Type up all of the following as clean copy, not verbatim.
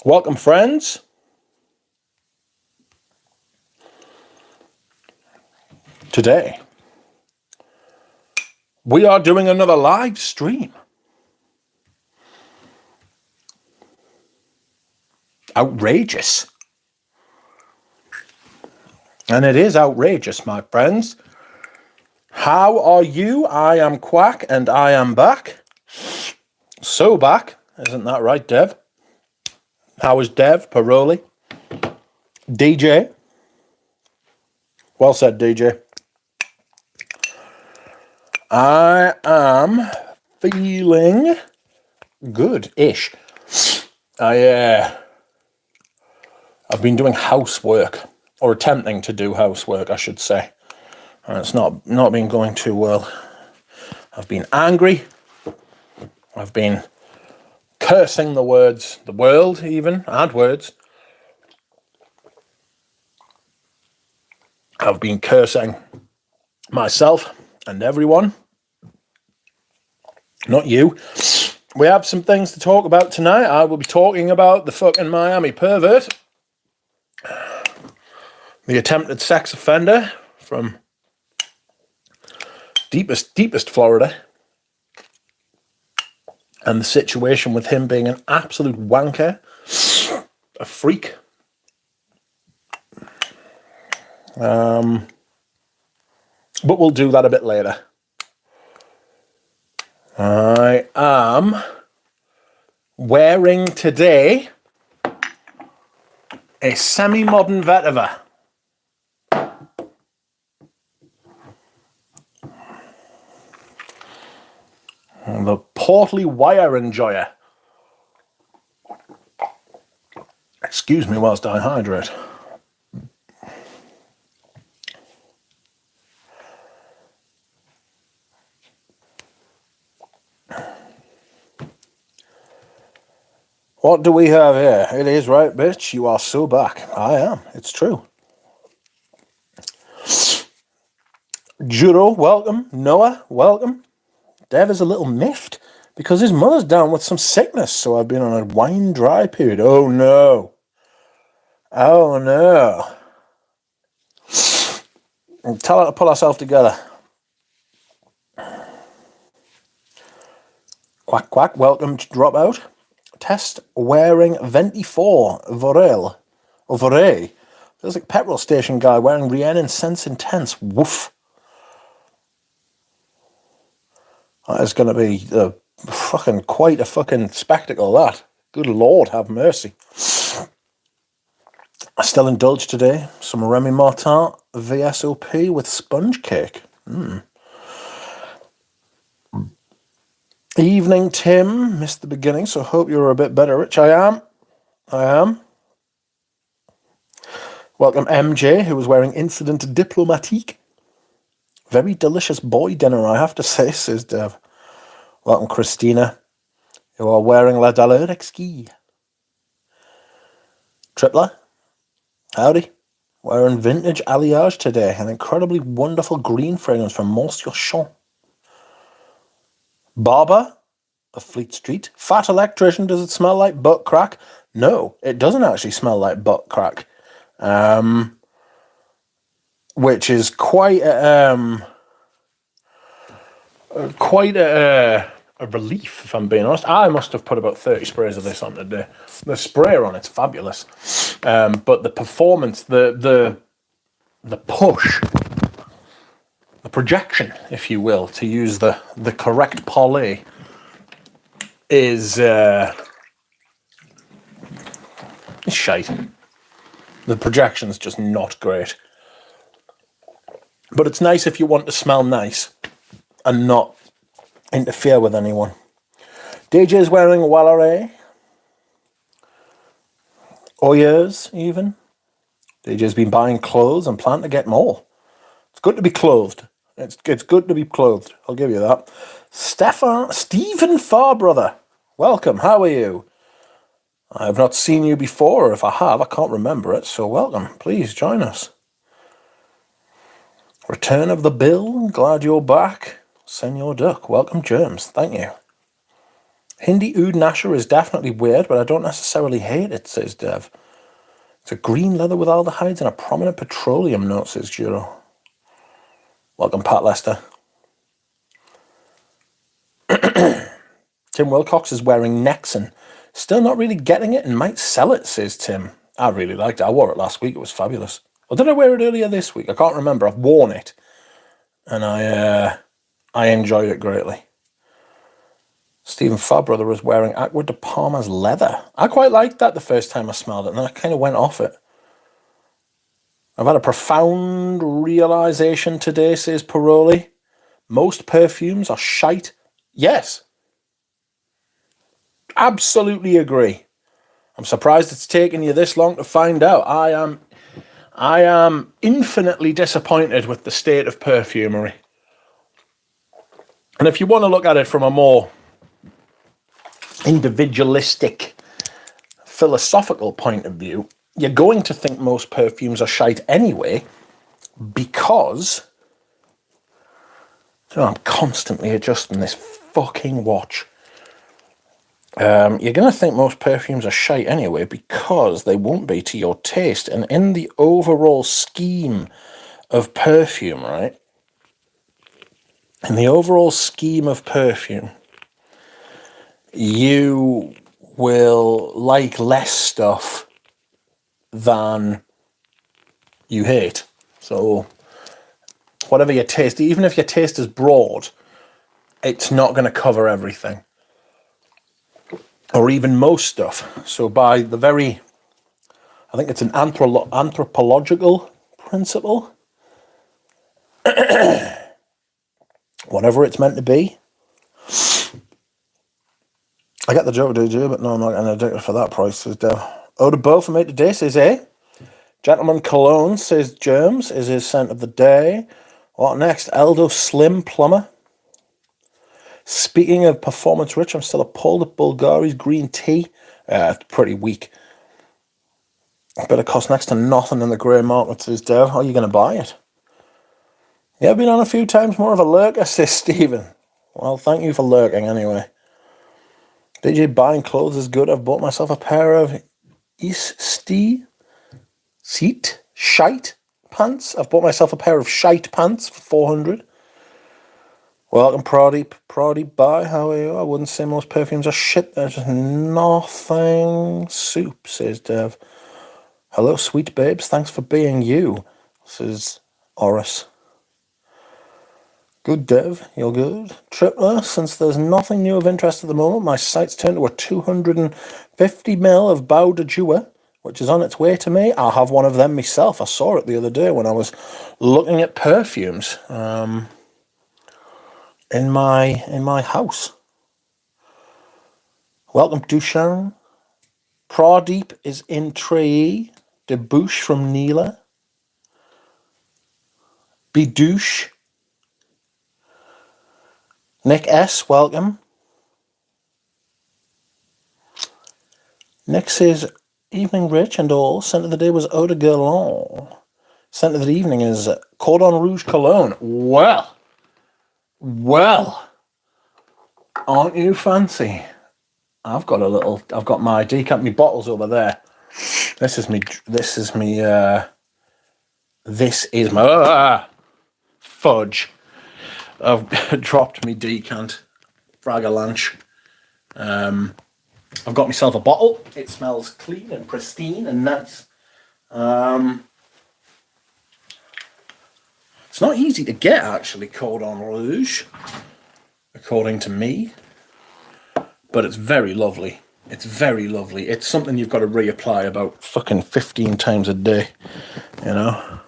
Welcome, friends. Today, we are doing another live stream. Outrageous. And it is outrageous, my friends. How are you? I am Quack, and I am back. So back. Isn't that right, Dev? How is Dev, Paroli? DJ? Well said, DJ. I am feeling good-ish. I've been doing housework, or attempting to do housework, I should say. And it's not been going too well. I've been angry. I've been cursing the world even, and words. I've been cursing myself and everyone. Not you. We have some things to talk about tonight. I will be talking about the fucking Miami pervert. The attempted sex offender from deepest Florida. And the situation with him being an absolute wanker. A freak. But we'll do that a bit later. I am wearing today a semi-modern vetiver. The portly wire enjoyer. Excuse me whilst I hydrate. What do we have here? It is right, bitch. You are so back. I am. It's true. Juro, welcome. Noah, welcome. Dev is a little miffed because his mother's down with some sickness, so I've been on a wine dry period. Oh no. Oh no. And tell her to pull herself together. Quack quack, welcome to Dropout. Test wearing 24 Vorel. Or Vorey. Feels like petrol station guy wearing Rhiannon Sense Intense. Woof. That is going to be quite a fucking spectacle, that. Good Lord, have mercy. I still indulge today. Some Remy Martin VSOP with sponge cake. Evening, Tim. Missed the beginning, so hope you're a bit better, Rich. I am. Welcome, MJ, who was wearing Incident Diplomatique. Very delicious boy dinner, I have to say, says Dev. Welcome, Christina, who are wearing La Daleur Exquis. Tripler, howdy. Wearing vintage alliage today. An incredibly wonderful green fragrance from Monsieur Champ. Barber of Fleet Street. Fat electrician, does it smell like butt crack? No, it doesn't actually smell like butt crack. Which is quite a relief, if I'm being honest. I must have put about 30 sprays of this on today. The sprayer on it's fabulous. But the performance, the push, the projection, if you will, to use the correct parlay, is shite. The projection's just not great. But it's nice if you want to smell nice and not interfere with anyone. DJ's wearing Walleray. Oyers, even. DJ's been buying clothes and plan to get more. It's good to be clothed. It's good to be clothed. I'll give you that. Stephen Farbrother. Welcome. How are you? I have not seen you before, or if I have, I can't remember it, so welcome. Please join us. Return of the Bill, glad you're back. Senor Duck, welcome Germs, thank you. Hindi Oud Nasher is definitely weird, but I don't necessarily hate it, says Dev. It's a green leather with aldehydes and a prominent petroleum note, says Juro. Welcome, Pat Lester. Tim Wilcox is wearing Nexon. Still not really getting it and might sell it, says Tim. I really liked it. I wore it last week. It was fabulous. Or did I wear it earlier this week? I can't remember. I've worn it. And I enjoyed it greatly. Stephen Fabrother was wearing Aqua de Palma's leather. I quite liked that the first time I smelled it, and then I kind of went off it. I've had a profound realization today, says Paroli. Most perfumes are shite. Yes. Absolutely agree. I'm surprised it's taken you this long to find out. I am infinitely disappointed with the state of perfumery. And if you want to look at it from a more individualistic, philosophical point of view, you're going to think most perfumes are shite anyway, because I'm constantly adjusting this fucking watch. You're going to think most perfumes are shite anyway because they won't be to your taste. And in the overall scheme of perfume, right? In the overall scheme of perfume, you will like less stuff than you hate. So whatever your taste, even if your taste is broad, it's not going to cover everything. Or even most stuff. So by the very, I think it's an anthropological principle. Whatever it's meant to be. I get the joke, did you? But no, I'm not going to do it for that price. Says Dale. Eau de Beau from 8 today, says A. Gentleman Cologne, says Germs, is his scent of the day. What next? Eldo Slim Plumber. Speaking of performance rich, I'm still appalled at Bulgari's green tea. It's pretty weak. But it costs next to nothing in the grey market, says Dev. How are you going to buy it? Yeah, I've been on a few times, more of a lurker, says Stephen. Well, thank you for lurking anyway. DJ buying clothes is good. I've bought myself a pair of shite pants. I've bought myself a pair of shite pants for 400. Welcome, Proddy, bye, how are you? I wouldn't say most perfumes are shit. There's just nothing soup, says Dev. Hello, sweet babes. Thanks for being you, says Oris. Good, Dev. You're good. Tripler, since there's nothing new of interest at the moment, my sight's turned to a 250ml of Bau de Joie, which is on its way to me. I'll have one of them myself. I saw it the other day when I was looking at perfumes. In my house. Welcome, Duchan. Pradeep is in Treyi. Debouche from Neela. Bidouche. Nick S, welcome. Nick says, evening rich and all. Scent of the day was Eau de Guerlain. Scent of the evening is Cordon Rouge Cologne. Well, aren't you fancy? I've got my decant, my bottles over there. This is my fudge. I've dropped me decant. Fragalanche. I've got myself a bottle. It smells clean and pristine and nice. It's not easy to get, actually, Cordon Rouge, according to me. But it's very lovely. It's very lovely. It's something you've got to reapply about fucking 15 times a day, you know?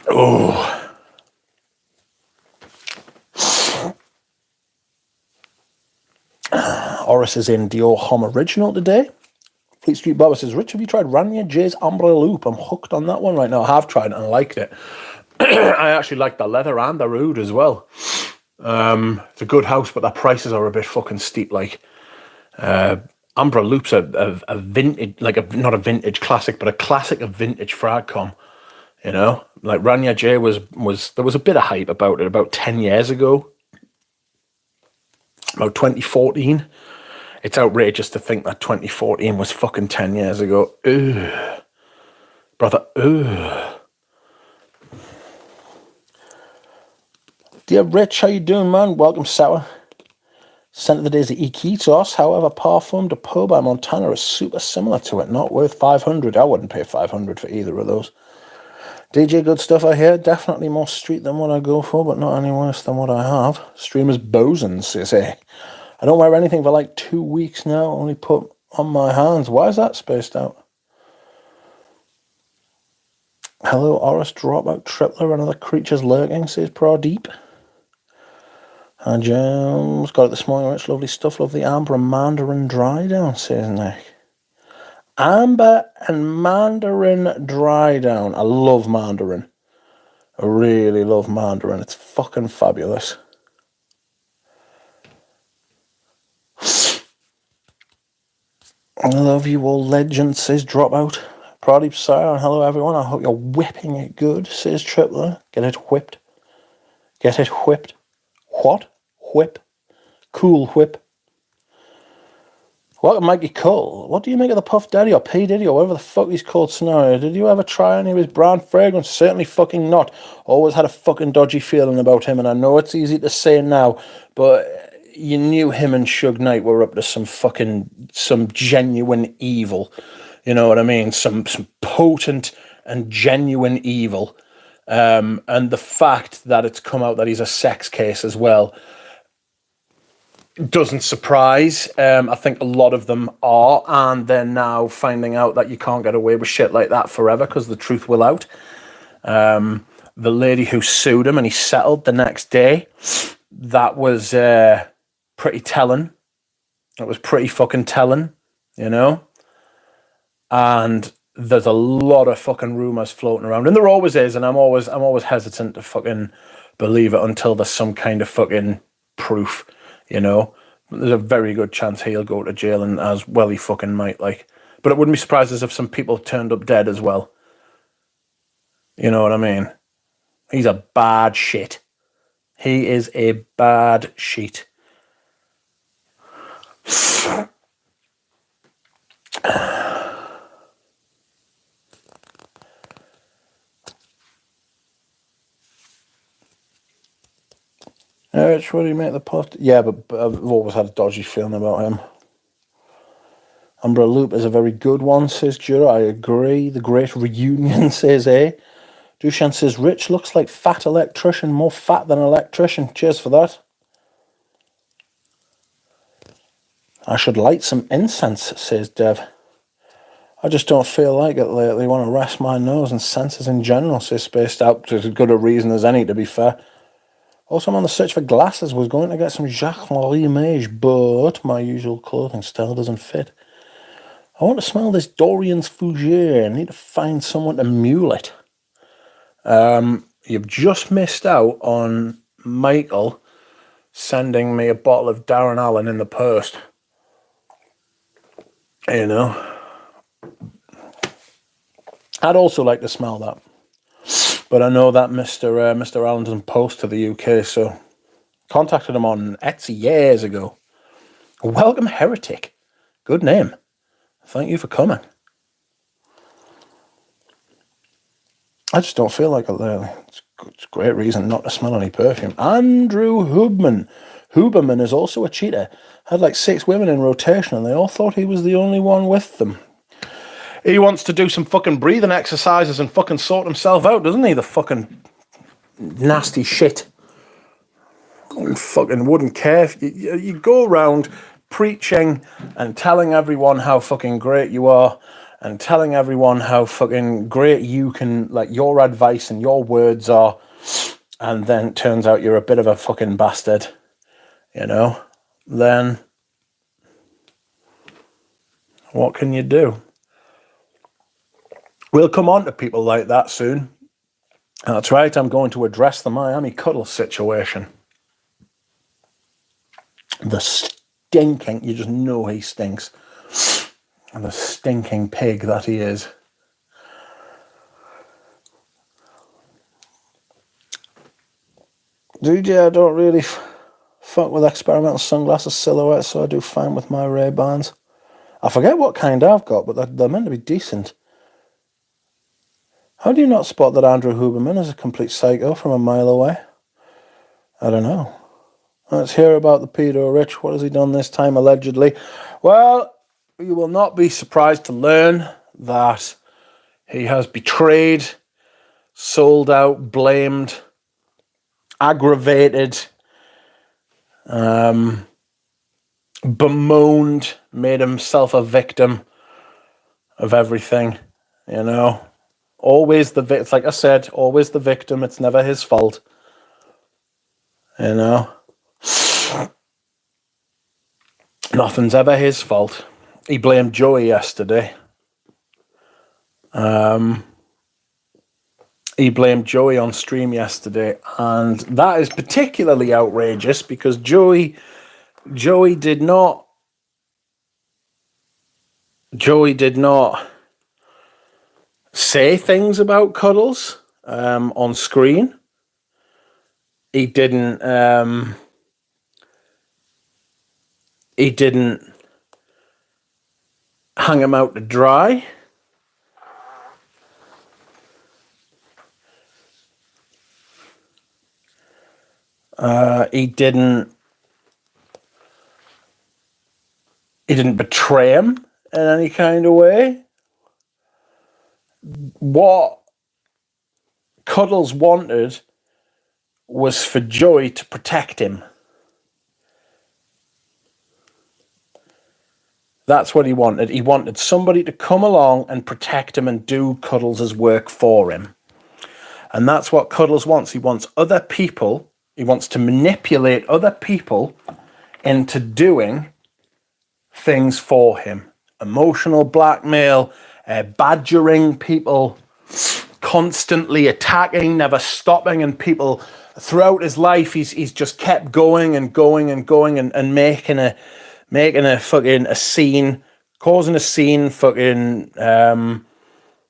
Oh. Oris is in Dior Homme Original today. Fleet Street Barber says, Rich, have you tried Ranier J's Ambre Loop? I'm hooked on that one right now. I have tried it and I liked it. I actually like the leather and the oud as well. It's a good house, but the prices are a bit fucking steep, like. Ambra Loop's a vintage, like not a vintage classic, but a classic of vintage Fragcom. You know, like Rania J was there was a bit of hype about it about 10 years ago, about 2014. It's outrageous to think that 2014 was fucking 10 years ago. Ugh. Brother, ugh. Dear Rich, how you doing, man? Welcome, Sour. Scent of the Days of Iquitos, however, Parfum de Peau by Montana is super similar to it. Not worth 500. I wouldn't pay 500 for either of those. DJ, good stuff I hear. Definitely more street than what I go for, but not any worse than what I have. Streamers Bosens, say. I don't wear anything for like 2 weeks now. Only put on my hands. Why is that spaced out? Hello, Oris, Dropout, Tripler, and other creatures lurking, says Pradeep. And James got it this morning, Rich. Lovely stuff. Love the Amber and Mandarin Dry Down, says Nick. Amber and Mandarin Dry Down. I love Mandarin. I really love Mandarin. It's fucking fabulous. I love you all, legend, says Dropout. Pradeep Sire, and hello everyone. I hope you're whipping it good, says Tripler. Get it whipped. Get it whipped. What? Whip. Cool whip. Welcome, Mikey Cole. What do you make of the Puff Daddy or P Diddy or whatever the fuck he's called scenario? Did you ever try any of his brand fragrance? Certainly fucking not. Always had a fucking dodgy feeling about him, and I know it's easy to say now, but you knew him and Suge Knight were up to some genuine evil. You know what I mean? Some potent and genuine evil. And the fact that it's come out that he's a sex case as well doesn't surprise. I think a lot of them are, and they're now finding out that you can't get away with shit like that forever because the truth will out. The lady who sued him and he settled the next day, that was pretty telling. It was pretty fucking telling, you know? And there's a lot of fucking rumors floating around, and there always is, and I'm always hesitant to fucking believe it until there's some kind of fucking proof. You know, there's a very good chance he'll go to jail, and as well he fucking might, like. But it wouldn't be surprised as if some people turned up dead as well. You know what I mean? He's a bad shit. He is a bad shit. Rich, what do you make the pot? Yeah, but I've always had a dodgy feeling about him. Umbra Loop is a very good one, says Jura. I agree. The Great Reunion, says A. Dushan says, Rich looks like fat electrician, more fat than electrician. Cheers for that. I should light some incense, says Dev. I just don't feel like it lately. Want to rest my nose and senses in general, says Spaced Out. There's as good a reason as any, to be fair. Also, I'm on the search for glasses. Was going to get some Jacques-Marie Mage, but my usual clothing style doesn't fit. I want to smell this Dorian's Fougere. I need to find someone to mule it. You've just missed out on Michael sending me a bottle of Darren Allen in the post. You know. I'd also like to smell that. But I know that Mr. Allen doesn't post to the UK, so contacted him on Etsy years ago. Welcome, Heretic. Good name. Thank you for coming. I just don't feel like it lately. It's a great reason not to smell any perfume. Andrew Huberman. Huberman is also a cheater. Had like 6 women in rotation, and they all thought he was the only one with them. He wants to do some fucking breathing exercises and fucking sort himself out, doesn't he? The fucking nasty shit. Fucking wouldn't care. If you go around preaching and telling everyone how fucking great you are and telling everyone how fucking great you can, like, your advice and your words are, and then it turns out you're a bit of a fucking bastard, you know, then what can you do? We'll come on to people like that soon. That's right, I'm going to address the Miami Cuddle situation. The stinking. You just know he stinks. And the stinking pig that he is. DJ, I don't really fuck with experimental sunglasses silhouettes, so I do fine with my Ray-Bans. I forget what kind I've got, but they're meant to be decent. How do you not spot that Andrew Huberman is a complete psycho from a mile away? I don't know. Let's hear about the pedo, Rich. What has he done this time, allegedly? Well, you will not be surprised to learn that he has betrayed, sold out, blamed, aggravated, bemoaned, made himself a victim of everything, you know. Always the victim. It's like I said, always the victim. It's never his fault, you know. Nothing's ever his fault. He blamed Joey yesterday. He blamed Joey on stream yesterday, and that is particularly outrageous because Joey did not say things about Cuddles on screen. He didn't hang him out to dry. He didn't betray him in any kind of way. What Cuddles wanted was for Joey to protect him. That's what he wanted. He wanted somebody to come along and protect him and do Cuddles' work for him. And that's what Cuddles wants. He wants other people, he wants to manipulate other people into doing things for him. Emotional blackmail, badgering people, constantly attacking, never stopping, and people throughout his life he's just kept going and going and going and making a fucking a scene, causing a scene, fucking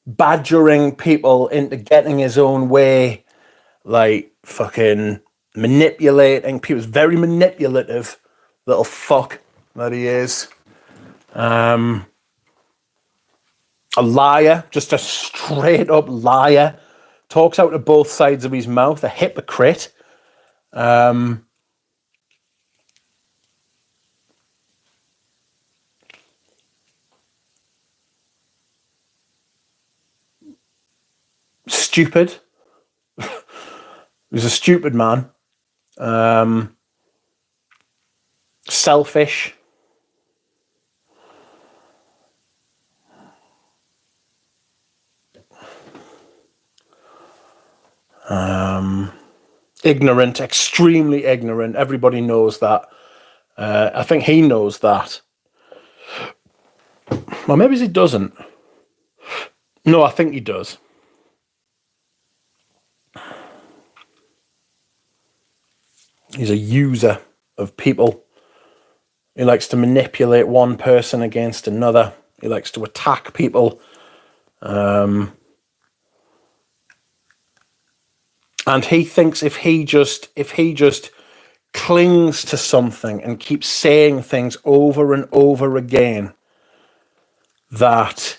badgering people into getting his own way, like fucking manipulating people. He's very manipulative little fuck that he is. A liar, just a straight up liar. Talks out of both sides of his mouth, a hypocrite. Stupid. He's a stupid man. Selfish. Ignorant, extremely ignorant. Everybody knows that. I think he knows that. Well, maybe he doesn't. No, I think he does. He's a user of people. He likes to manipulate one person against another. He likes to attack people. And he thinks if he just clings to something and keeps saying things over and over again, that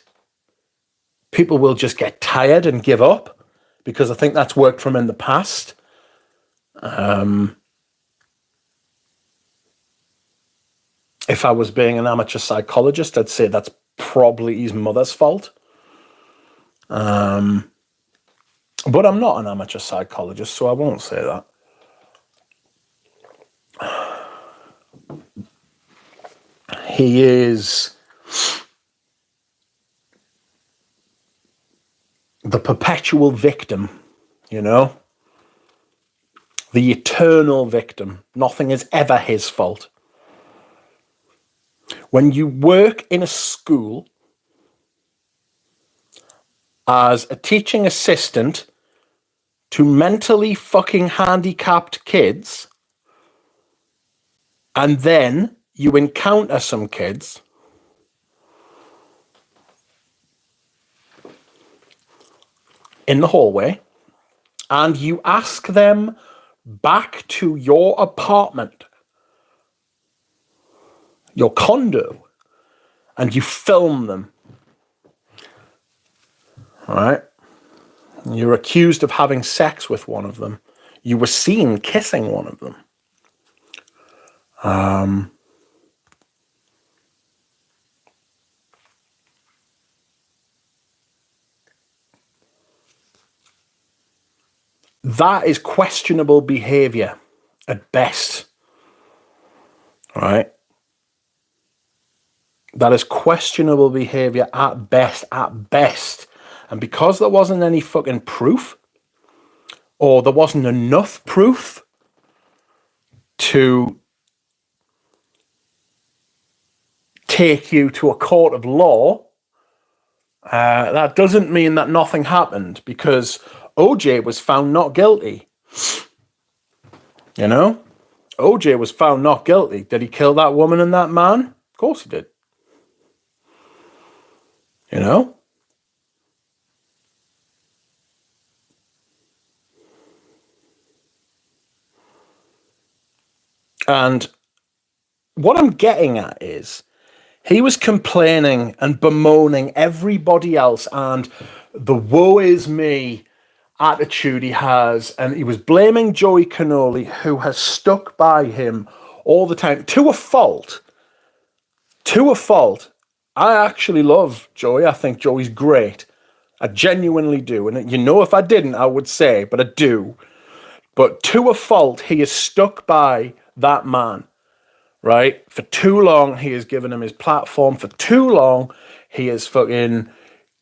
people will just get tired and give up, because I think that's worked for him in the past. If I was being an amateur psychologist, I'd say that's probably his mother's fault. But I'm not an amateur psychologist, so I won't say that. He is the perpetual victim, you know? The eternal victim. Nothing is ever his fault. When you work in a school as a teaching assistant to mentally fucking handicapped kids, and then you encounter some kids in the hallway and you ask them back to your apartment, your condo, and you film them. All right? You're accused of having sex with one of them. You were seen kissing one of them. That is questionable behavior at best. All right? That is questionable behavior at best, And because there wasn't any fucking proof, or there wasn't enough proof to take you to a court of law, that doesn't mean that nothing happened, because OJ was found not guilty. You know? OJ was found not guilty. Did he kill that woman and that man? Of course he did. You know? And what I'm getting at is, he was complaining and bemoaning everybody else and the woe is me attitude he has. And he was blaming Joey Cannoli, who has stuck by him all the time, to a fault. To a fault. I actually love Joey. I think Joey's great. I genuinely do. And you know, if I didn't, I would say, but I do. But to a fault, he is stuck by that man. Right? For too long, he has given him his platform. For too long, he has fucking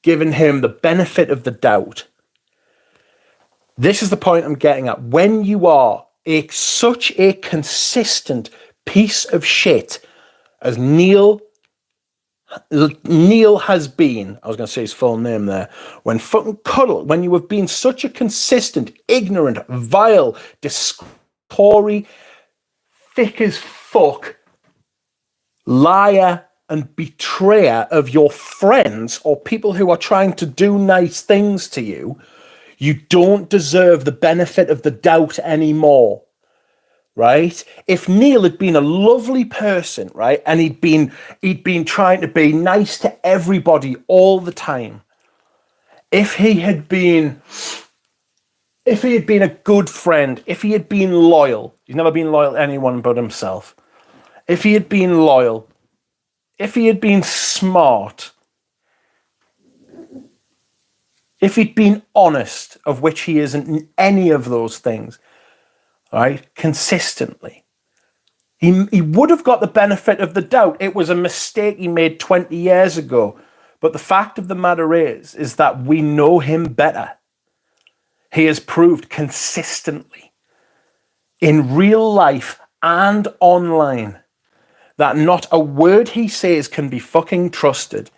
given him the benefit of the doubt. This is the point I'm getting at. When you are such a consistent piece of shit as Neil has been, I was going to say his full name there, when you have been such a consistent, ignorant, vile, discretionary, thick as fuck liar and betrayer of your friends or people who are trying to do nice things to you, you don't deserve the benefit of the doubt anymore, right? If Neil had been a lovely person, right, and he'd been trying to be nice to everybody all the time, if he had been a good friend, if he had been loyal, he's never been loyal to anyone but himself. If he had been loyal, if he had been smart, if he'd been honest, of which he isn't in any of those things, right, consistently, he would have got the benefit of the doubt. It was a mistake he made 20 years ago. But the fact of the matter is that we know him better. He has proved consistently in real life and online that not a word he says can be fucking trusted.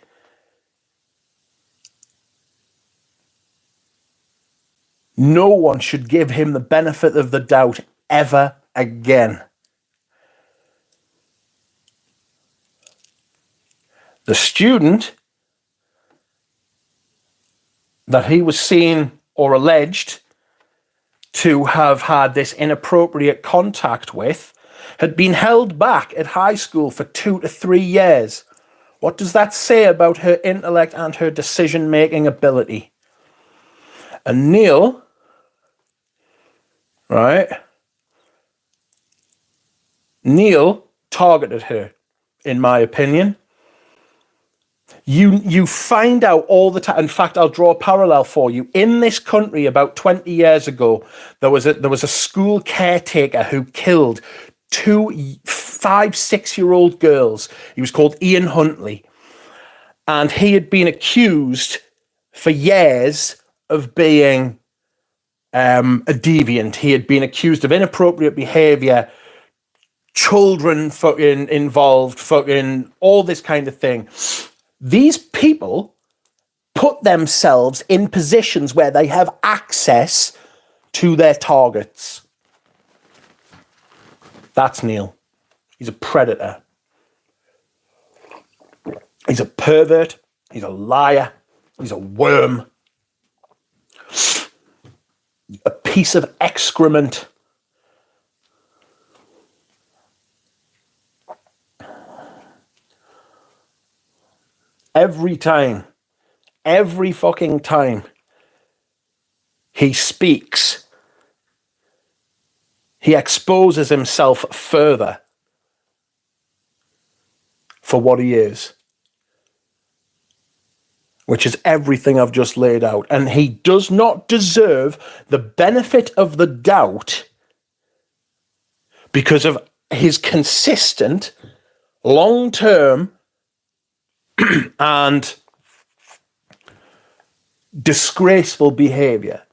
No one should give him the benefit of the doubt ever again. The student that he was seen or alleged to have had this inappropriate contact with had been held back at high school for 2 to 3 years. What does that say about her intellect and her decision-making ability? And Neil, right? Neil targeted her, in my opinion. You find out all the time. In fact, I'll draw a parallel for you. In this country, about 20 years ago, there was a school caretaker who killed 2 5-6-year-old girls. He was called Ian Huntley, and he had been accused for years of being a deviant. He had been accused of inappropriate behavior, children fucking involved, fucking all this kind of thing. These people put themselves in positions where they have access to their targets. That's Neil. He's a predator. He's a pervert. He's a liar. He's a worm. A piece of excrement. Every fucking time he speaks, he exposes himself further for what he is, which is everything I've just laid out. And he does not deserve the benefit of the doubt because of his consistent, long-term, and disgraceful behavior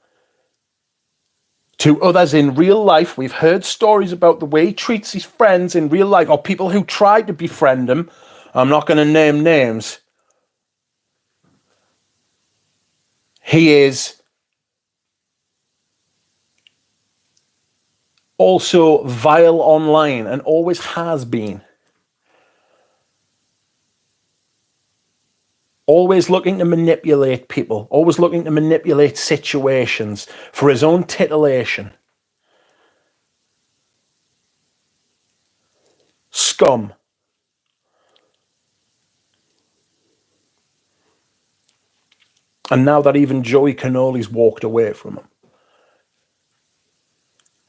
to others in real life. We've heard stories about the way he treats his friends in real life, or people who tried to befriend him. I'm not going to name names. He is also vile online and always has been. Always looking to manipulate people, always looking to manipulate situations for his own titillation. Scum. And now that even Joey Cannoli's walked away from him.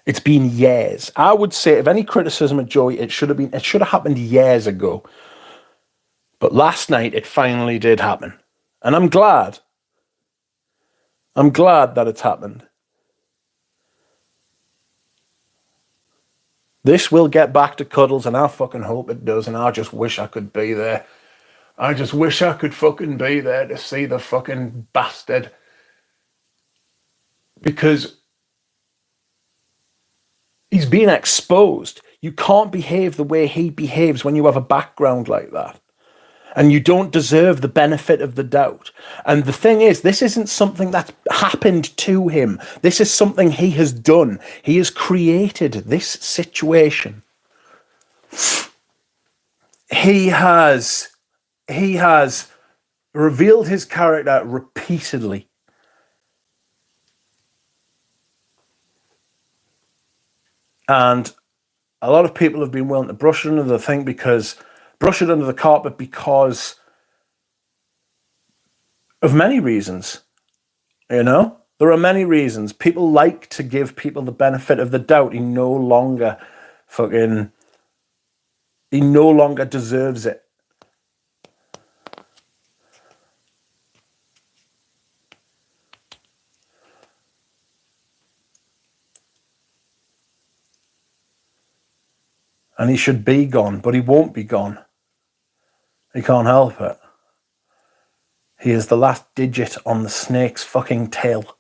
It's been years. I would say if any criticism of Joey, it should have happened years ago. But last night it finally did happen. And I'm glad. I'm glad that it's happened. This will get back to cuddles, and I fucking hope it does, and I just wish I could be there. I just wish I could fucking be there to see the fucking bastard. Because he's been exposed. You can't behave the way he behaves when you have a background like that. And you don't deserve the benefit of the doubt. And the thing is, this isn't something that's happened to him. This is something he has done. He has created this situation. He has revealed his character repeatedly. And a lot of people have been willing to brush it under the carpet because of many reasons. You know, there are many reasons. People like to give people the benefit of the doubt. He no longer deserves it. And he should be gone, but he won't be gone. He can't help it. He is the last digit on the snake's fucking tail.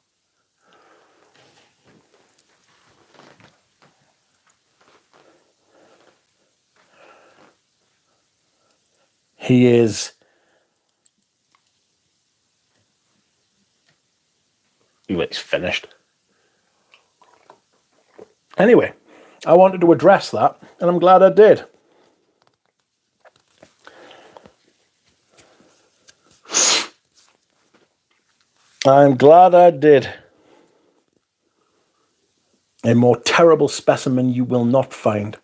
He is... He's finished. Anyway, I wanted to address that, and I'm glad I did. I'm glad I did. A more terrible specimen you will not find.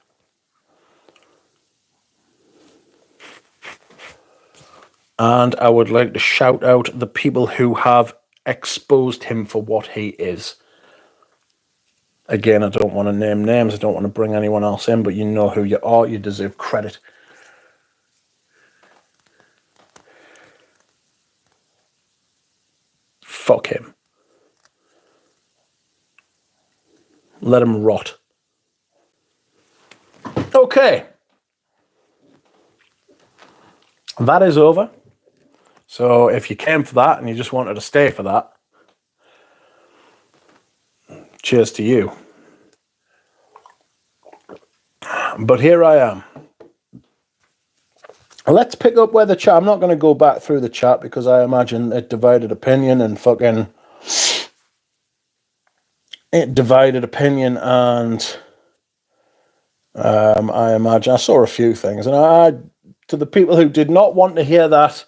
And I would like to shout out the people who have exposed him for what he is. Again, I don't want to name names. I don't want to bring anyone else in, but you know who you are. You deserve credit. Fuck him. Let him rot. Okay. That is over. So if you came for that and you just wanted to stay for that, cheers to you. But here I am. Let's pick up where the chat... I'm not going to go back through the chat because I imagine it divided opinion and fucking... It divided opinion and... I imagine... I saw a few things and To the people who did not want to hear that,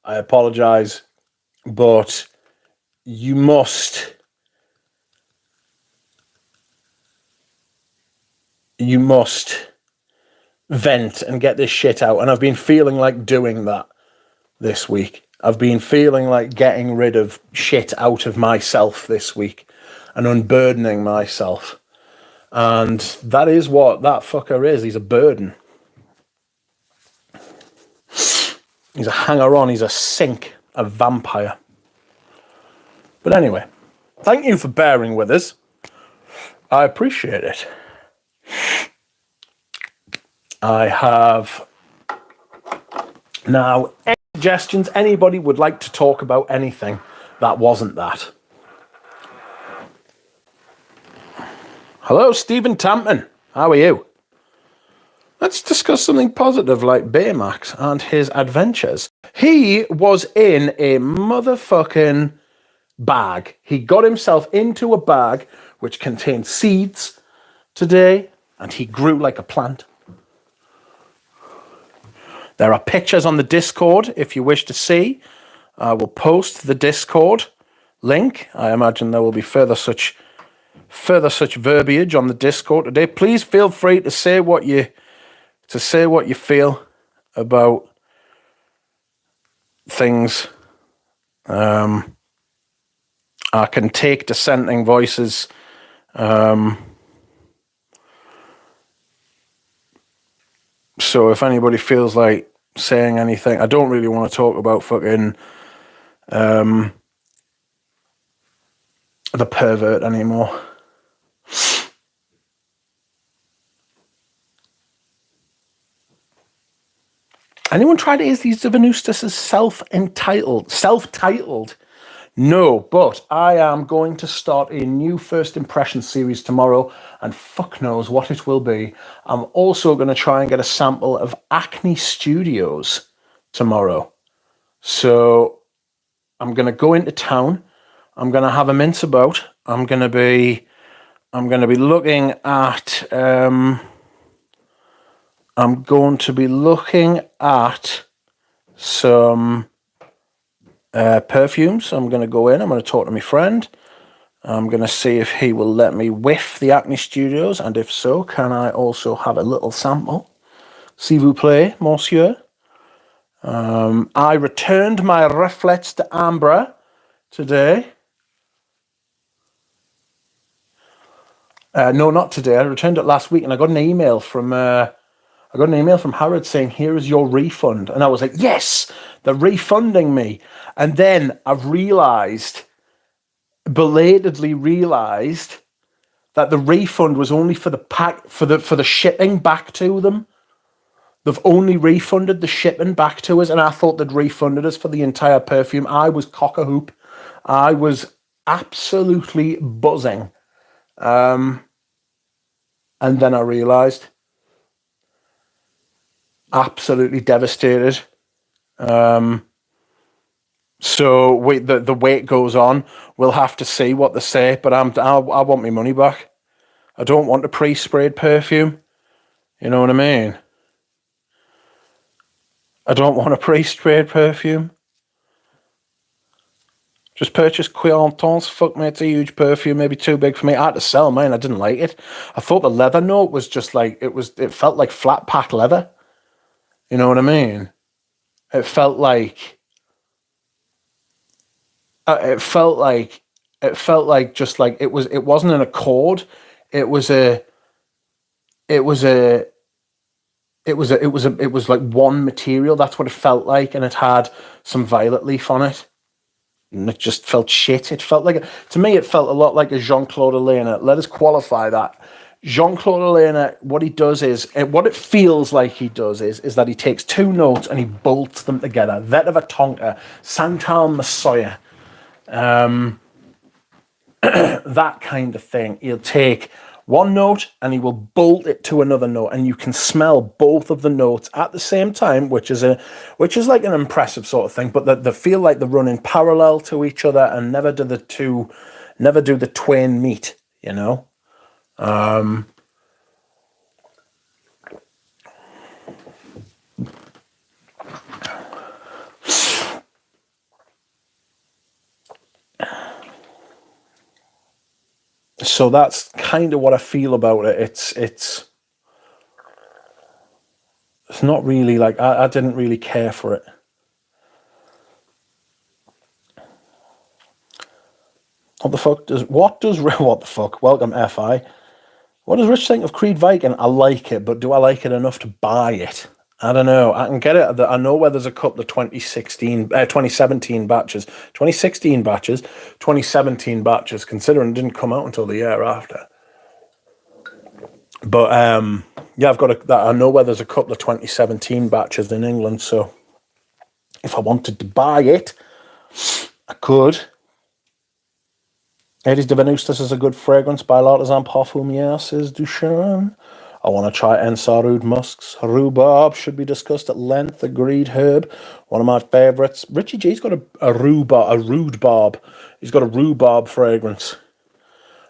I apologize, but you must vent and get this shit out. And I've been feeling like doing that this week. I've been feeling like getting rid of shit out of myself this week and unburdening myself. And that is what that fucker is. He's a burden. He's a hanger-on. He's a sink, a vampire. But anyway, thank you for bearing with us. I appreciate it. I have now any suggestions. Anybody would like to talk about anything that wasn't that? Hello, Stephen Tampman. How are you? Let's discuss something positive like Baymax and his adventures. He was in a motherfucking bag. He got himself into a bag which contained seeds today, and he grew like a plant. There are pictures on the Discord if you wish to see. I will post the Discord link. I imagine there will be further such verbiage on the Discord today. Please feel free to say what you feel about things. I can take dissenting voices. So if anybody feels like saying anything, I don't really want to talk about fucking the pervert anymore. Anyone tried to use these Venustus as self-titled? No, but I am going to start a new first impression series tomorrow, and fuck knows what it will be. I'm also going to try and get a sample of Acne Studios tomorrow. So I'm going to go into town. I'm going to have a mince about. I'm going to be looking at some perfumes. I'm going to go in. I'm going to talk to my friend. I'm going to see if he will let me whiff the Acne Studios, and if so, can I also have a little sample? S'il vous plaît, monsieur. I returned my Reflets de Ambre today. No, not today. I returned it last week, and I got an email from Harrod saying, "Here is your refund," and I was like, "Yes, they're refunding me." And then I've belatedly realized that the refund was only for the pack for the shipping back to them. They've only refunded the shipping back to us, and I thought they'd refunded us for the entire perfume. I was cock-a-hoop. I was absolutely buzzing. And then I realized, absolutely devastated. So the wait goes on. We'll have to see what they say, but I want my money back. I don't want a pre-sprayed perfume. You know what I mean? I don't want a pre-sprayed perfume. Just purchase Quiantons. Fuck me, it's a huge perfume, maybe too big for me. I had to sell mine. I didn't like it. I thought the leather note was just like it felt like flat pack leather. You know what I mean? It felt like just like it wasn't an accord. It was like one material. That's what it felt like, and it had some violet leaf on it, and it just felt shit. It felt like, to me, it felt a lot like a Jean-Claude Elena. Let us qualify that. Jean-Claude Elena, what he does is, what it feels like he does is that he takes two notes and he bolts them together. Vetiver Tonka, Santal Messiah, that kind of thing. He'll take one note and he will bolt it to another note, and you can smell both of the notes at the same time, which is like an impressive sort of thing. But they feel like they're running parallel to each other, and never do the twain meet. You know. So that's kind of what I feel about it. It's not really like I didn't really care for it. What the fuck? Welcome, FI. What does Rich think of Creed Viking? I like it, but do I like it enough to buy it? I don't know. I can get it. I know where there's a couple of 2017 batches, 2016 batches, 2017 batches, considering it didn't come out until the year after. But yeah, I've got that. I know where there's a couple of 2017 batches in England, so if I wanted to buy it, I could. Aries de Venustus is a good fragrance by L'Artisan Parfumier, says Duchan. I want to try Ensarud Musks. Rhubarb should be discussed at length. Agreed, Herb. One of my favourites. Richie G's got a rhubarb. He's got a rhubarb fragrance.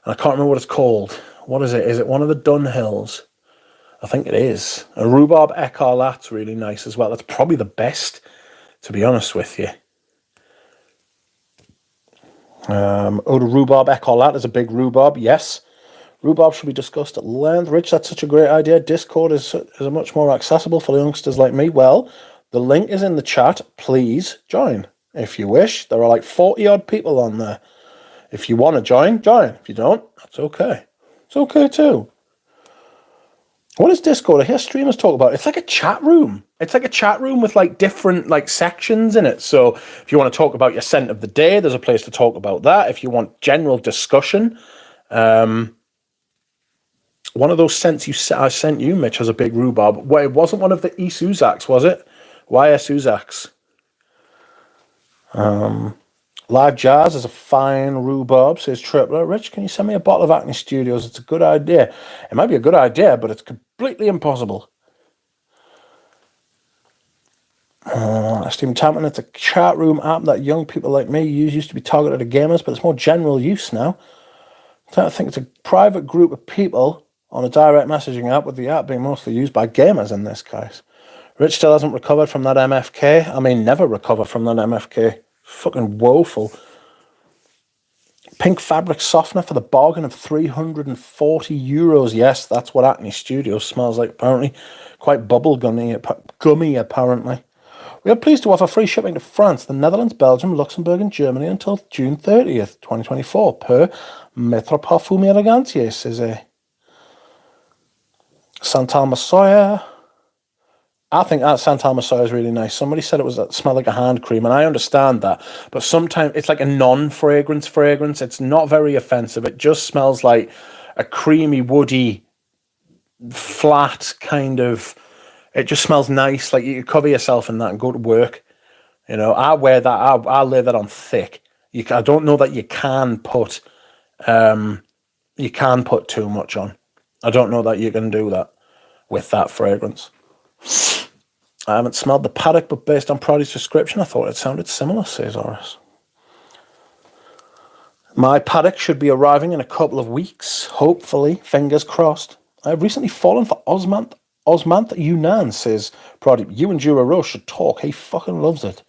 And I can't remember what it's called. What is it? Is it one of the Dunhills? I think it is. A rhubarb écarlate's really nice as well. That's probably the best, to be honest with you. The rhubarb écarlate is a big rhubarb, yes. Rhubarb should be discussed at length. Rich, that's such a great idea. Discord is much more accessible for youngsters like me. Well, the link is in the chat. Please join if you wish. There are like 40-odd people on there. If you want to join, join. If you don't, that's okay. It's okay too. What is Discord? I hear streamers talk about it. It's like a chat room. It's like a chat room with like different like sections in it. So if you want to talk about your scent of the day, there's a place to talk about that. If you want general discussion, one of those scents I sent you, Mitch, has a big rhubarb. Well, it wasn't one of the Isuzaks, was it? YS Uzaks. Live Jazz is a fine rhubarb, says Tripler. Rich, can you send me a bottle of Acne Studios? It's a good idea. It might be a good idea, but it's completely impossible. Stephen Tampton, it's a chat room app that young people like me use. Used to be targeted at gamers, but it's more general use now. I think it's a private group of people on a direct messaging app, with the app being mostly used by gamers in this case. Rich still hasn't recovered from that MFK. I mean, never recover from that MFK. Fucking woeful. Pink fabric softener for the bargain of €340. Yes, that's what Acne Studios smells like, apparently. Quite bubble gummy, apparently. We are pleased to offer free shipping to France, the Netherlands, Belgium, Luxembourg, and Germany until June 30th, 2024, per Maître Parfumé Elegantier, says a Santal Massoya. I think that Santal Massoya is really nice. Somebody said it smelled like a hand cream, and I understand that. But sometimes it's like a non-fragrance fragrance. It's not very offensive. It just smells like a creamy, woody, flat kind of... It just smells nice. Like you could cover yourself in that and go to work. You know, I wear that. I lay that on thick. I don't know that you can put too much on. I don't know that you can do that with that fragrance. I haven't smelled the paddock, but based on Proddy's description, I thought it sounded similar, says Horace. My paddock should be arriving in a couple of weeks, hopefully, fingers crossed. I've recently fallen for Osmanth Yunnan, says Proddy. You and Jura Rose should talk. He fucking loves it.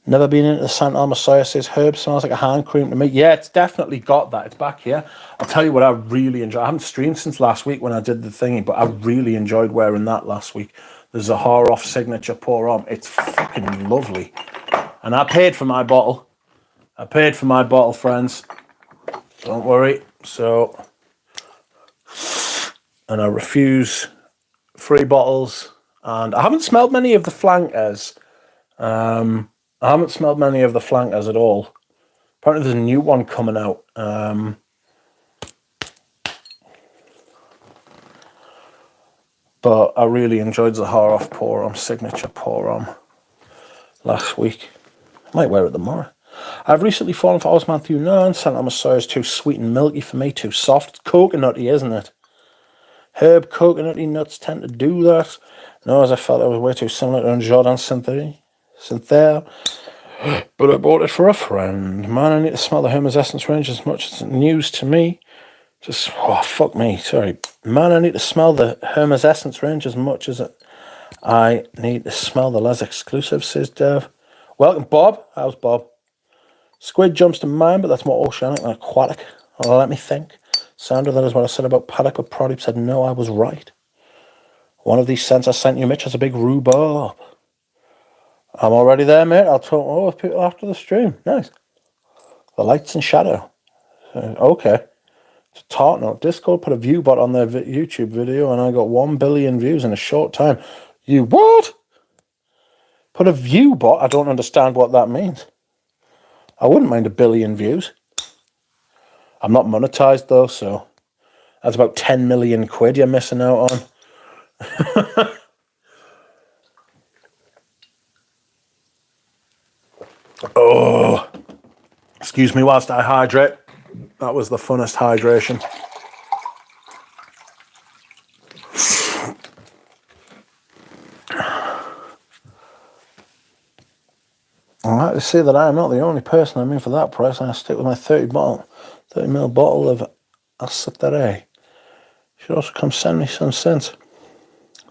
Never been into the Santal Messiah, says Herb. Smells like a hand cream to me. Yeah, it's definitely got that. It's back here. I'll tell you what I really enjoy. I haven't streamed since last week when I did the thingy, but I really enjoyed wearing that last week. The Zaharoff Signature Pour On. It's fucking lovely. And I paid for my bottle. Friends. Don't worry. So, and I refuse free bottles. And I haven't smelled many of the flankers. I haven't smelled many of the flankers at all. Apparently there's a new one coming out. But I really enjoyed Zaharoff Pour On, Signature Pour On last week. I might wear it tomorrow. I've recently fallen for Osmanth Yunnan. Santal Messiah is too sweet and milky for me, too soft. It's coconutty, isn't it? Herb coconutty nuts tend to do that. No, as I felt it was way too similar to Jordan Synthère. But I bought it for a friend. Man, I need to smell the Hermes Essence range as much as it's news to me. Fuck me, sorry. Man, I need to smell the Hermes Essence range as much as I need to smell the Les Exclusive, says Dev. Welcome, Bob. How's Bob? Squid jumps to mind, but that's more oceanic than aquatic. Well, let me think. Sandra, that is what I said about paddock, but Prodip said no, I was right. One of these scents I sent you, Mitch, has a big rhubarb. I'm already there, mate. I'll talk more with people after the stream. Nice. The lights and shadow. Okay. It's a tart note. Discord put a view bot on their YouTube video and I got 1 billion views in a short time. You what? Put a view bot? I don't understand what that means. I wouldn't mind 1 billion views. I'm not monetized though, so that's about 10 million quid you're missing out on. Oh, excuse me whilst I hydrate. That was the funnest hydration. I like to see that I am not the only person I'm in for that price, and I stick with my 30ml bottle of Acetare. You should also come send me some cents.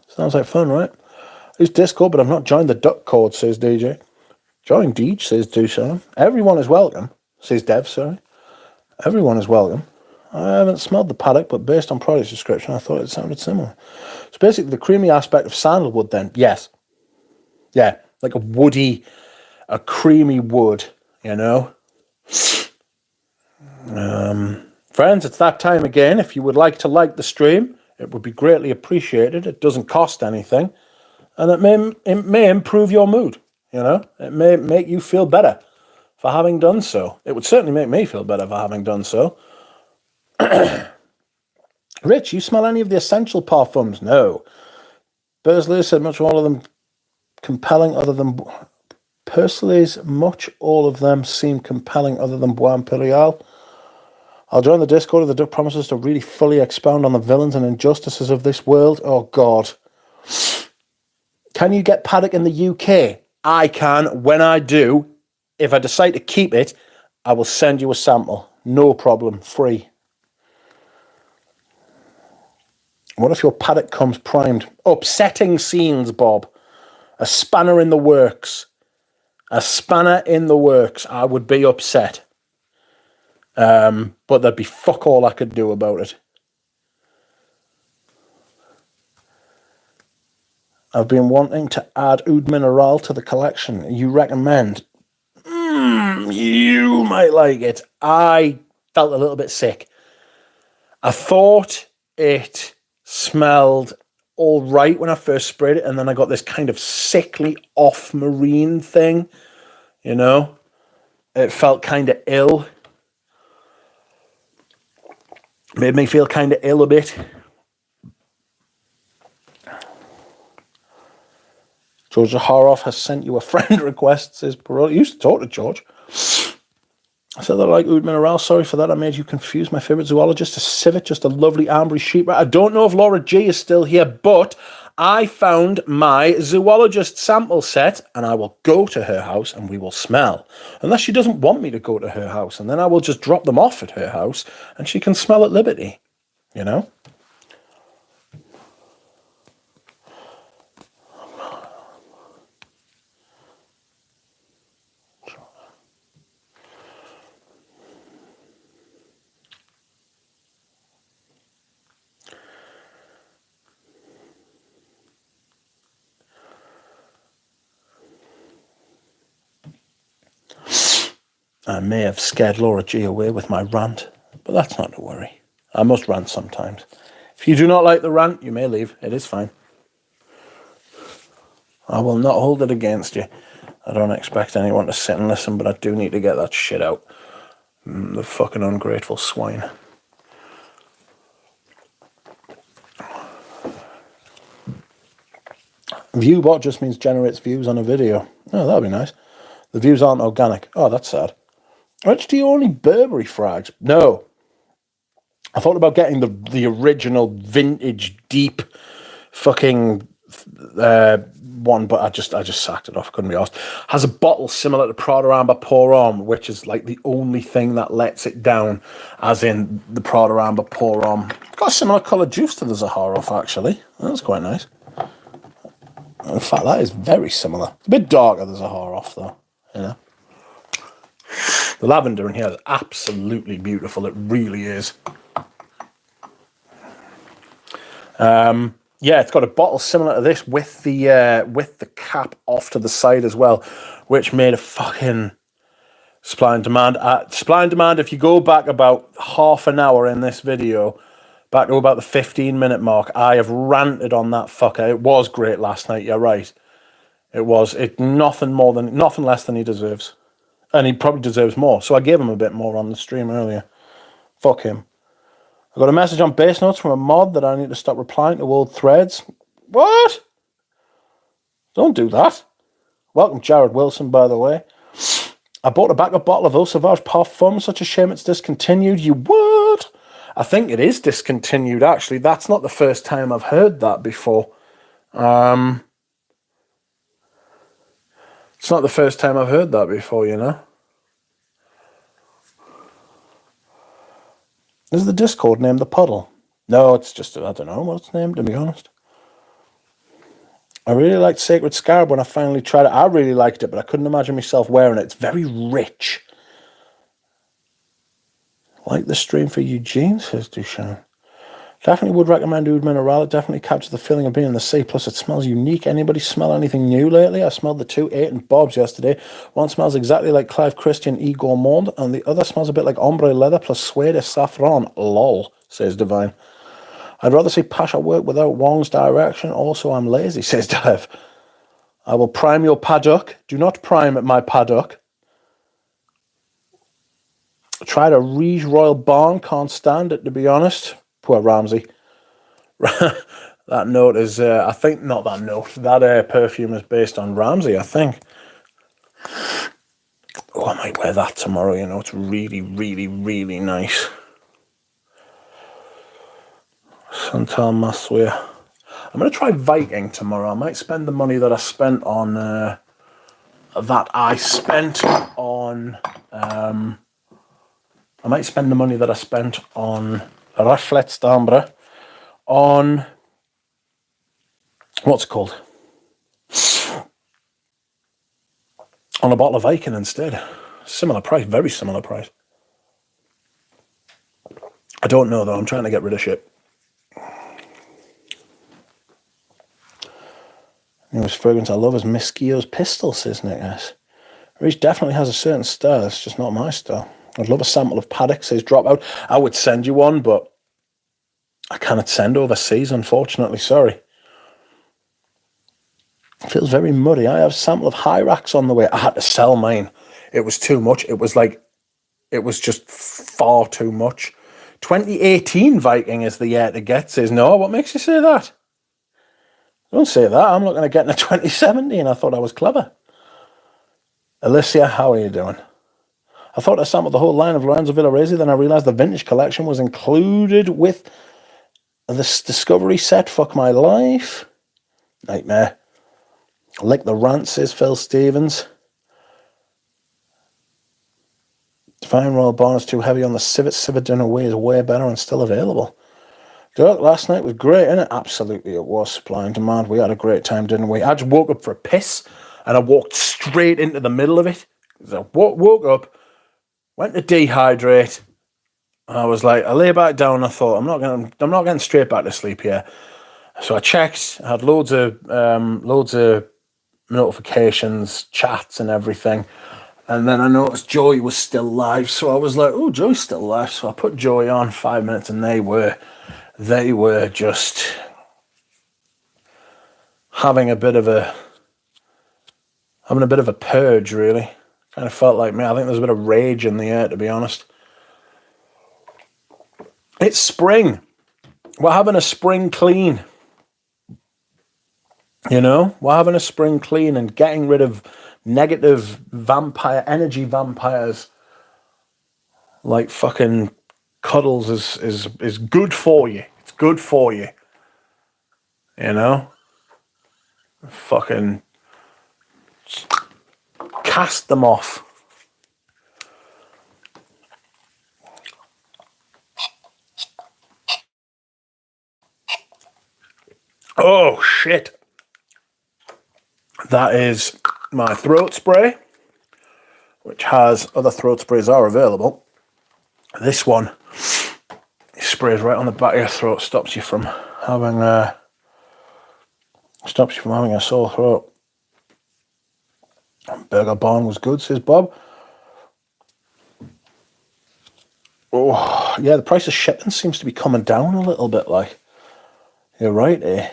Sounds like fun, right? Use Discord, but I've not joined the duck code, says DJ. Join Deej, says Do so. Everyone is welcome, says Dev, sorry. Everyone is welcome. I haven't smelled the paddock, but based on product description, I thought it sounded similar. So basically, the creamy aspect of sandalwood then, yes. Yeah, like a creamy wood, you know? Friends, it's that time again. If you would like to like the stream, it would be greatly appreciated. It doesn't cost anything. And it may improve your mood, you know? It may make you feel better for having done so. It would certainly make me feel better for having done so. Rich, you smell any of the essential parfums? No. Bursley said much all of them compelling other than... Personally, much all of them seem compelling other than Bois Imperial. I'll join the Discord if the duck promises to really fully expound on the villains and injustices of this world. Oh, God. Can you get paddock in the UK? I can. When I do, if I decide to keep it, I will send you a sample. No problem. Free. What if your paddock comes primed? Upsetting scenes, Bob. A spanner in the works. A spanner in the works. I would be upset. But there'd be fuck all I could do about it. I've been wanting to add Oud Mineral to the collection. You recommend? You might like it. I felt a little bit sick. I thought it smelled all right when I first sprayed it, and then I got this kind of sickly off-marine thing, you know? It felt kind of ill. Made me feel kind of ill a bit. George Zaharoff has sent you a friend request, says Parole. You used to talk to George. I said that I like Oud Mineral. Sorry for that. I made you confuse. My favourite zoologist is Civet, just a lovely ambery sheep rat. I don't know if Laura G is still here, but I found my zoologist sample set and I will go to her house and we will smell. Unless she doesn't want me to go to her house, and then I will just drop them off at her house and she can smell at liberty, you know? I may have scared Laura G away with my rant, but that's not to worry. I must rant sometimes. If you do not like the rant, you may leave. It is fine. I will not hold it against you. I don't expect anyone to sit and listen, but I do need to get that shit out. The fucking ungrateful swine. Viewbot just means generates views on a video. Oh, that'll be nice. The views aren't organic. Oh, that's sad. Rich, do you only Burberry frags? No. I thought about getting the original vintage deep fucking one, but I just sacked it off. Couldn't be asked. Has a bottle similar to Prada Amber Pour On, which is like the only thing that lets it down, as in the Prada Amber Pour On. Got a similar colour juice to the Zaharoff, actually. That's quite nice. In fact, that is very similar. It's a bit darker than Zaharoff, though. You know. The lavender in here is absolutely beautiful. It really is. Yeah, it's got a bottle similar to this with the cap off to the side as well, which made a fucking supply and demand. Supply and demand, if you go back about half an hour in this video, back to about the 15-minute mark, I have ranted on that fucker. It was great last night, you're right. It was. Nothing less than he deserves. And he probably deserves more. So I gave him a bit more on the stream earlier. Fuck him. I got a message on base notes from a mod that I need to stop replying to old threads. What? Don't do that. Welcome, Jared Wilson, by the way. I bought a backup bottle of Eau Sauvage Parfum. Such a shame it's discontinued. You what? I think it is discontinued, actually. That's not the first time I've heard that before. It's not the first time I've heard that before, you know. Is the Discord named The Puddle? No, it's just, I don't know what it's named, to be honest. I really liked Sacred Scarab when I finally tried it. I really liked it, but I couldn't imagine myself wearing it. It's very rich. Like the stream for Eugene, says Dushan. Definitely would recommend Oud Mineral. It definitely captures the feeling of being in the sea. Plus, it smells unique. Anybody smell anything new lately? I smelled the 2-8 and Bob's yesterday. One smells exactly like Clive Christian E. Gourmand, and the other smells a bit like ombre leather plus suede saffron. Lol, says Divine. I'd rather see Pasha work without Wong's direction. Also, I'm lazy, says Dev. I will prime your paddock. Do not prime at my paddock. Tried a Riege Royal Barn. Can't stand it, to be honest. Poor Ramsey. That note is, I think, not that note. That perfume is based on Ramsey, I think. Oh, I might wear that tomorrow, you know. It's really, really, really nice. Santal Maswear. I'm going to try Viking tomorrow. I might spend the money that I spent on... I might spend the money that I spent on Raflet d'Ambre on... What's it called? On a bottle of Viking instead. Similar price, very similar price. I don't know, though. I'm trying to get rid of shit. Newest fragrance I love is Miss Gio's Pistol, says Nick S. Reach definitely has a certain style. It's just not my style. I'd love a sample of Paddock, says Dropout. I would send you one, but I cannot send overseas, unfortunately. Sorry. It feels very muddy. I have a sample of Hyrax on the way. I had to sell mine. It was too much. It was just far too much. 2018 Viking is the year to get, says no. What makes you say that? Don't say that. I'm not going to get in a 2017. I thought I was clever. Alicia, how are you doing? I thought I sampled the whole line of Lorenzo Villarezi, then I realised the vintage collection was included with this Discovery set. Fuck my life. Nightmare. Lick the rant, says Phil Stevens. Divine Royal Barn is too heavy on the Civet. Civet Dinner Way is way better and still available. Dirk, last night was great, innit? Absolutely, it was. Supply and demand. We had a great time, didn't we? I just woke up for a piss and I walked straight into the middle of it. So I woke up, went to dehydrate. I was like, I lay back down and I thought, I'm not getting straight back to sleep here. So I checked. I had loads of notifications, chats, and everything. And then I noticed Joey was still live, so I was like, "Oh, Joey's still live." So I put Joey on 5 minutes, and they were just having a bit of a purge, really. Kind of felt like me. I think there's a bit of rage in the air, to be honest. It's spring. We're having a spring clean. You know, we're having a spring clean and getting rid of negative energy vampires like fucking Cuddles is good for you. It's good for you. You know? Fucking cast them off. Oh, shit. That is my throat spray. which has other throat sprays are available. This one sprays right on the back of your throat, stops you from having a sore throat. Burger Barn was good, says Bob. Oh, yeah, the price of shipping seems to be coming down a little bit, like. You're right, eh?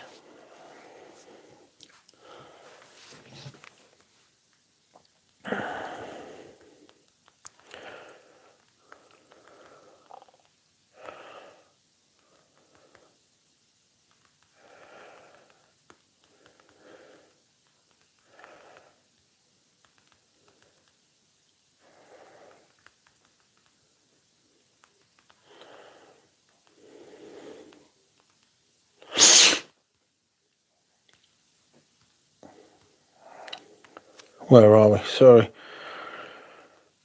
Where are we? Sorry.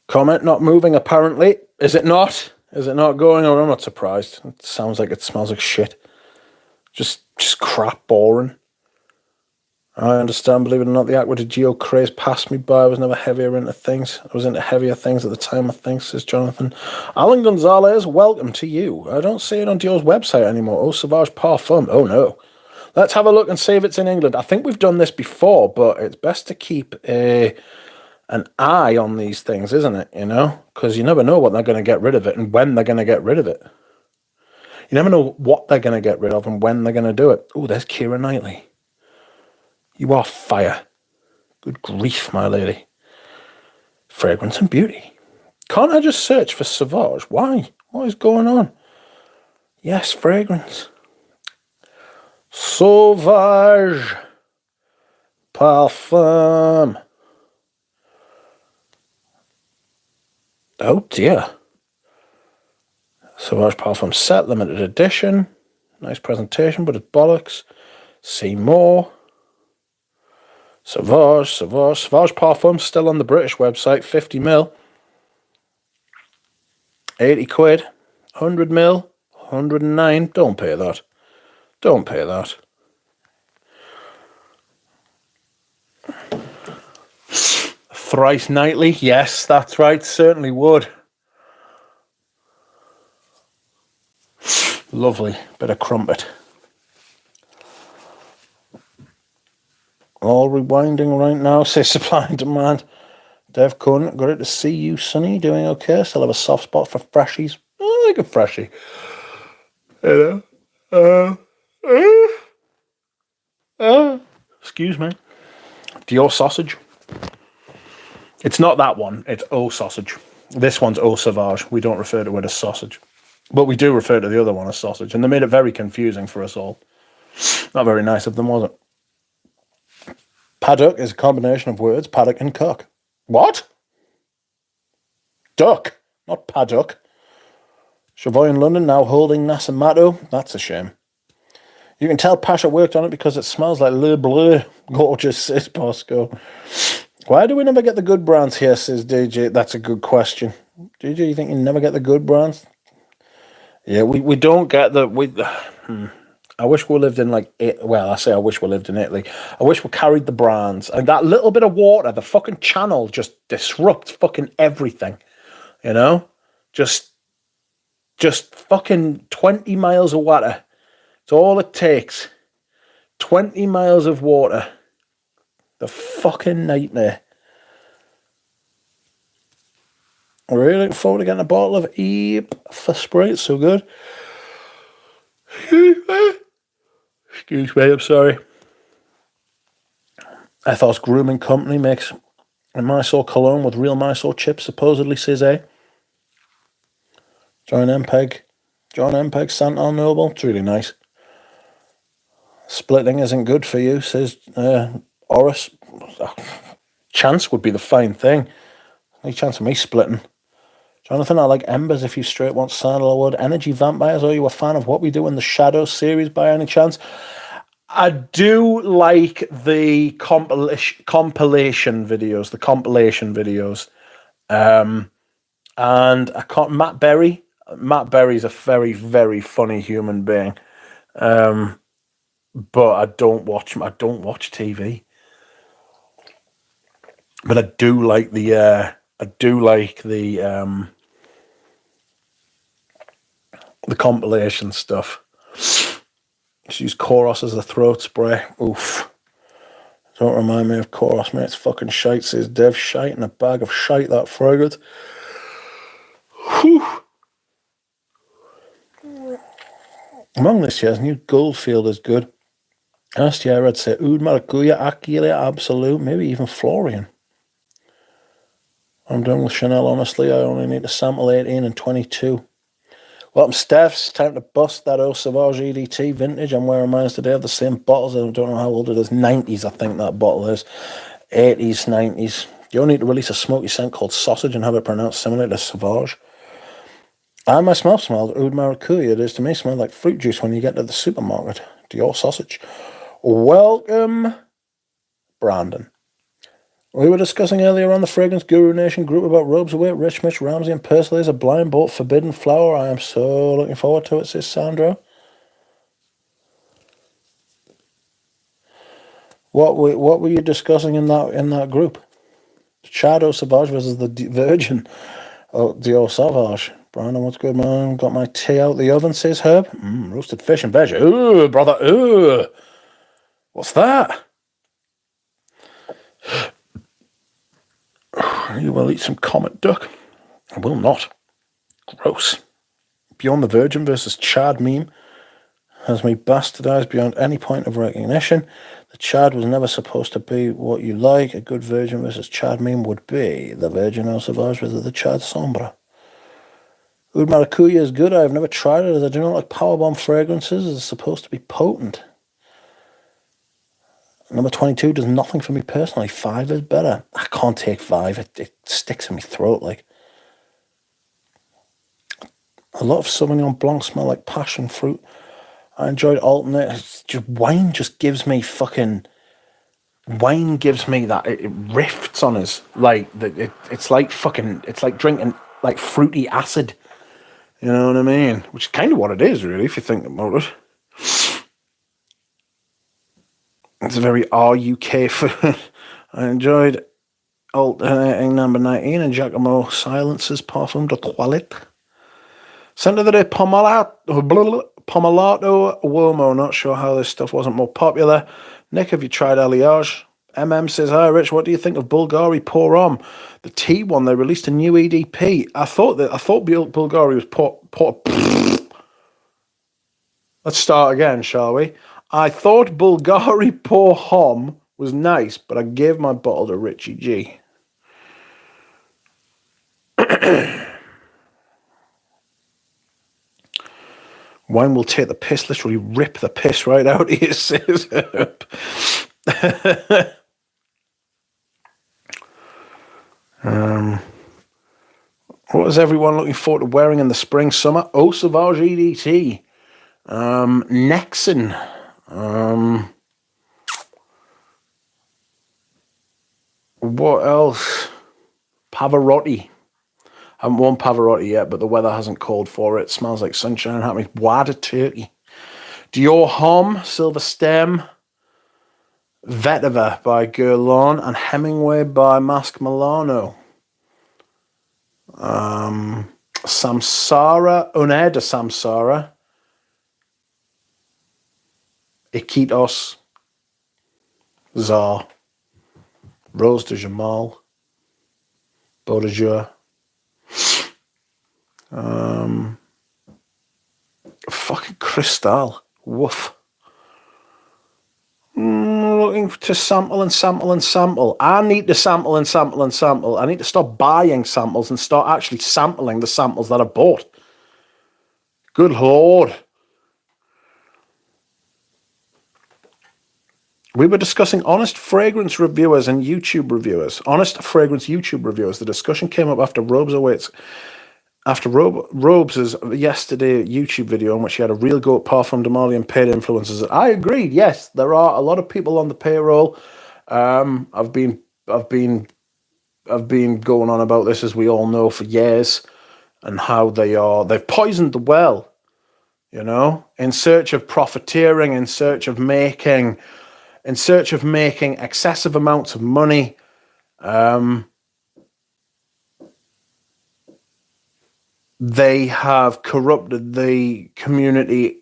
Comment not moving, apparently. Is it not? Is it not going? Or I'm not surprised. It sounds like it smells like shit. Just crap, boring. I understand, believe it or not, the Aqua de Geo craze passed me by. I was never heavier into things. I was into heavier things at the time, I think, says Jonathan. Alan Gonzalez, welcome to you. I don't see it on Dio's website anymore. Eau Sauvage Parfum. Oh, no. Let's have a look and see if it's in England. I think we've done this before, but it's best to keep an eye on these things, isn't it? You know, because you never know what they're going to get rid of it and when they're going to get rid of it. You never know what they're going to get rid of and when they're going to do it. Oh, there's Keira Knightley. You are fire. Good grief, my lady. Fragrance and beauty. Can't I just search for Sauvage? Why? What is going on? Yes, fragrance. Sauvage Parfum. Oh dear. Sauvage Parfum set, limited edition. Nice presentation, but it's bollocks. See more. Sauvage Parfum still on the British website, 50ml. 80 quid. 100ml. 109. Don't pay that. Don't pay that. Thrice nightly. Yes, that's right. Certainly would. Lovely. Bit of crumpet. All rewinding right now. Say supply and demand. Dev Kun, great to see you, Sonny. Doing okay. Still have a soft spot for freshies. I like a freshie. You know. Excuse me. Dior sausage. It's not that one. It's Eau sausage. This one's Eau Sauvage. We don't refer to it as sausage. But we do refer to the other one as sausage. And they made it very confusing for us all. Not very nice of them, was it? Paddock is a combination of words, paddock and cock. What? Duck, not paddock. Chavoy in London now holding Nasamato. That's a shame. You can tell Pasha worked on it because it smells like Le Bleu. Gorgeous, says Bosco. Why do we never get the good brands here, says DJ? That's a good question. DJ, you think you never get the good brands? Yeah, we don't get the... I wish we lived in I wish we lived in Italy. I wish we carried the brands. And that little bit of water, the fucking channel just disrupts fucking everything. You know? Just fucking 20 miles of water. It's all it takes. 20 miles of water. The fucking nightmare. I'm really looking forward to getting a bottle of Eve for spray. It's so good. Excuse me, I'm sorry. Ethos Grooming Company makes a Mysore cologne with real Mysore chips, supposedly, says A. John Mpeg, Santal Noble. It's really nice. Splitting isn't good for you, says Oris. Chance would be the fine thing. No chance of me splitting. Jonathan, I like Embers if you straight want sandalwood. Energy Vampires, are you a fan of What We Do in the Shadows series by any chance? I do like the compilation videos. And I can't... Matt Berry's a very, very funny human being. But I don't watch TV. But I do like the I do like the compilation stuff. Just use Koros as a throat spray. Oof. Don't remind me of Koros, mate. It's fucking shite, says Dev. Shite in a bag of shite, that fragrance. Whew. Among this year's new Goldfield is good. Last year I'd say Oud Maracuja, Aquila, Absolute, maybe even Florian. I'm done with Chanel, honestly. I only need to sample 18 and 22. Welcome, Steph's. Time to bust that Eau Sauvage EDT vintage. I'm wearing mine today. I have the same bottles. I don't know how old it is. 90s, I think that bottle is. 80s, 90s. You only need to release a smoky scent called Sausage and have it pronounced similar to Sauvage. And my smell smelled Oud Maracuja. It is to me smelled like fruit juice when you get to the supermarket. To your sausage. Welcome, Brandon. We were discussing earlier on the Fragrance Guru Nation group about Robes Away, Rich Mitch Ramsey and Pursley's A Blind Boat Forbidden Flower. I am so looking forward to it, says Sandra. What were you discussing in that group? Shadow Sauvage versus the Virgin. Oh, Dior Sauvage. Brandon, what's good, man? Got my tea out the oven, says Herb. Roasted fish and veg. Ooh, brother, ooh. What's that? You will eat some Comet Duck. I will not. Gross. Beyond the Virgin versus Chad meme has me bastardized beyond any point of recognition. The Chad was never supposed to be what you like. A good Virgin versus Chad meme would be the Virgin Eau Sauvage versus the Chad Sombra. Oud Maracuja is good. I've never tried it as I do not like powerbomb fragrances. It's supposed to be potent. Number 22 does nothing for me personally. 5 is better. I can't take 5. It sticks in my throat like. A lot of Sauvignon Blanc smell like passion fruit. I enjoyed alternate. Wine just gives me fucking. Wine gives me that. It rifts on us. Like, it's like fucking. It's like drinking like fruity acid. You know what I mean? Which is kind of what it is, really, if you think about it. It's a very RUK food. I enjoyed alternating number 19 and Giacomo Silence's Parfum de Toilette. Scent of the day, Pomelato Uomo. Not sure how this stuff wasn't more popular. Nick, have you tried Alliage? MM says, hi Rich, what do you think of Bulgari Pour Homme? The tea one, they released a new EDP. I thought Bulgari was pour. Let's start again, shall we? I thought Bulgari Pour Homme was nice, but I gave my bottle to Richie G. Wine will take the piss, literally rip the piss right out of you, says Herb. What is everyone looking forward to wearing in the spring, summer? Eau Sauvage EDT. Nexon. What else? Pavarotti. I haven't worn Pavarotti yet, but the weather hasn't called for it. Smells like sunshine. Happy Wada Turkey. Dior Homme, Silver Stem. Vetiver by Guerlain and Hemingway by Masque Milano. Samsara, Une de Samsara. Iquitos. Czar. Rose de Jamal. Beau de Jour. Fucking Cristal. Woof. Looking to sample and sample and sample. I need to sample and sample and sample. I need to stop buying samples and start actually sampling the samples that I bought. Good Lord. We were discussing honest fragrance reviewers and YouTube reviewers. Honest fragrance YouTube reviewers. The discussion came up after Robes Awaits. After Robes' yesterday YouTube video in which he had a real go at Parfum de Marly and paid influencers. I agreed. Yes, there are a lot of people on the payroll. I've been going on about this, as we all know, for years, and how they've poisoned the well, you know, in search of profiteering, in search of making excessive amounts of money. they have corrupted the community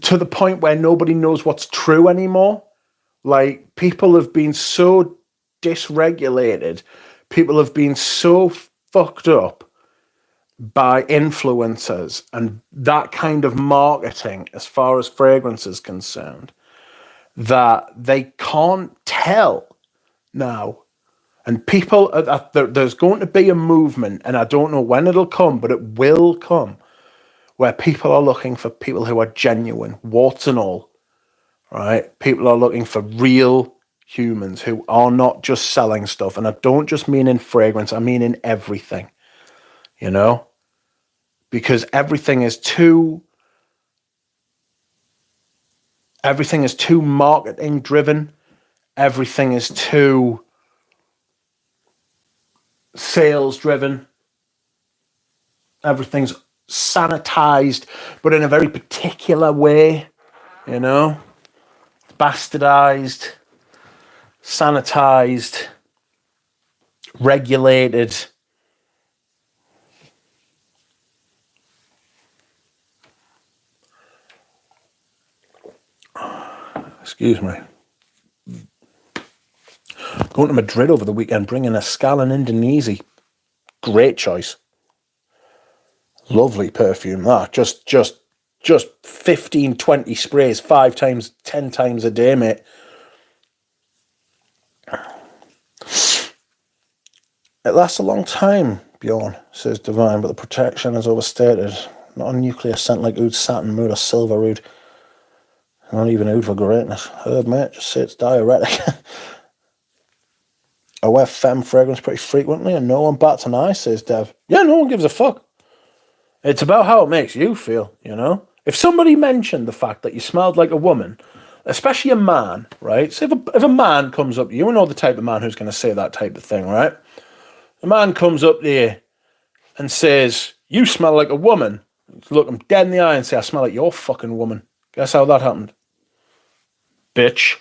to the point where nobody knows what's true anymore. Like, people have been so dysregulated, people have been so fucked up by influencers and that kind of marketing as far as fragrance is concerned, that they can't tell now. And people, there's going to be a movement, and I don't know when it'll come, but it will come, where people are looking for people who are genuine, warts and all, right? People are looking for real humans who are not just selling stuff. And I don't just mean in fragrance, I mean in everything, you know? Because everything is too marketing driven. Everything is too sales driven. Everything's sanitized, but in a very particular way, you know? Bastardized, sanitized, regulated. Excuse me. Going to Madrid over the weekend, bringing a Scala Indonesia. Great choice. Lovely perfume, that. Just 15, 20 sprays, 5 times, 10 times a day, mate. It lasts a long time, Bjorn, says Divine, but the protection is overstated. Not a nuclear scent like oud, satin, mood, or silver oud. Not even oud for greatness. Herb, mate, just say it's diuretic. I wear femme fragrance pretty frequently and no one bats an eye, says Dev. Yeah, no one gives a fuck. It's about how it makes you feel, you know? If somebody mentioned the fact that you smelled like a woman, especially a man, right? So if a man comes up, you know the type of man who's going to say that type of thing, right? A man comes up there and says, you smell like a woman. Look him dead in the eye and say, I smell like your fucking woman. Guess how that happened? Bitch.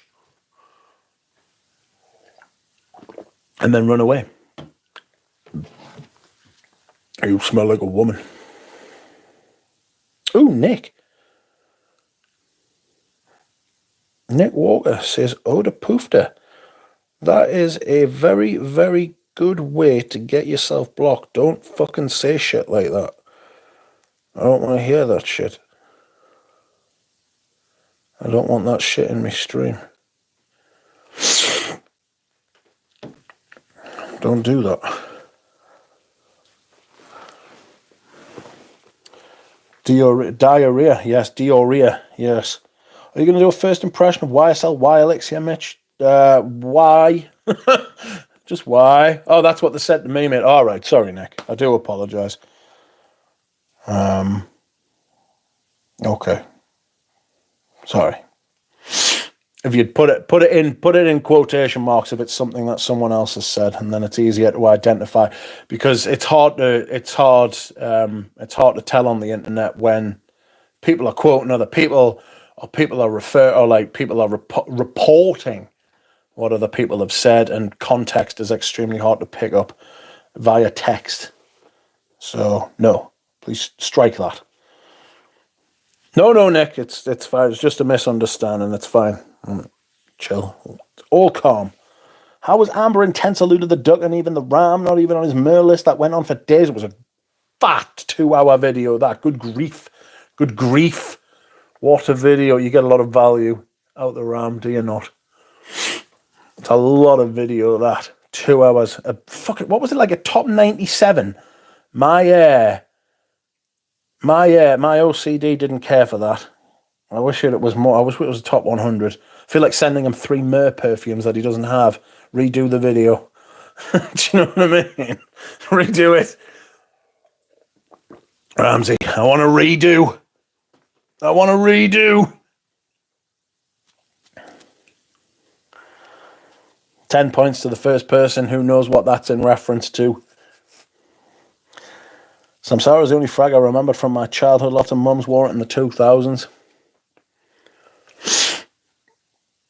And then run away. You smell like a woman. Ooh, Nick. Nick Walker says, Oda Poofda. That is a very, very good way to get yourself blocked. Don't fucking say shit like that. I don't want to hear that shit. I don't want that shit in my stream. Don't do that. Diarrhea, yes. Diarrhea, yes. Are you going to do a first impression of YSL YLX here, Mitch? Why? Just why? Oh, that's what they said to me, mate. All right, sorry, Nick. I do apologise. Okay. Sorry. If you'd put it in quotation marks if it's something that someone else has said, and then it's easier to identify, because it's hard to tell on the internet when people are quoting other people, or people are reporting what other people have said, and context is extremely hard to pick up via text. So no, please strike that. No, Nick, it's fine. It's just a misunderstanding. It's fine. Chill. It's all calm. How was Amber intense eluded the duck and even the ram, not even on his Mer list? That went on for days. It was a fat 2-hour video, that. Good grief. Good grief. What a video. You get a lot of value out the ram, do you not? It's a lot of video, that. 2 hours. What was it, like a top 97? My OCD didn't care for that. I wish it was more. I wish it was a top 100. I feel like sending him 3 Mer perfumes that he doesn't have. Redo the video. Do you know what I mean? Redo it. Ramsey, I want to redo. 10 points to the first person who knows what that's in reference to. Samsara is the only frag I remembered from my childhood. Lots of mums wore it in the 2000s.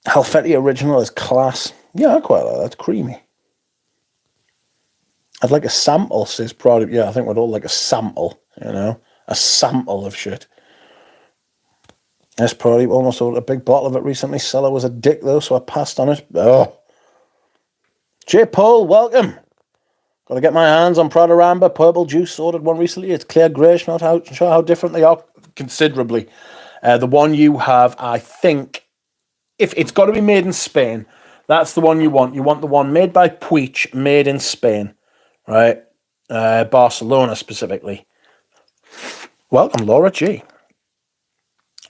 Halfetti original is class. Yeah, I quite like that. It's creamy. I'd like a sample, says Prada. Yeah, I think we'd all like a sample, a sample of shit. Yes, Prada almost ordered a big bottle of it recently. Seller was a dick, though, so I passed on it. Oh. J. Paul, welcome. Got to get my hands on Prada Amber Purple Juice. Ordered one recently. It's clear greyish, not sure how different they are considerably. The one you have, I think, if it's got to be made in Spain, that's the one you want. You want the one made by Puig, made in Spain, right? Barcelona specifically. Welcome, Laura G.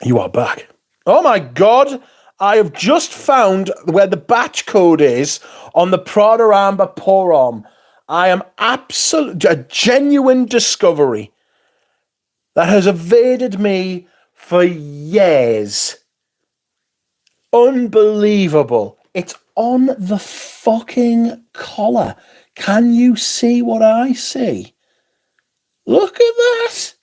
You are back. Oh my God! I have just found where the batch code is on the Prada Amber Pour-Homme. I am a genuine discovery that has evaded me for years. Unbelievable. It's on the fucking collar. Can you see what I see? Look at that.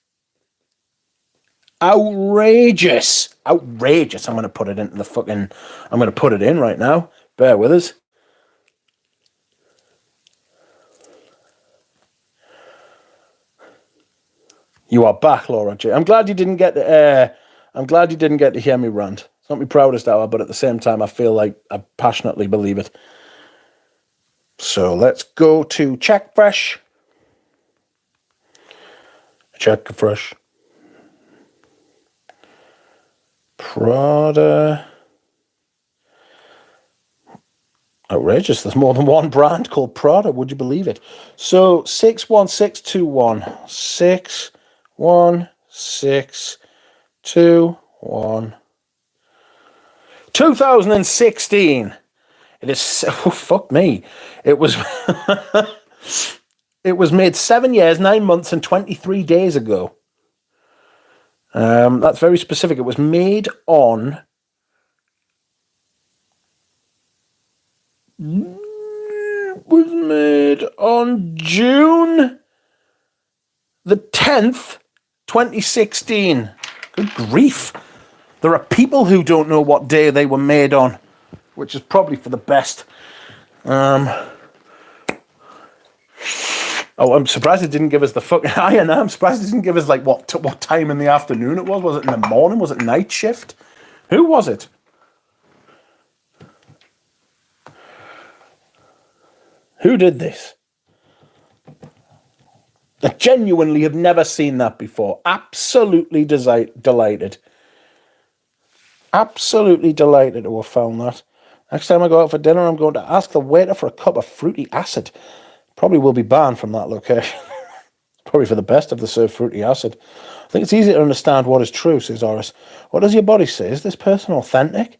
Outrageous. Outrageous. I'm going to put it into I'm going to put it in right now. Bear with us. You are back, Laura J. I'm glad you didn't get to hear me rant. It's not my proudest hour, but at the same time, I feel like I passionately believe it. So let's go to Check Fresh. Check Fresh. Prada. Outrageous. There's more than one brand called Prada. Would you believe it? So 61621. 61621. 2016. It is. Oh, fuck me. It was. It was made 7 years, 9 months, and 23 days ago. That's very specific. It was made on. June the 10th, 2016. Good grief. There are people who don't know what day they were made on, which is probably for the best. I'm surprised it didn't give us the fucking... I'm surprised it didn't give us, like, what time in the afternoon it was. Was it in the morning? Was it night shift? Who was it? Who did this? I genuinely have never seen that before. Absolutely delighted. Absolutely delighted to have found that. Next time I go out for dinner, I'm going to ask the waiter for a cup of fruity acid. Probably will be banned from that location. Probably for the best if they serve fruity acid. I think it's easy to understand what is true, says Horace. What does your body say? Is this person authentic?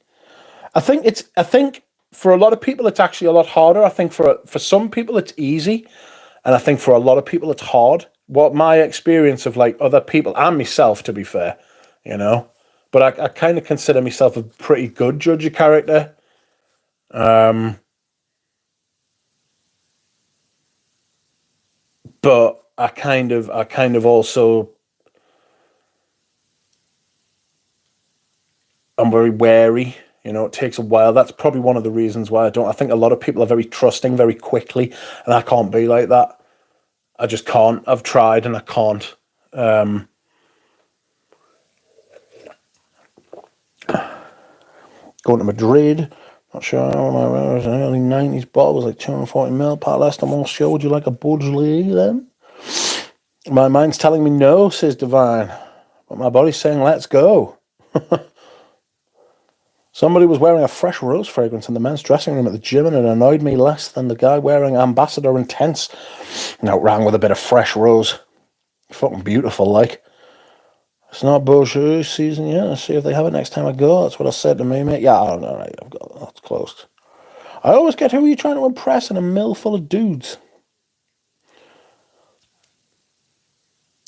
I think for a lot of people, it's actually a lot harder. I think for some people, it's easy. And I think for a lot of people, it's hard. What my experience of, like, other people and myself, to be fair, But I kind of consider myself a pretty good judge of character. But I kind of also, I'm very wary. It takes a while. That's probably one of the reasons why I don't. I think a lot of people are very trusting very quickly, and I can't be like that. I just can't. I've tried and I can't. Going to Madrid. Not sure. An early 90s bottle was like 240ml. Part last, I'm all sure. Would you like a Beaujolais then? My mind's telling me no, says Divine. But my body's saying let's go. Somebody was wearing a fresh rose fragrance in the men's dressing room at the gym, and it annoyed me less than the guy wearing Ambassador Intense. Now it rang with a bit of fresh rose. Fucking beautiful, like. It's not Beaujolais season yet. Let's see if they have it next time I go. That's what I said to me, mate. Yeah, I don't know. Right, I've got that's closed. I always get who are you trying to impress in a mill full of dudes.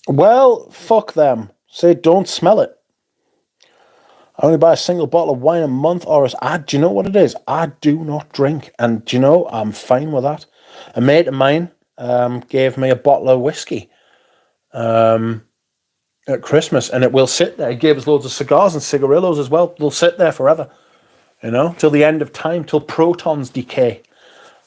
Well, fuck them. Say don't smell it. I only buy a single bottle of wine a month, or do you know what it is? I do not drink, and do you know, I'm fine with that. A mate of mine gave me a bottle of whiskey at Christmas, and it will sit there. He gave us loads of cigars and cigarillos as well. They'll sit there forever, till the end of time, till protons decay.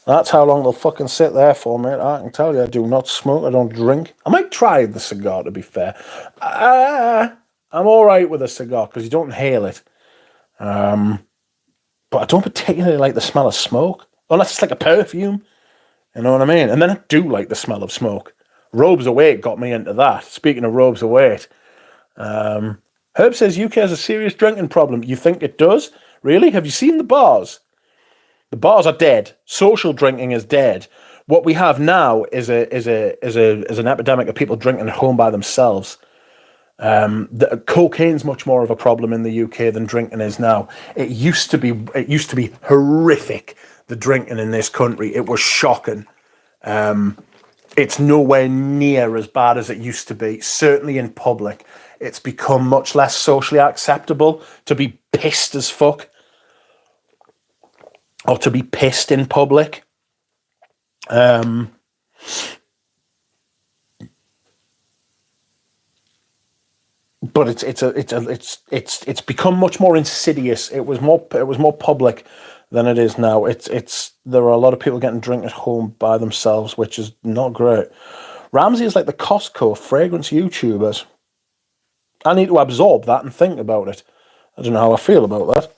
That's how long they'll fucking sit there for, mate. I can tell you, I do not smoke, I don't drink. I might try the cigar, to be fair. I'm all right with a cigar, because you don't inhale it. But I don't particularly like the smell of smoke, unless it's like a perfume. You know what I mean? And then I do like the smell of smoke. Robes of Weight got me into that. Speaking of Robes of Weight, Herb says UK has a serious drinking problem. You think it does? Really? Have you seen the bars? The bars are dead. Social drinking is dead. What we have now is an epidemic of people drinking at home by themselves. Cocaine's much more of a problem in the UK than drinking is now. It used to be horrific. The drinking in this country, it was shocking. It's nowhere near as bad as it used to be. Certainly in public, it's become much less socially acceptable to be pissed as fuck or to be pissed in public. But it's become much more insidious. It was more public than it is now. There are a lot of people getting drink at home by themselves, which is not great. Ramsey is like the Costco of fragrance YouTubers. I need to absorb that and think about it. I don't know how I feel about that.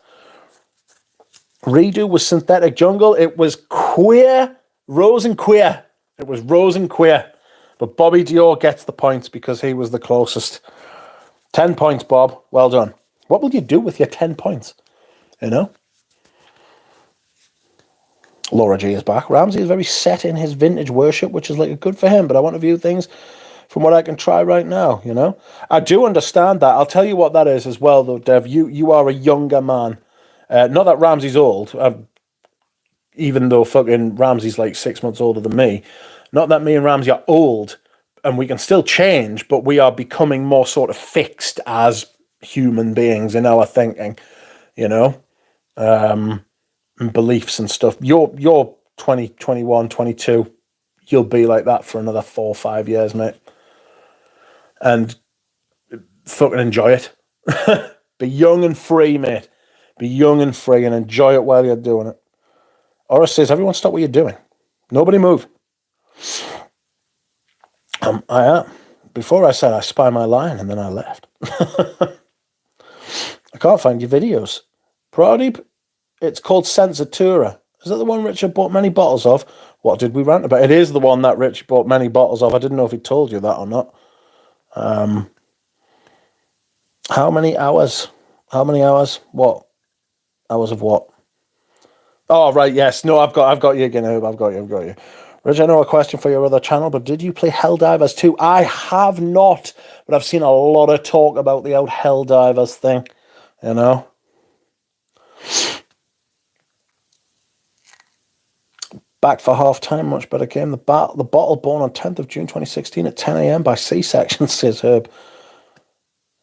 Redo was Synthetic Jungle. It was queer, Rose and queer. It was Rose and queer. But Bobby Dior gets the points because he was the closest. 10 points, Bob. Well done. What will you do with your 10 points? You know? Laura G is back. Ramsey is very set in his vintage worship, which is like good for him, but I want to view things from what I can try right now, you know? I do understand that. I'll tell you what that is as well, though, Dev. You are a younger man. Not that Ramsey's old, even though fucking Ramsey's like 6 months older than me. Not that me and Ramsey are old, and we can still change, but we are becoming more sort of fixed as human beings in our thinking, you know? And beliefs and stuff. You're 20, 21, 22. You'll be like that for another 4 or 5 years, mate. And fucking enjoy it. Be young and free, mate. Be young and free and enjoy it while you're doing it. Oris says, everyone stop what you're doing. Nobody move. I am. Before I said I spy my line and then I left. I can't find your videos. Pradeep, it's called Sensatura. Is that the one Richard bought many bottles of? What did we rant about? It is the one that Rich bought many bottles of. I didn't know if he told you that or not. How many hours? How many hours? What? Hours of what? Oh, right, yes. No, I've got you again. I've got you. Rich, I know a question for your other channel, but did you play Helldivers 2? I have not, but I've seen a lot of talk about the old Helldivers thing, you know? Back for half-time, much better game. The bottle born on 10th of June 2016 at 10 a.m. by C-section, says Herb.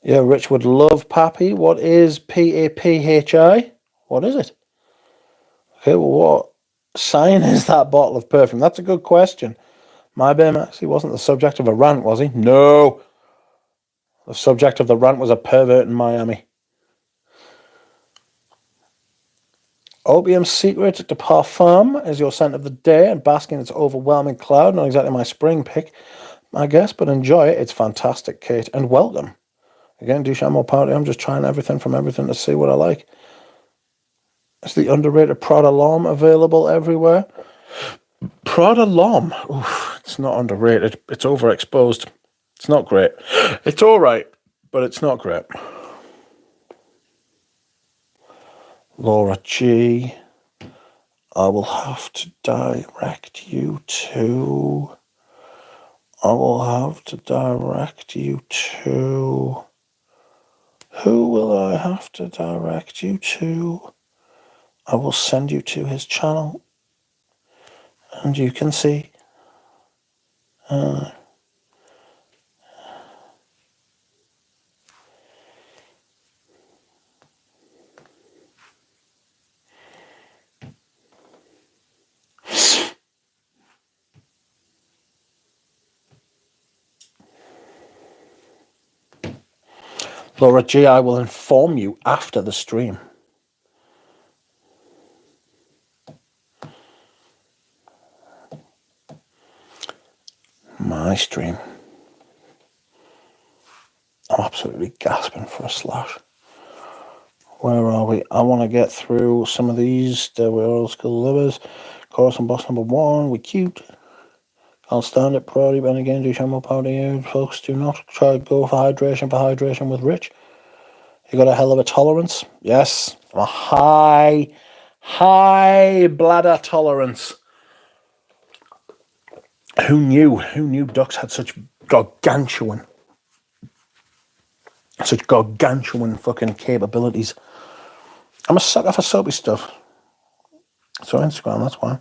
Yeah, Rich would love Pappy. What is P-A-P-H-I? What is it? Okay, well, what sign is that bottle of perfume? That's a good question. My Baymax, he wasn't the subject of a rant, was he? No. The subject of the rant was a pervert in Miami. Opium's Secret de Parfum is your scent of the day, and bask in its overwhelming cloud. Not exactly my spring pick, I guess, but enjoy it. It's fantastic, Kate, and welcome. Again, Duchamp or Party, I'm just trying everything from everything to see what I like. Is the underrated Prada L'Homme available everywhere? Prada L'Homme? Oof, it's not underrated. It's overexposed. It's not great. It's all right, but it's not great. Laura G. I will have to direct you to... Who will I have to direct you to? I will send you to his channel. And you can see. Laura G, I will inform you after the stream. My stream. I'm absolutely gasping for a slash. Where are we? I want to get through some of these. There we old school livers. Chorus and boss number 1. We cute. I'll stand it, Brody, but again, do some more power to you, folks. Do not try to go for hydration with Rich. You got a hell of a tolerance. Yes, a high bladder tolerance. Who knew? Who knew ducks had such gargantuan fucking capabilities? I'm a sucker for soapy stuff. So Instagram, that's why.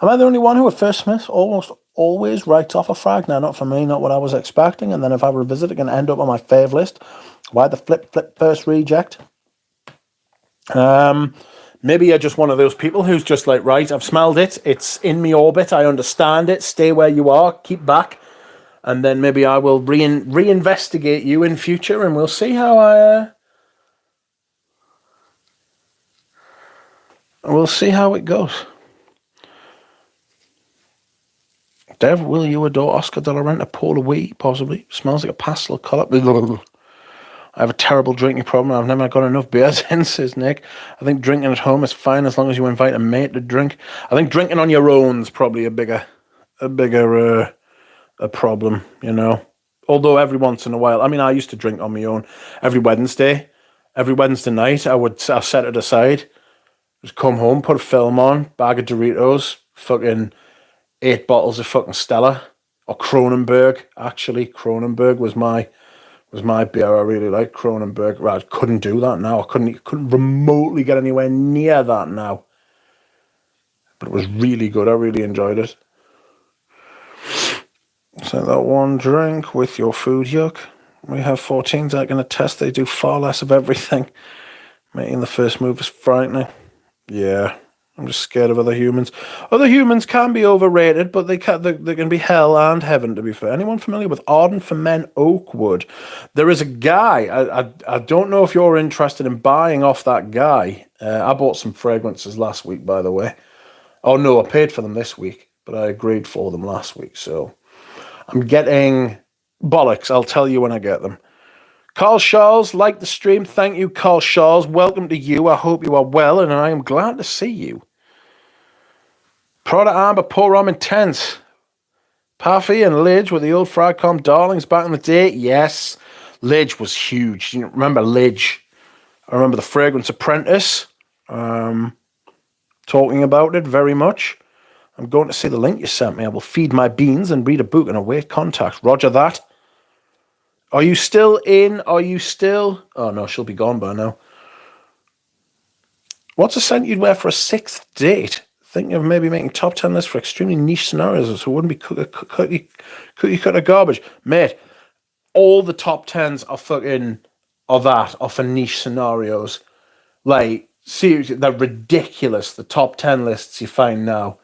Am I the only one who at first Smith almost always writes off a frag? Now, not for me, not what I was expecting. And then if I revisit it, it can end up on my fave list. Why the flip first reject? Maybe you're just one of those people who's just like, right, I've smelled it. It's in me orbit. I understand it. Stay where you are. Keep back. And then maybe I will reinvestigate you in future and we'll see how we'll see how it goes. Dev, will you adore Oscar de la Renta? Paula Wee, possibly. Smells like a pastel colour. I have a terrible drinking problem. I've never got enough beers in, says Nick. I think drinking at home is fine as long as you invite a mate to drink. I think drinking on your own is probably a bigger problem, you know. Although every once in a while, I mean, I used to drink on my own every Wednesday night. I set it aside, just come home, put a film on, bag of Doritos, fucking 8 bottles of fucking Stella or Kronenberg. Actually, Kronenberg was my beer I really liked. Kronenberg. Right, I couldn't do that now. I couldn't remotely get anywhere near that now. But it was really good. I really enjoyed it. So that one drink with your food yuck. We have 14s that can attest they do far less of everything. Making the first move is frightening. Yeah. I'm just scared of other humans. Other humans can be overrated, but they can be hell and heaven, to be fair. Anyone familiar with Arden for Men Oakwood? There is a guy. I don't know if you're interested in buying off that guy. I bought some fragrances last week, by the way. Oh, no, I paid for them this week, but I agreed for them last week. So I'm getting bollocks. I'll tell you when I get them. Carl Charles, like the stream. Thank you, Carl Charles. Welcome to you. I hope you are well, and I am glad to see you. Prada Amber, Poor Rom Intense. Paffy and Lidge were the old Fragcom darlings back in the day. Yes, Lidge was huge. You remember Lidge? I remember the Fragrance Apprentice talking about it very much. I'm going to see the link you sent me. I will feed my beans and read a book and await contact. Roger that. Are you still in? Oh, no, she'll be gone by now. What's a scent you'd wear for a 6th date? Thinking of maybe making top 10 lists for extremely niche scenarios, so it wouldn't be cookie cutter garbage. Mate, all the top 10s are for niche scenarios. Like, seriously, they're ridiculous, the top 10 lists you find now.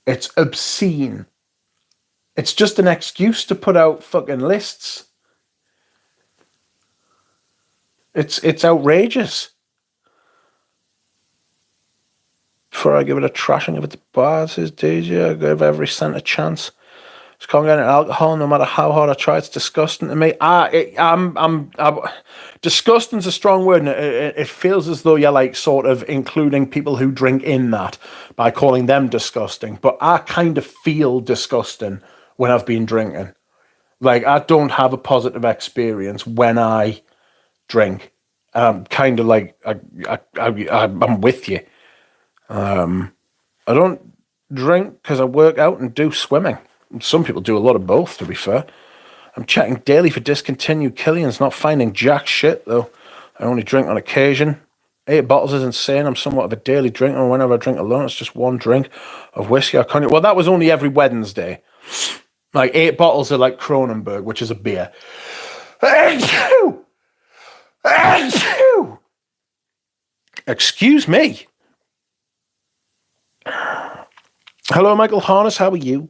It's obscene. It's just an excuse to put out fucking lists. It's outrageous. Before I give it a trashing, if it's bad, says DJ, I give every scent a chance. Just can't get any alcohol, no matter how hard I try. It's disgusting to me. Disgusting's a strong word, and it feels as though you're like sort of including people who drink in that by calling them disgusting. But I kind of feel disgusting when I've been drinking. Like, I don't have a positive experience when I drink. Kind of like I'm with you. I don't drink because I work out and do swimming. Some people do a lot of both, to be fair. I'm checking daily for discontinued Killian's, not finding jack shit, though. I only drink on occasion. 8 bottles is insane. I'm somewhat of a daily drinker, and whenever I drink alone, it's just 1 drink of whiskey or cognac. Well, that was only every Wednesday. Like, 8 bottles are like Kronenberg, which is a beer. Excuse me. Hello, Michael Harness. How are you?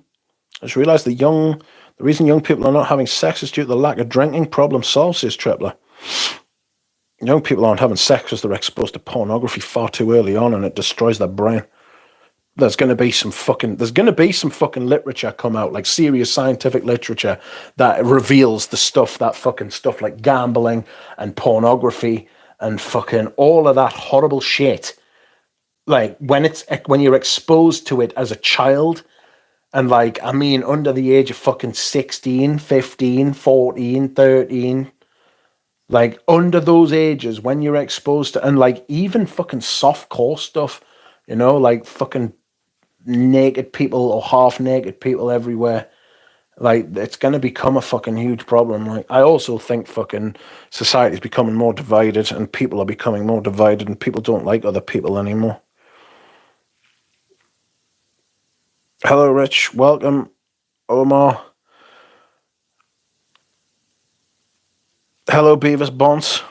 I just realised the reason young people are not having sex is due to the lack of drinking. Problem solved, says Tripler. Young people aren't having sex because they're exposed to pornography far too early on, and it destroys their brain. there's going to be some fucking literature come out, like serious scientific literature that reveals the stuff like gambling and pornography and fucking all of that horrible shit. Like when you're exposed to it as a child, and like, I mean, under the age of fucking 16, 15, 14, 13, like under those ages when you're exposed to, and like even fucking soft core stuff, like fucking naked people or half naked people everywhere. Like, it's going to become a fucking huge problem. Like, I also think fucking society's becoming more divided and people are becoming more divided and people don't like other people anymore. Hello, Rich. Welcome, Omar. Hello, Beavis Bonds.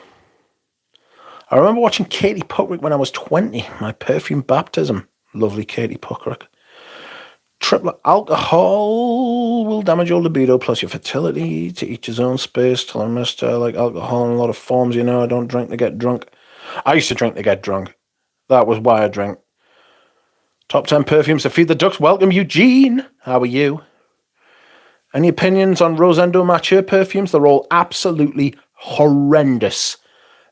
I remember watching Katie Puckrick when I was 20. My perfume baptism. Lovely Katie Puckrick. Triple alcohol will damage your libido plus your fertility. To each his own space. Till I missed I like alcohol in a lot of forms. I don't drink to get drunk. I used to drink to get drunk. That was why I drank. Top 10 perfumes to feed the ducks. Welcome, Eugene. How are you? Any opinions on Rosendo Mature perfumes? They're all absolutely horrendous.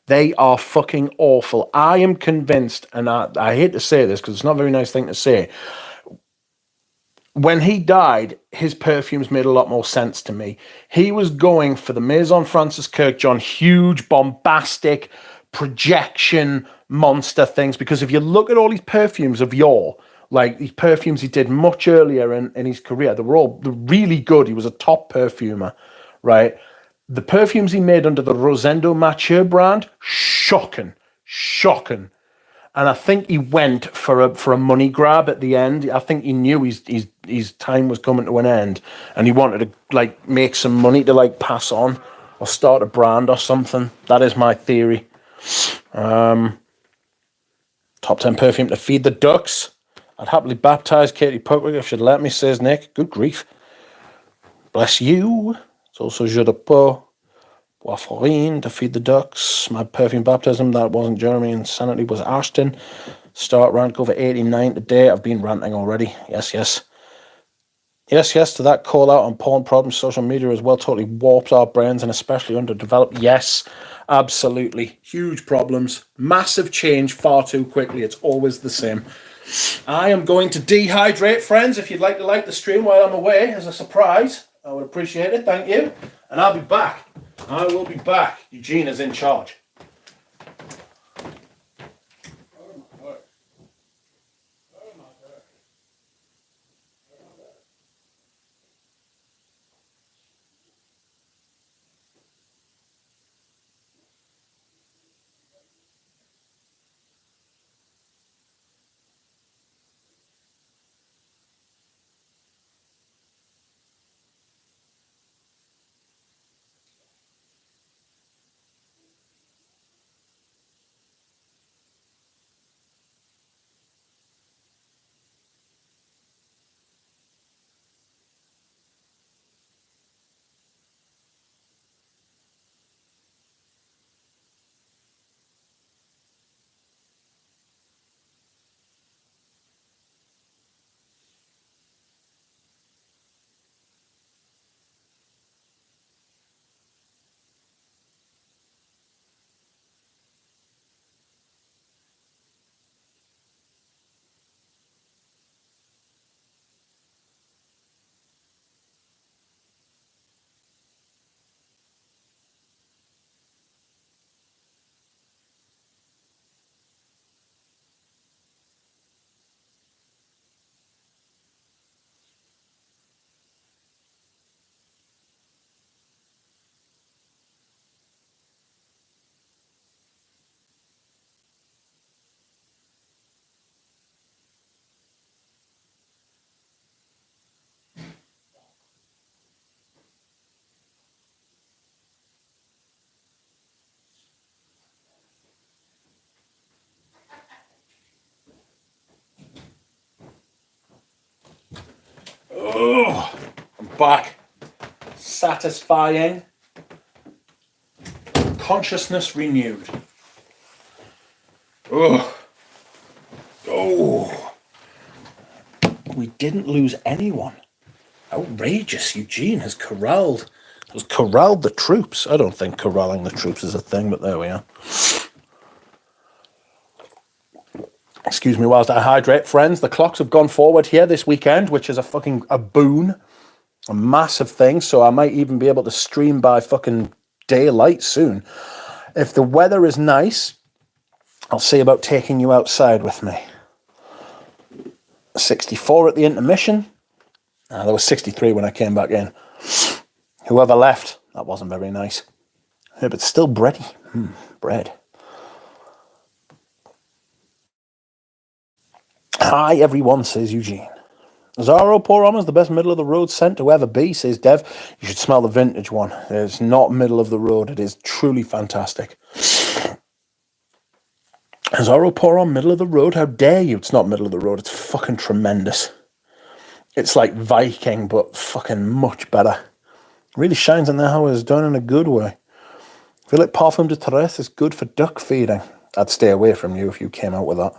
They are fucking awful. I am convinced, and I hate to say this because it's not a very nice thing to say. When he died, his perfumes made a lot more sense to me. He was going for the Maison Francis Kirkjohn, huge, bombastic, projection, monster things. Because if you look at all these perfumes of yore, like these perfumes he did much earlier in his career, they're really good. He was a top perfumer, right? The perfumes he made under the Rosendo Mature brand, shocking. And I think he went for a money grab at the end. I think he knew his time was coming to an end, and he wanted to like make some money to like pass on or start a brand or something. That is my theory. Top 10 perfume to feed the ducks. I'd happily baptise Katie Puckrick if she'd let me, says Nick. Good grief. Bless you. It's also Jeu de Peau. Bois to feed the ducks. My perfume baptism, that wasn't Jeremy. Insanity was Ashton. Start rant over 89 today. I've been ranting already. Yes to that call out on porn problems. Social media as well totally warps our brains and especially underdeveloped. Yes, absolutely. Huge problems. Massive change far too quickly. It's always the same. I am going to dehydrate, friends. If you'd like to like the stream while I'm away as a surprise, I would appreciate it. Thank you. And I'll be back. I will be back. Eugene is in charge. Oh, I'm back. Satisfying. Consciousness renewed. Oh. didn't lose anyone. Outrageous. Eugene has corralled the troops. I don't think corralling the troops is a thing, but there we are. Excuse me whilst I hydrate, friends. The clocks have gone forward here this weekend, which is a boon, a massive thing. So I might even be able to stream by fucking daylight soon. If the weather is nice, I'll see about taking you outside with me. 64 at the intermission. There was 63 when I came back in. Whoever left, that wasn't very nice. Yeah, but still bready. Bread. Hi, everyone, says Eugene. Zaro Porom is the best middle-of-the-road scent to ever be, says Dev. You should smell the vintage one. It's not middle of the road. It is truly fantastic. Zaro Porom, middle of the road? How dare you? It's not middle of the road. It's fucking tremendous. It's like Viking, but fucking much better. It really shines in there how it's done in a good way. I feel like Parfum de Terrace is good for duck feeding. I'd stay away from you if you came out with that.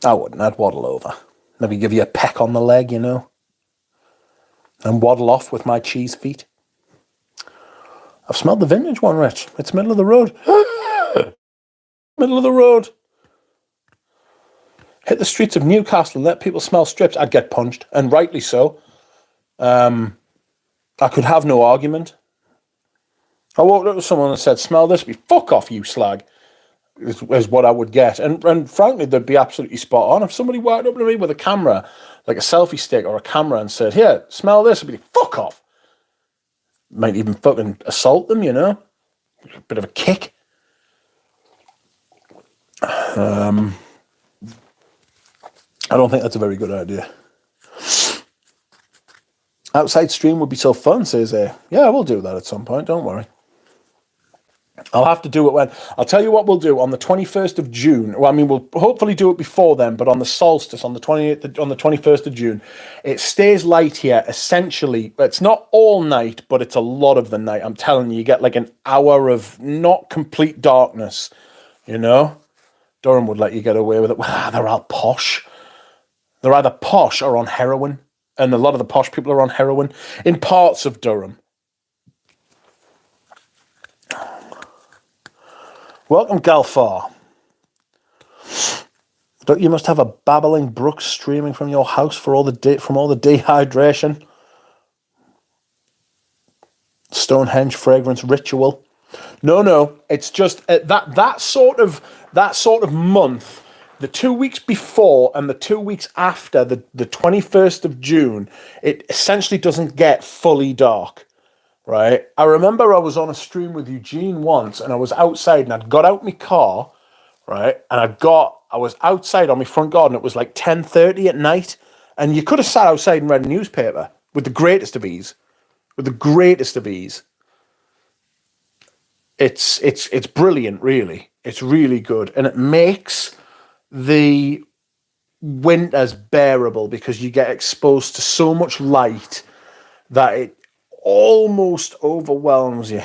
I wouldn't. I'd waddle over. Maybe give you a peck on the leg, you know. And waddle off with my cheese feet. I've smelled the vintage one, Rich. It's middle of the road. Middle of the road. Hit the streets of Newcastle and let people smell strips. I'd get punched, and rightly so. I could have no argument. I walked up to someone and said, smell this. Fuck off, you slag. Is what I would get. And frankly, they'd be absolutely spot on. If somebody walked up to me with a camera, like a selfie stick or a camera, and said, here, smell this, I'd be like, fuck off. Might even fucking assault them, you know? A bit of a kick. I don't think that's a very good idea. Outside stream would be so fun, says A. Yeah, we'll do that at some point, don't worry. I'll have to do it when... I'll tell you what we'll do on the 21st of June. Well, I mean, we'll hopefully do it before then, but on the solstice, on the 21st of June, it stays light here, essentially. It's not all night, but it's a lot of the night. I'm telling you, you get like an hour of not complete darkness, you know? Durham would let you get away with it. Well, they're all posh. They're either posh or on heroin, and a lot of the posh people are on heroin in parts of Durham. Welcome, Galfar. Don't you must have a babbling brook streaming from your house for all the dehydration? Stonehenge fragrance ritual. No. It's just that sort of month. The 2 weeks before and the 2 weeks after the 21st of June, it essentially doesn't get fully dark. Right, I remember I was on a stream with Eugene once, and I was outside, and I'd got out my car, right, and I was outside on my front garden. It was like 10:30 at night, and you could have sat outside and read a newspaper with the greatest of ease. It's brilliant, really. It's really good, and it makes the winters bearable because you get exposed to so much light that it almost overwhelms you.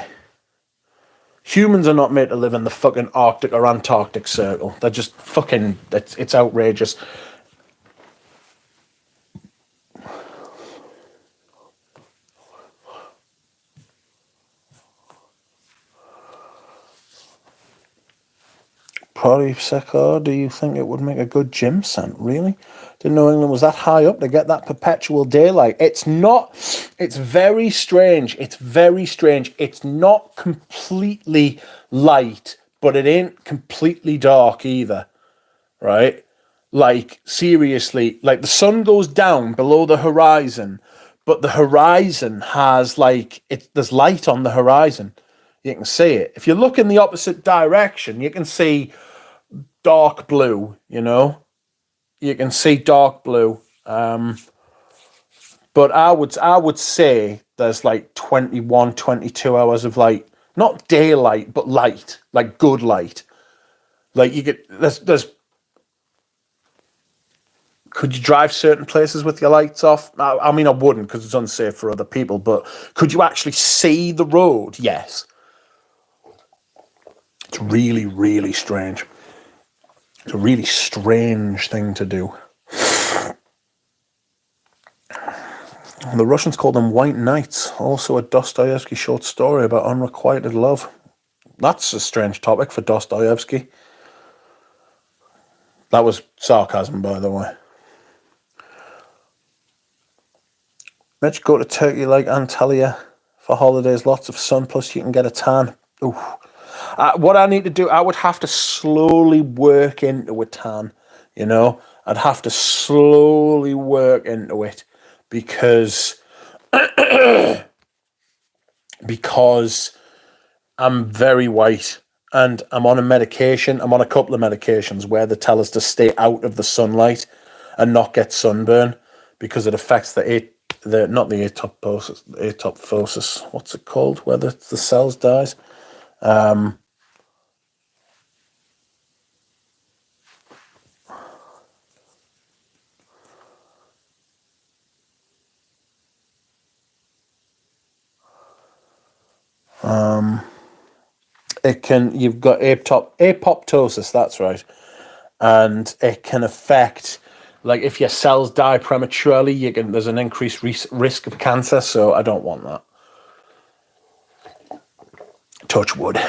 Humans are not made to live in the fucking Arctic or Antarctic circle. They're just fucking... It's outrageous. Poripseco, do you think it would make a good gym scent? Really? Didn't know England was that high up to get that perpetual daylight. It's not. It's very strange. It's not completely light, but it ain't completely dark either. Right? Like, seriously, like the sun goes down below the horizon, but the horizon has there's light on the horizon. You can see it. If you look in the opposite direction, you can see dark blue, you know? You can see dark blue. But I would say there's like 21, 22 hours of light. Not daylight, but light. Like good light. Like you get... There's could you drive certain places with your lights off? I mean, I wouldn't because it's unsafe for other people, but could you actually see the road? Yes. It's really, really strange. It's a really strange thing to do. The Russians called them White Knights, also a Dostoevsky short story about unrequited love. That's a strange topic for Dostoevsky. That was sarcasm, by the way. Mitch, go to Turkey like Antalya for holidays, lots of sun, plus you can get a tan. Ooh. What I need to do, I would have to slowly work into a tan, you know? I'd have to slowly work into it because I'm very white and I'm on a medication. I'm on a couple of medications where they tell us to stay out of the sunlight and not get sunburn because it affects not the apoptosis. What's it called? Where the cells dies. You've got apoptosis, that's right. And it can affect, like if your cells die prematurely, there's an increased risk of cancer, so I don't want that. Touch wood.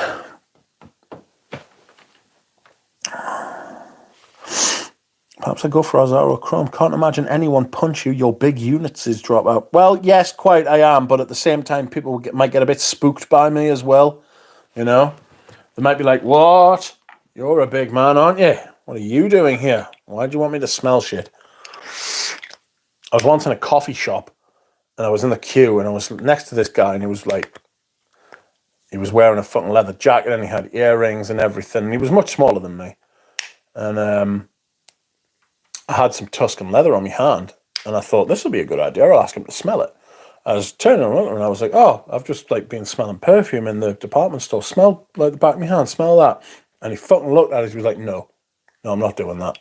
Perhaps I go for Azaro Chrome. Can't imagine anyone punch you. Your big units is drop out. Well, yes, quite, I am. But at the same time, people might get a bit spooked by me as well. You know? They might be like, what? You're a big man, aren't you? What are you doing here? Why do you want me to smell shit? I was once in a coffee shop, and I was in the queue, and I was next to this guy, and he was wearing a fucking leather jacket, and he had earrings and everything. And he was much smaller than me. And I had some Tuscan leather on my hand, and I thought, this will be a good idea. I'll ask him to smell it. I was turning around, and I was like, oh, I've just been smelling perfume in the department store. Smell like the back of my hand. Smell that. And he fucking looked at it. He was like, no, I'm not doing that.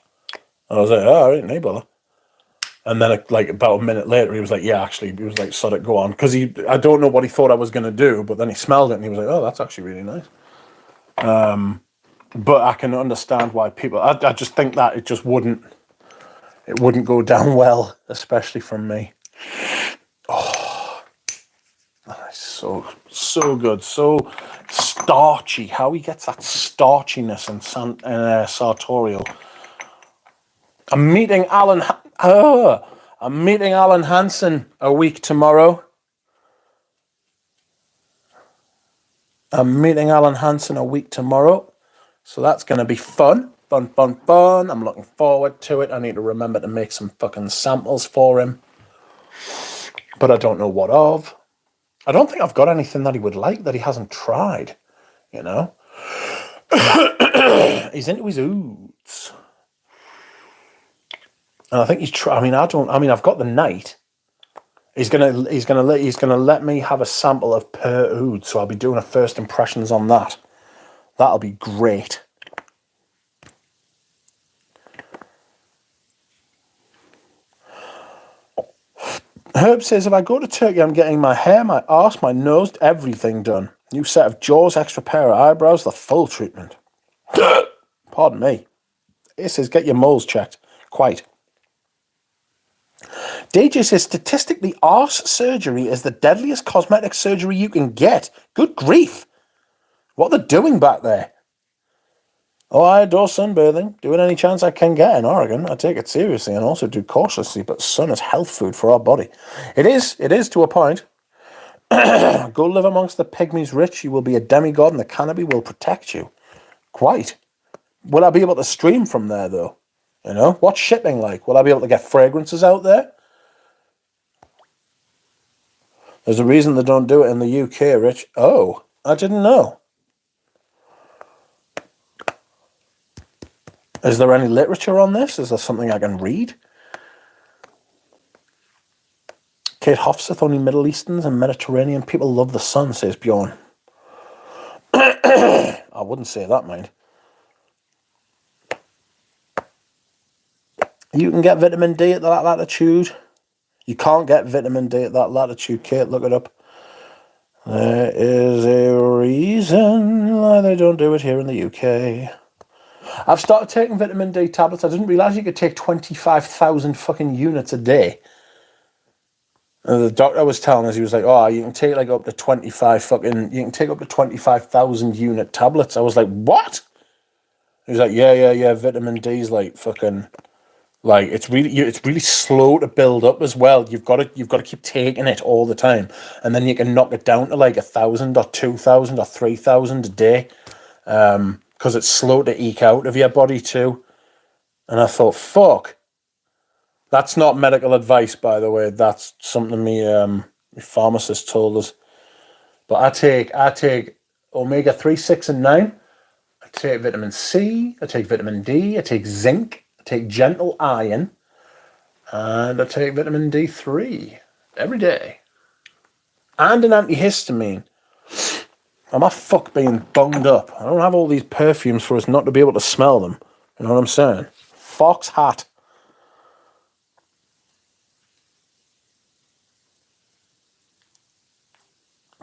And I was like, oh, all right, no bother. And then about a minute later, he was like, yeah, actually, he was like, sod it, go on. Because I don't know what he thought I was going to do, but then he smelled it, and he was like, oh, that's actually really nice. But I can understand why people, I just think that it wouldn't go down well, especially from me. Oh, that's so good, so starchy. How he gets that starchiness in sartorial. I'm meeting Alan Hansen a week tomorrow. So that's going to be fun. I'm looking forward to it. I need to remember to make some fucking samples for him. But I don't know what of. I don't think I've got anything that he would like that he hasn't tried, you know? He's into his ouds. And I think I've got the night. He's gonna let me have a sample of per oud, so I'll be doing a first impressions on that. That'll be great. Herb says, if I go to Turkey, I'm getting my hair, my arse, my nose, everything done. New set of jaws, extra pair of eyebrows, the full treatment. Pardon me. It says, get your moles checked. Quite. DJ says, statistically, arse surgery is the deadliest cosmetic surgery you can get. Good grief. What are they doing back there? Oh, I adore sunbathing. Do it any chance I can get in Oregon. I take it seriously and also do cautiously, but sun is health food for our body. It is to a point. Go live amongst the pygmies rich. You will be a demigod and the canopy will protect you. Quite. Will I be able to stream from there, though? You know? What's shipping like? Will I be able to get fragrances out there? There's a reason they don't do it in the UK, Rich. Oh, I didn't know. Is there any literature on this? Is there something I can read? Kate Hofseth, only Middle Easterns and Mediterranean people love the sun, says Bjorn. I wouldn't say that, mind. You can get vitamin D at that latitude. You can't get vitamin D at that latitude, Kate. Look it up. There is a reason why they don't do it here in the UK. I've started taking vitamin D tablets. I didn't realise you could take 25,000 fucking units a day. And the doctor was telling us, he was like, "Oh, you can take like up to 25,000 unit tablets." I was like, "What?" He was like, "Yeah. Vitamin D's like fucking like it's really slow to build up as well. You've got to keep taking it all the time, and then you can knock it down to like 1,000 or 2,000 or 3,000 a day, because it's slow to eke out of your body too." And I thought, fuck. That's not medical advice, by the way. That's something my pharmacist told us. But I take omega-3, 6, and 9. I take vitamin C. I take vitamin D. I take zinc. I take gentle iron, and I take vitamin D3 every day, and an antihistamine. Am I fuck being bunged up? I don't have all these perfumes for us not to be able to smell them. You know what I'm saying? Fox hat.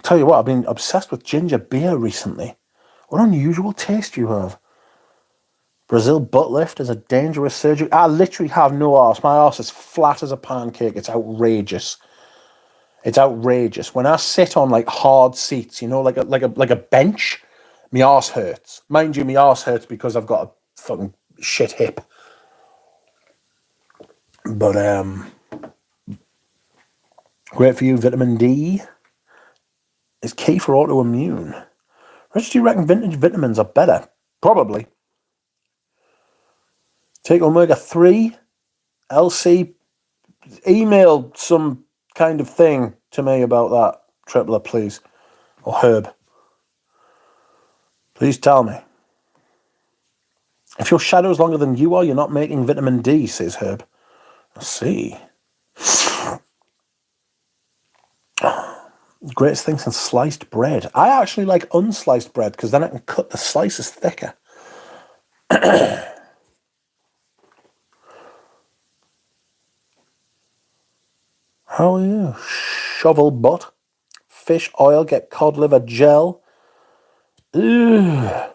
Tell you what, I've been obsessed with ginger beer recently. What unusual taste you have. Brazil butt lift is a dangerous surgery. I literally have no arse. My arse is flat as a pancake. It's outrageous. It's outrageous. When I sit on like hard seats, you know, like a bench, my arse hurts. Mind you, my arse hurts because I've got a fucking shit hip. But great for you, vitamin D. Is key for autoimmune. Rich, do you reckon vintage vitamins are better? Probably. Take omega-3, LC. Email some kind of thing to me about that, Tripler, please. Or Herb. Please tell me. If your shadow's longer than you are, you're not making vitamin D, says Herb. I see. Greatest thing since sliced bread. I actually like unsliced bread because then I can cut the slices thicker. How are you? Shovel butt. Fish oil, get cod liver gel. Ugh.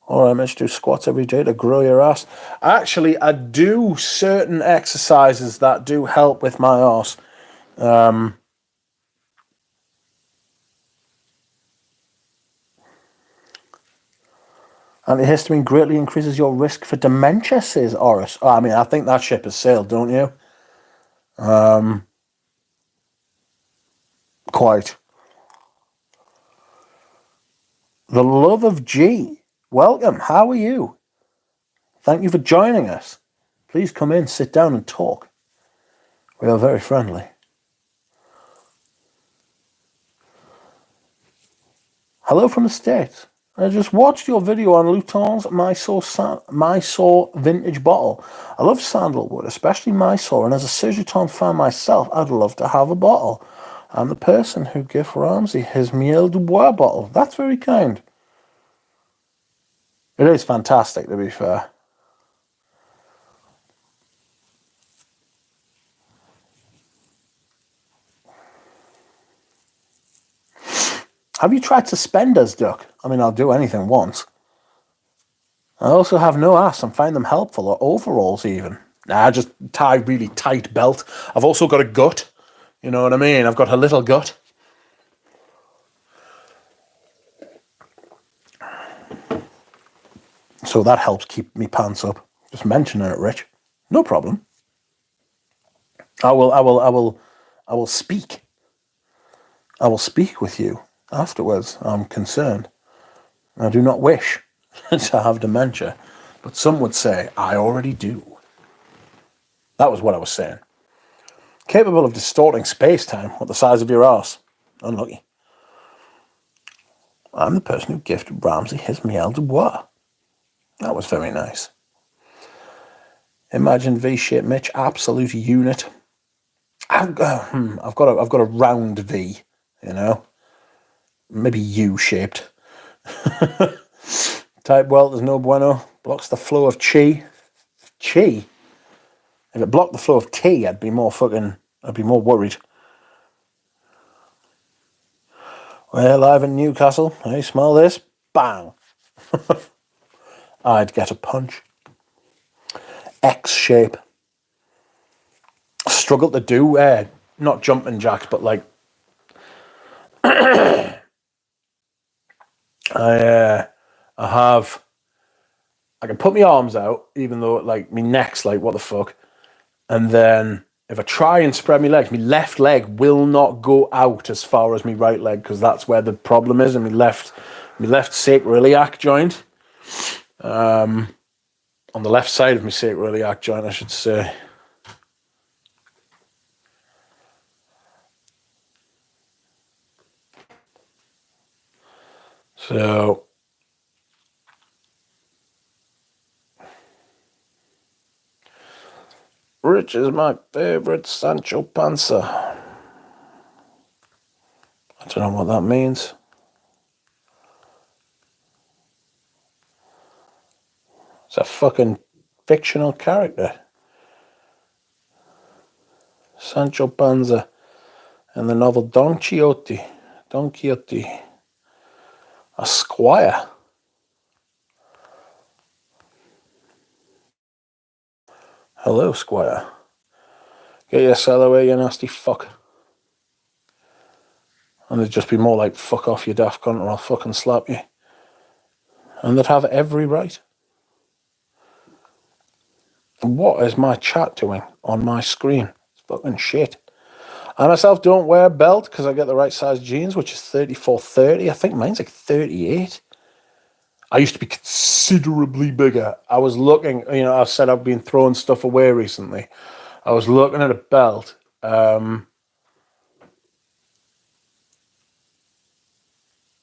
Alright, Mitch, do squats every day to grow your ass. Actually, I do certain exercises that do help with my ass. Antihistamine greatly increases your risk for dementia, says Oris. Oh, I mean, I think that ship has sailed, don't you? Quite. The love of G. Welcome. How are you? Thank you for joining us. Please come in, sit down and talk. We are very friendly. Hello from the States. I just watched your video on Luton's Mysore vintage bottle. I love sandalwood, especially Mysore, and as a Surgeton fan myself, I'd love to have a bottle. I'm the person who gave Ramsey his Miel du Bois bottle. That's very kind. It is fantastic, to be fair. Have you tried suspenders, Duck? I mean, I'll do anything once. I also have no ass and find them helpful, or overalls even. Nah, just tie really tight belt. I've also got a gut. You know what I mean? I've got a little gut. So that helps keep me pants up. Just mentioning it, Rich. No problem. I will speak. I will speak with you afterwards. I'm concerned. I do not wish to have dementia, but some would say I already do. That was what I was saying. Capable of distorting space-time with the size of your arse. Unlucky. I'm the person who gifted Ramsey his Miel du Bois. That was very nice. Imagine V-shaped Mitch, absolute unit. I've got a round V, you know, maybe U-shaped. Type welt is no bueno. Blocks the flow of chi. Chi. If it blocked the flow of tea, I'd be more worried. We're live in Newcastle. Hey, smell this? Bang. I'd get a punch. X shape. Struggle to do not jumping jacks, but like I can put my arms out, even though like my neck's like what the fuck, and then if I try and spread my legs, my left leg will not go out as far as my right leg because that's where the problem is in my left sacroiliac joint. On the left side of my sacroiliac joint, I should say. So Rich is my favorite Sancho Panza. I don't know what that means. It's a fucking fictional character. Sancho Panza in the novel Don Quixote. A squire. Hello, squire. Get yourself away, you nasty fuck. And they'd just be more like, fuck off, you daft cunt, or I'll fucking slap you. And they'd have every right. What is my chat doing on my screen? It's fucking shit. I myself don't wear a belt because I get the right size jeans, which is 34-30. I think mine's like 38. I used to be considerably bigger. I was looking, I've said I've been throwing stuff away recently. I was looking at a belt. I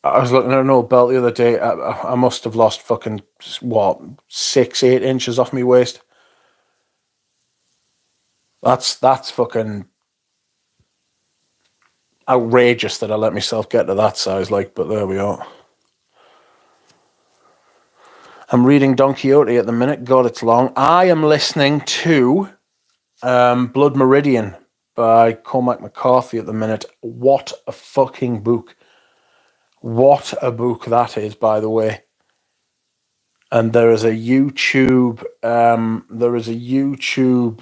was looking at an old belt the other day. I must have lost fucking, 6-8 inches off my waist. That's fucking outrageous that I let myself get to that size, but there we are. I'm reading Don Quixote at the minute. God, it's long. I am listening to Blood Meridian by Cormac McCarthy at the minute. What a fucking book. What a book that is, by the way. And there is a YouTube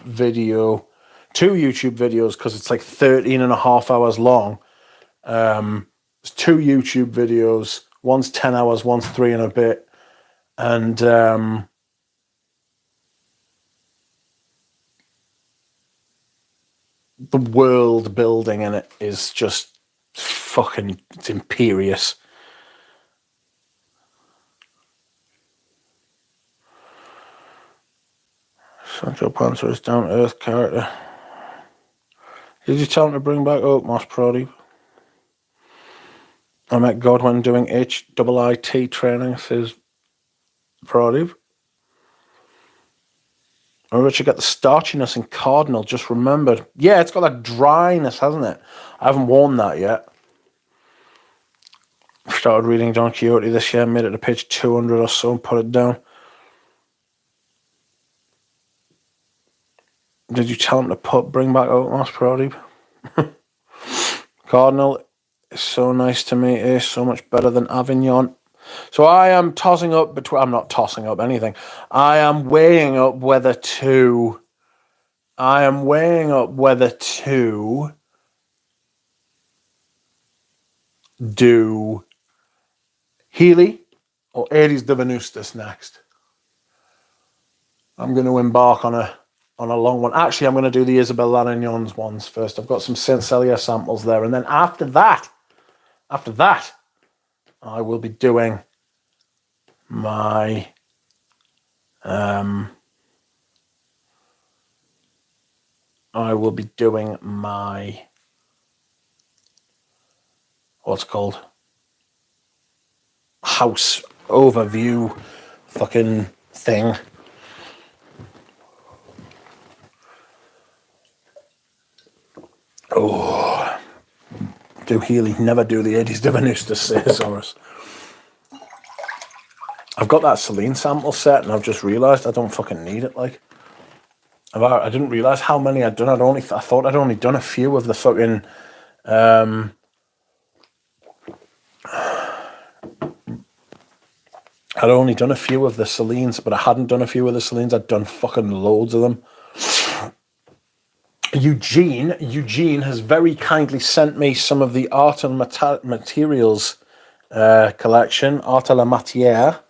video, 2 YouTube videos, because it's like 13 and a half hours long. There's 2 YouTube videos. One's 10 hours, one's 3 and a bit. And the world building in it is just fucking, it's imperious. Sancho Panza is down-to-earth character. Did you tell him to bring back Oakmoss, Proddy? I met Godwin doing HIIT training, says Proddy. Oh, Richard got the starchiness in Cardinal, just remembered. Yeah, it's got that dryness, hasn't it? I haven't worn that yet. Started reading Don Quixote this year, made it to page 200 or so and put it down. Did you tell him to bring back Oakmoss, Proddy? Cardinal is so nice to me. It's so much better than Avignon. So I am tossing up between... I'm not tossing up anything. I am weighing up whether to do Healy or Aries de Venustus next. I'm going to embark on a long one. Actually, I'm going to do the Isabel Lanignon's ones first. I've got some Saint Celia samples there. And then after that, I will be doing my what's called house overview fucking thing. Oh, do Healy, never do the Aries de Venustus, says Horace. I've got that Celine sample set and I've just realised I don't fucking need it, I didn't realise how many I'd done. I thought I'd only done a few of the fucking I'd only done a few of the Celines, but I hadn't done a few of the Celines. I'd done fucking loads of them. Eugene has very kindly sent me some of the art and materials collection. Art à la matière.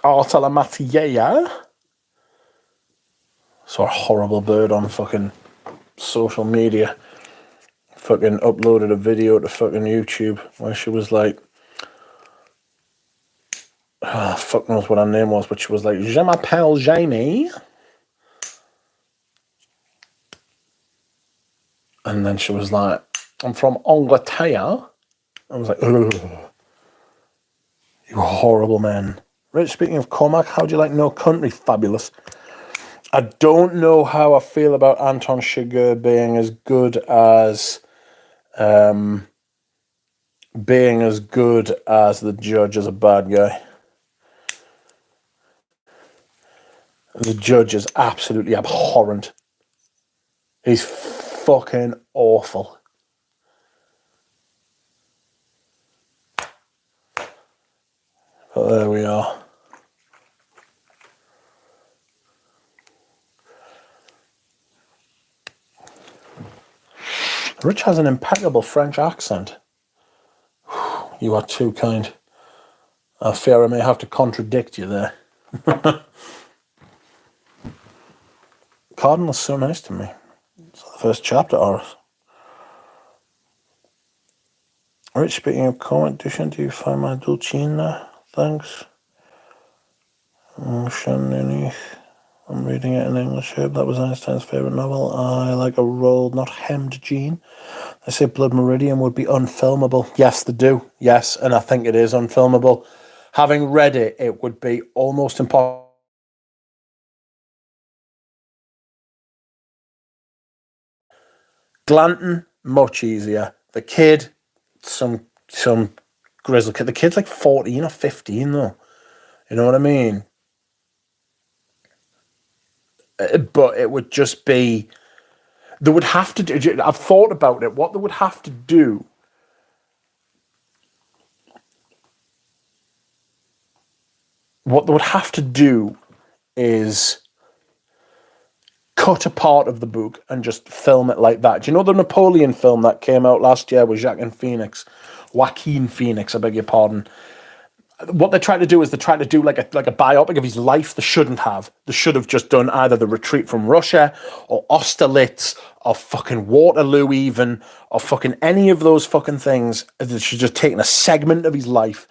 Art à la matière. Saw a horrible bird on fucking social media. Fucking uploaded a video to fucking YouTube where she was like, fuck knows what her name was, but she was like, Je m'appelle Jamie. And then she was like, I'm from Angleterre. I was like, ugh, you horrible man. Rich, speaking of Cormac, how do you like No Country? Fabulous. I don't know how I feel about Anton Chigurh being as good as the judge as a bad guy. The judge is absolutely abhorrent. He's fucking awful. But there we are. Rich has an impeccable French accent. You are too kind. I fear I may have to contradict you there. Cardinal's so nice to me. It's the first chapter, Horace. Rich, speaking of comment, do you find my Dulcina? Thanks. I'm reading it in English here. That was Einstein's favourite novel. I like a rolled, not hemmed jean. They say Blood Meridian would be unfilmable. Yes, they do. Yes, and I think it is unfilmable. Having read it, it would be almost impossible. Glanton, much easier. The kid, some grizzle kid. The kid's like 14 or 15 though. You know what I mean? But it would just be, they would have to do, I've thought about it, what they would have to do is cut a part of the book and just film it like that. Do you know the Napoleon film that came out last year with Joaquin Phoenix, I beg your pardon? What they try to do is they try to do like a biopic of his life. They shouldn't have. They should have just done either The Retreat from Russia or Austerlitz or fucking Waterloo even, or fucking any of those fucking things. They should have just taken a segment of his life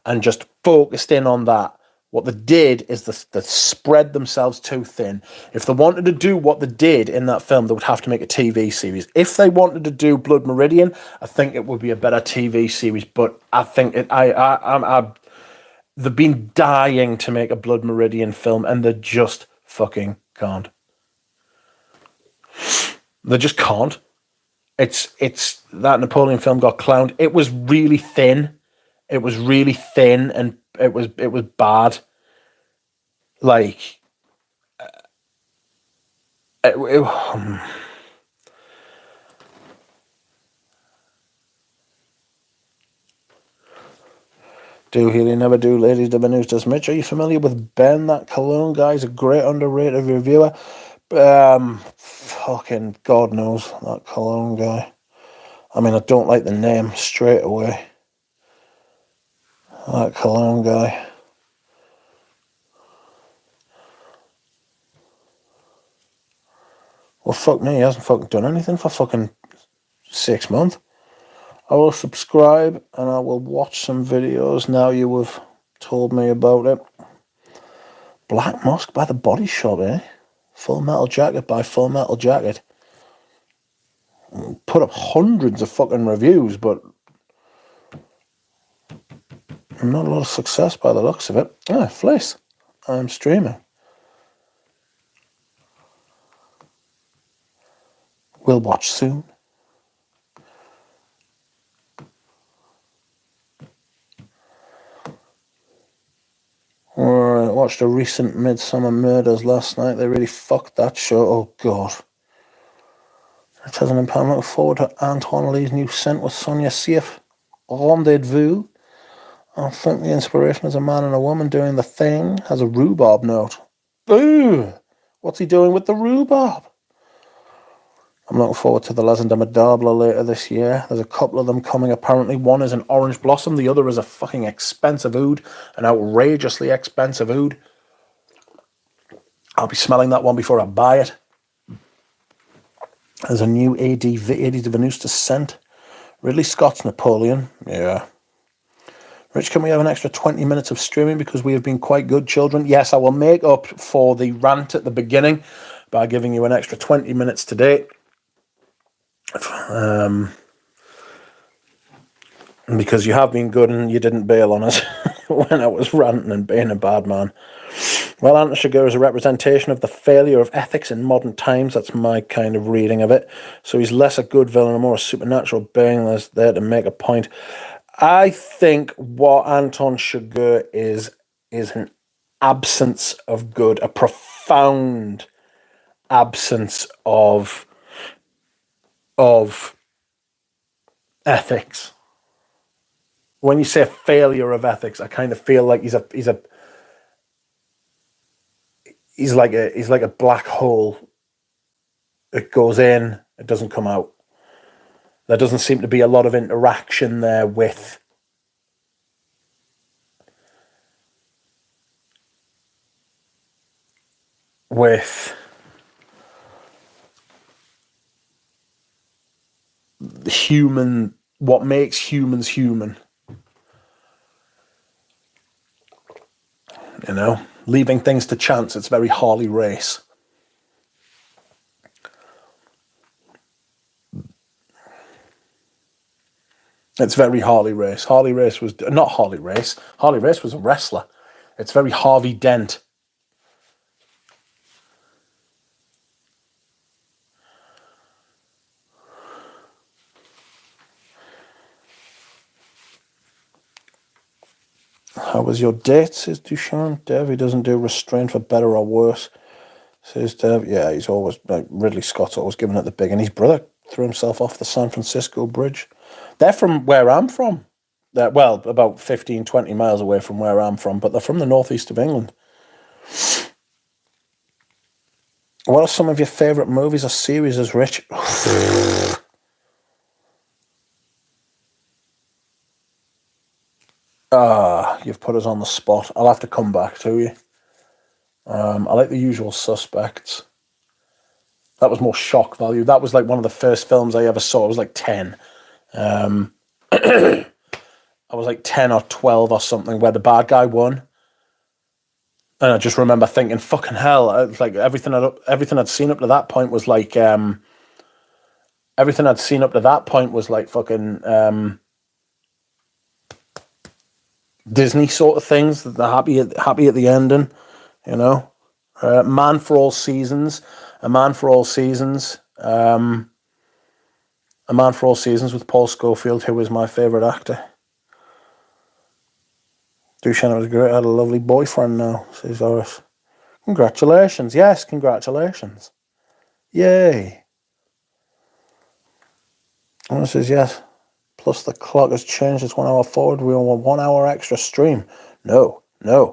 and just focused in on that. What they did is they spread themselves too thin. If they wanted to do what they did in that film, they would have to make a TV series. If they wanted to do Blood Meridian, I think it would be a better TV series. But I think they've been dying to make a Blood Meridian film, and they just fucking can't. They just can't. It's that Napoleon film got clowned. It was really thin. It was really thin, and it was bad. Like, do Healy never do ladies the news does Mitch. Are you familiar with Ben? That Cologne guy is a great underrated reviewer. Fucking God knows that Cologne guy. I mean, I don't like the name straight away. That Cologne guy. Well, fuck me, he hasn't fucking done anything for fucking 6 months. I will subscribe and I will watch some videos now you have told me about it. Black Musk by The Body Shop, eh? Full Metal Jacket by Full Metal Jacket. Put up hundreds of fucking reviews, but not a lot of success by the looks of it. Ah, Fliss. I'm streaming. We'll watch soon. I watched a recent Midsummer Murders last night. They really fucked that show. Oh, God. It has an impairment. Look forward to Antoine Lee's new scent with Sonia Safe. Rendezvous. I think the inspiration is a man and a woman doing the thing. Has a rhubarb note. Ooh! What's he doing with the rhubarb? I'm looking forward to the Lasanda Madabla later this year. There's a couple of them coming, apparently. One is an orange blossom. The other is a fucking expensive oud. An outrageously expensive oud. I'll be smelling that one before I buy it. There's a new AD de Venusta scent. Ridley Scott's Napoleon. Yeah. Rich, can we have an extra 20 minutes of streaming because we have been quite good children? Yes, I will make up for the rant at the beginning by giving you an extra 20 minutes today. Because you have been good and you didn't bail on us when I was ranting and being a bad man. Well, Anton Chigurh is a representation of the failure of ethics in modern times. That's my kind of reading of it. So he's less a good villain and more a supernatural being that's there to make a point. I think what Anton Chigurh is an absence of good, a profound absence of ethics. When you say a failure of ethics, I kind of feel like he's like a black hole. It goes in, it doesn't come out. There doesn't seem to be a lot of interaction there with the human, what makes humans human. You know, leaving things to chance. It's very Harley Race. It's very Harley Race. Harley Race was not Harley Race. Harley Race was a wrestler. It's very Harvey Dent. How was your date, says Duchamp. Dev, he doesn't do restraint for better or worse, says Dev. Yeah, he's always, like, Ridley Scott's always giving it the big, and his brother threw himself off the San Francisco Bridge. They're from where I'm from. They're, well, about 15, 20 miles away from where I'm from, but they're from the northeast of England. What are some of your favourite movies or series as Rich? You've put us on the spot. I'll have to come back to you. I like The Usual Suspects. That was more shock value. That was like one of the first films I ever saw. I was like 10. I was like 10 or 12 or something, where the bad guy won. And I just remember thinking, fucking hell, like everything I'd seen up to that point was like fucking Disney sort of things. They're happy at the ending, you know. Man for All Seasons, A Man for All Seasons, A Man for All Seasons with Paul Scofield, who is my favourite actor. Duchamp was great. I had a lovely boyfriend now, says Horace. Congratulations. Yes, congratulations. Yay. And says yes. Plus the clock has changed. It's 1 hour forward. We want 1 hour extra stream. No. I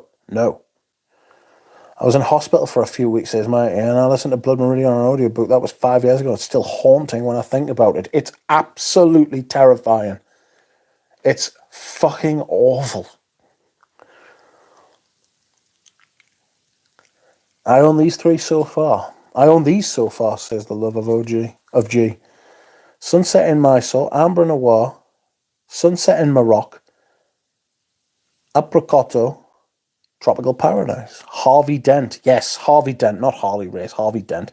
was in hospital for a few weeks, says Mike, and I listened to Blood Meridian on an audiobook. That was 5 years ago. It's still haunting when I think about it. It's absolutely terrifying. It's fucking awful. I own these so far, says the love of G. Sunset in Mysore, Amber Noir, Sunset in Morocco, Apricotto, Tropical Paradise. Harvey Dent. Yes, Harvey Dent, not Harley Race, Harvey Dent.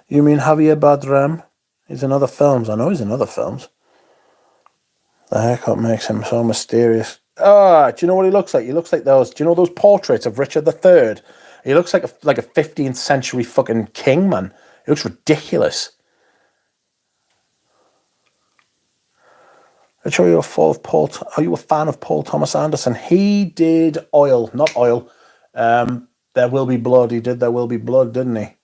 You mean Javier Bardem? He's in other films. I know he's in other films. The haircut makes him so mysterious. Do you know what he looks like? He looks like those, do you know those portraits of Richard III? He looks like a 15th century fucking king, man. He looks ridiculous. Are you a fan of Paul Thomas Anderson? He did Oil, not Oil. There Will Be Blood. He did There Will Be Blood, didn't he?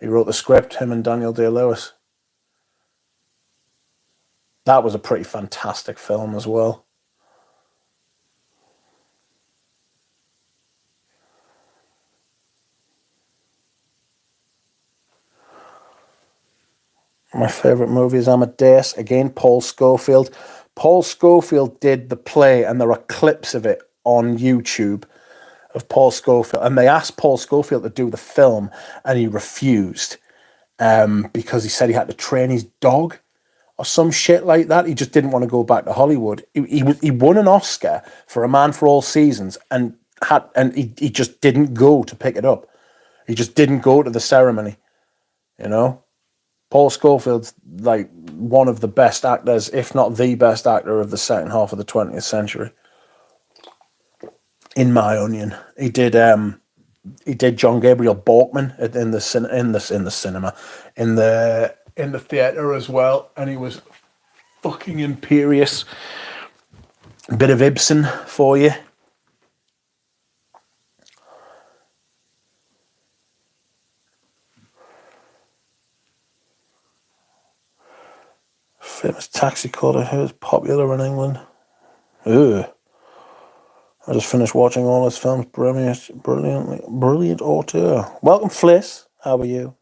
He wrote the script, him and Daniel Day-Lewis. That was a pretty fantastic film as well. My favourite movie is Amadeus. Again, Paul Scofield. Paul Scofield did the play, and there are clips of it on YouTube of Paul Scofield. And they asked Paul Scofield to do the film, and he refused because he said he had to train his dog or some shit like that. He just didn't want to go back to Hollywood. He won an Oscar for A Man for All Seasons, and he just didn't go to pick it up. He just didn't go to the ceremony, you know. Paul Scofield's like one of the best actors, if not the best actor of the second half of the 20th century. In my opinion, he did John Gabriel Borkman in the cinema, in the theater as well, and he was fucking imperious. A bit of Ibsen for you. Famous taxi caller who is popular in England. Ugh. I just finished watching all his films. Brilliant auteur. Welcome, Fliss. How are you?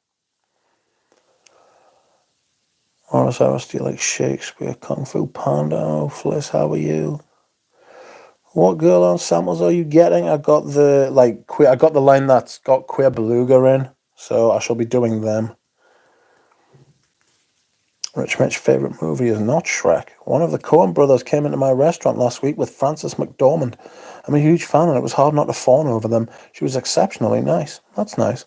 Horace Harris, do you like Shakespeare? Kung Fu Panda. Oh, Fliss, how are you? What girl on samples are you getting? I got the line that's got Queer Beluga in, so I shall be doing them. Rich Mitch's favourite movie is not Shrek. One of the Coen brothers came into my restaurant last week with Frances McDormand. I'm a huge fan, and it was hard not to fawn over them. She was exceptionally nice. That's nice.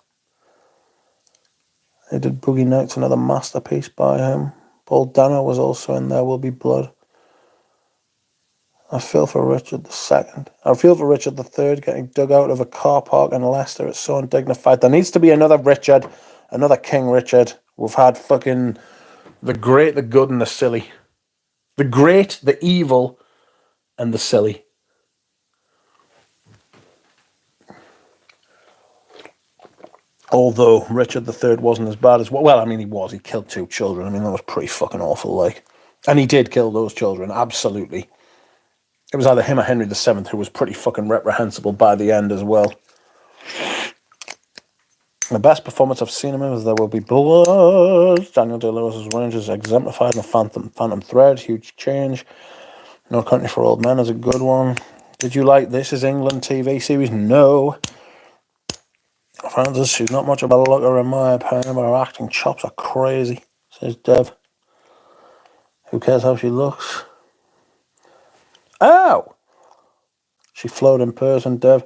They did Boogie Nights, another masterpiece by him. Paul Dano was also in There Will Be Blood. I feel for Richard II. I feel for Richard III getting dug out of a car park in Leicester. It's so undignified. There needs to be another Richard, another King Richard. We've had fucking the great, the good, and the silly. The great, the evil, and the silly. Although Richard III wasn't as bad as... Well, I mean, he was. He killed 2 children. I mean, that was pretty fucking awful, like. And he did kill those children, absolutely. It was either him or Henry VII, who was pretty fucking reprehensible by the end as well. The best performance I've seen him in was There Will Be Blood. Daniel Day-Lewis's range is exemplified in the Phantom Thread. Huge change. No Country for Old Men is a good one. Did you like This Is England TV series? No. Frances, she's not much of a looker in my opinion, but her acting chops are crazy, says Dev. Who cares how she looks? Ow! She flowed in person, Dev.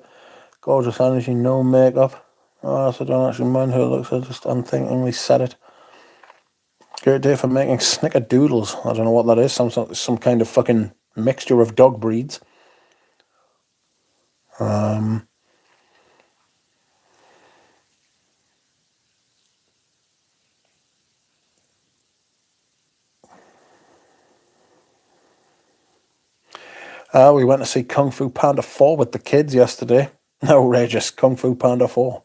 Gorgeous energy, no makeup. Oh, so I don't actually mind who it looks, I just unthinkingly said it. Great day for making snickerdoodles. I don't know what that is, some kind of fucking mixture of dog breeds. We went to see Kung Fu Panda 4 with the kids yesterday. Outrageous. Kung Fu Panda 4.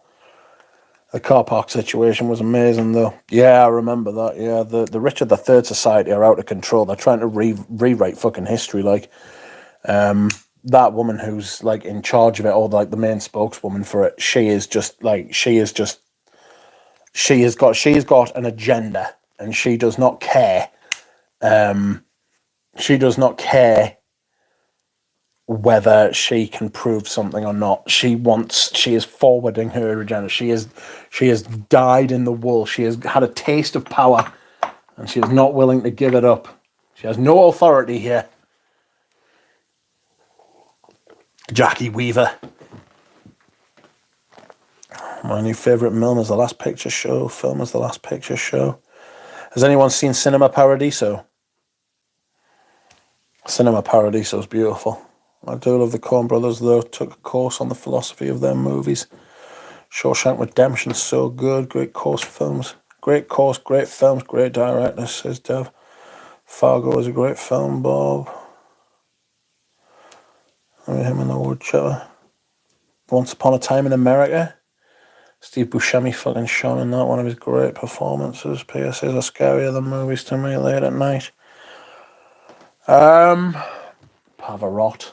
The car park situation was amazing, though. Yeah, I remember that. Yeah, the Richard III Society are out of control. They're trying to rewrite fucking history. Like, that woman who's like in charge of it, or like the main spokeswoman for it, she has got an agenda, and she does not care. She does not care whether she can prove something or not. She is forwarding her agenda. She has dyed in the wool. She has had a taste of power, and she is not willing to give it up. She has no authority here. Jackie Weaver. My new favourite film is The Last Picture Show. Has anyone seen Cinema Paradiso? Cinema Paradiso is beautiful. I do love the Coen brothers, though. Took a course on the philosophy of their movies. Shawshank Redemption's so good. Great films, great directors, says Dev. Fargo is a great film, Bob. Him in the Woodchopper. Once Upon a Time in America. Steve Buscemi fucking shone in that, one of his great performances. PSAs are scarier than movies to me late at night. Pavarotti.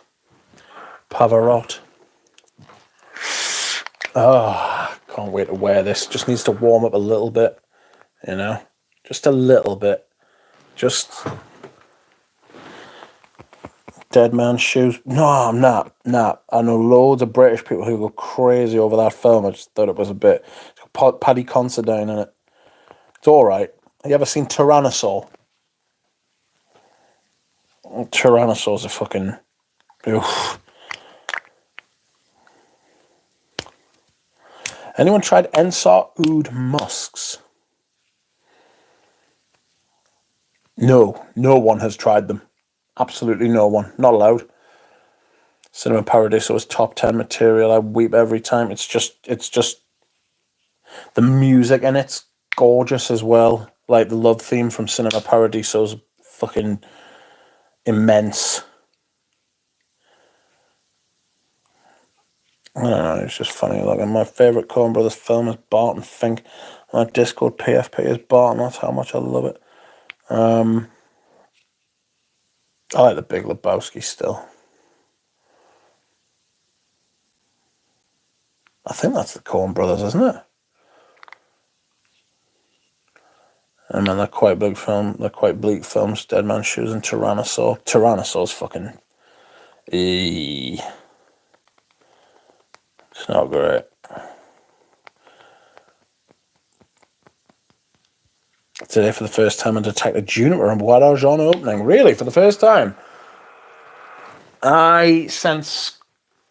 Oh, can't wait to wear this. Just needs to warm up a little bit, you know. Just a little bit. Just Dead Man's Shoes. No, I'm not. Nah. I know loads of British people who go crazy over that film. I just thought it was a bit. It's got Paddy Considine in it. It's alright. Have you ever seen Tyrannosaur? Tyrannosaur's a fucking. Oof. Anyone tried Ensar Oud Musks? No, no one has tried them. Absolutely no one. Not allowed. Cinema Paradiso is top 10 material. I weep every time. It's just the music in it's gorgeous as well. Like the love theme from Cinema Paradiso is fucking immense. I don't know, it's just funny. Like, my favourite Coen Brothers film is Barton Fink. My Discord PFP is Barton. That's how much I love it. I like The Big Lebowski still. I think that's the Coen Brothers, isn't it? And then they're quite big film. They're quite bleak films. Dead Man's Shoes and Tyrannosaur. Tyrannosaur's fucking. It's not great. Today, for the first time, I detected Juniper and Bois d'Argent opening. Really, for the first time, I sense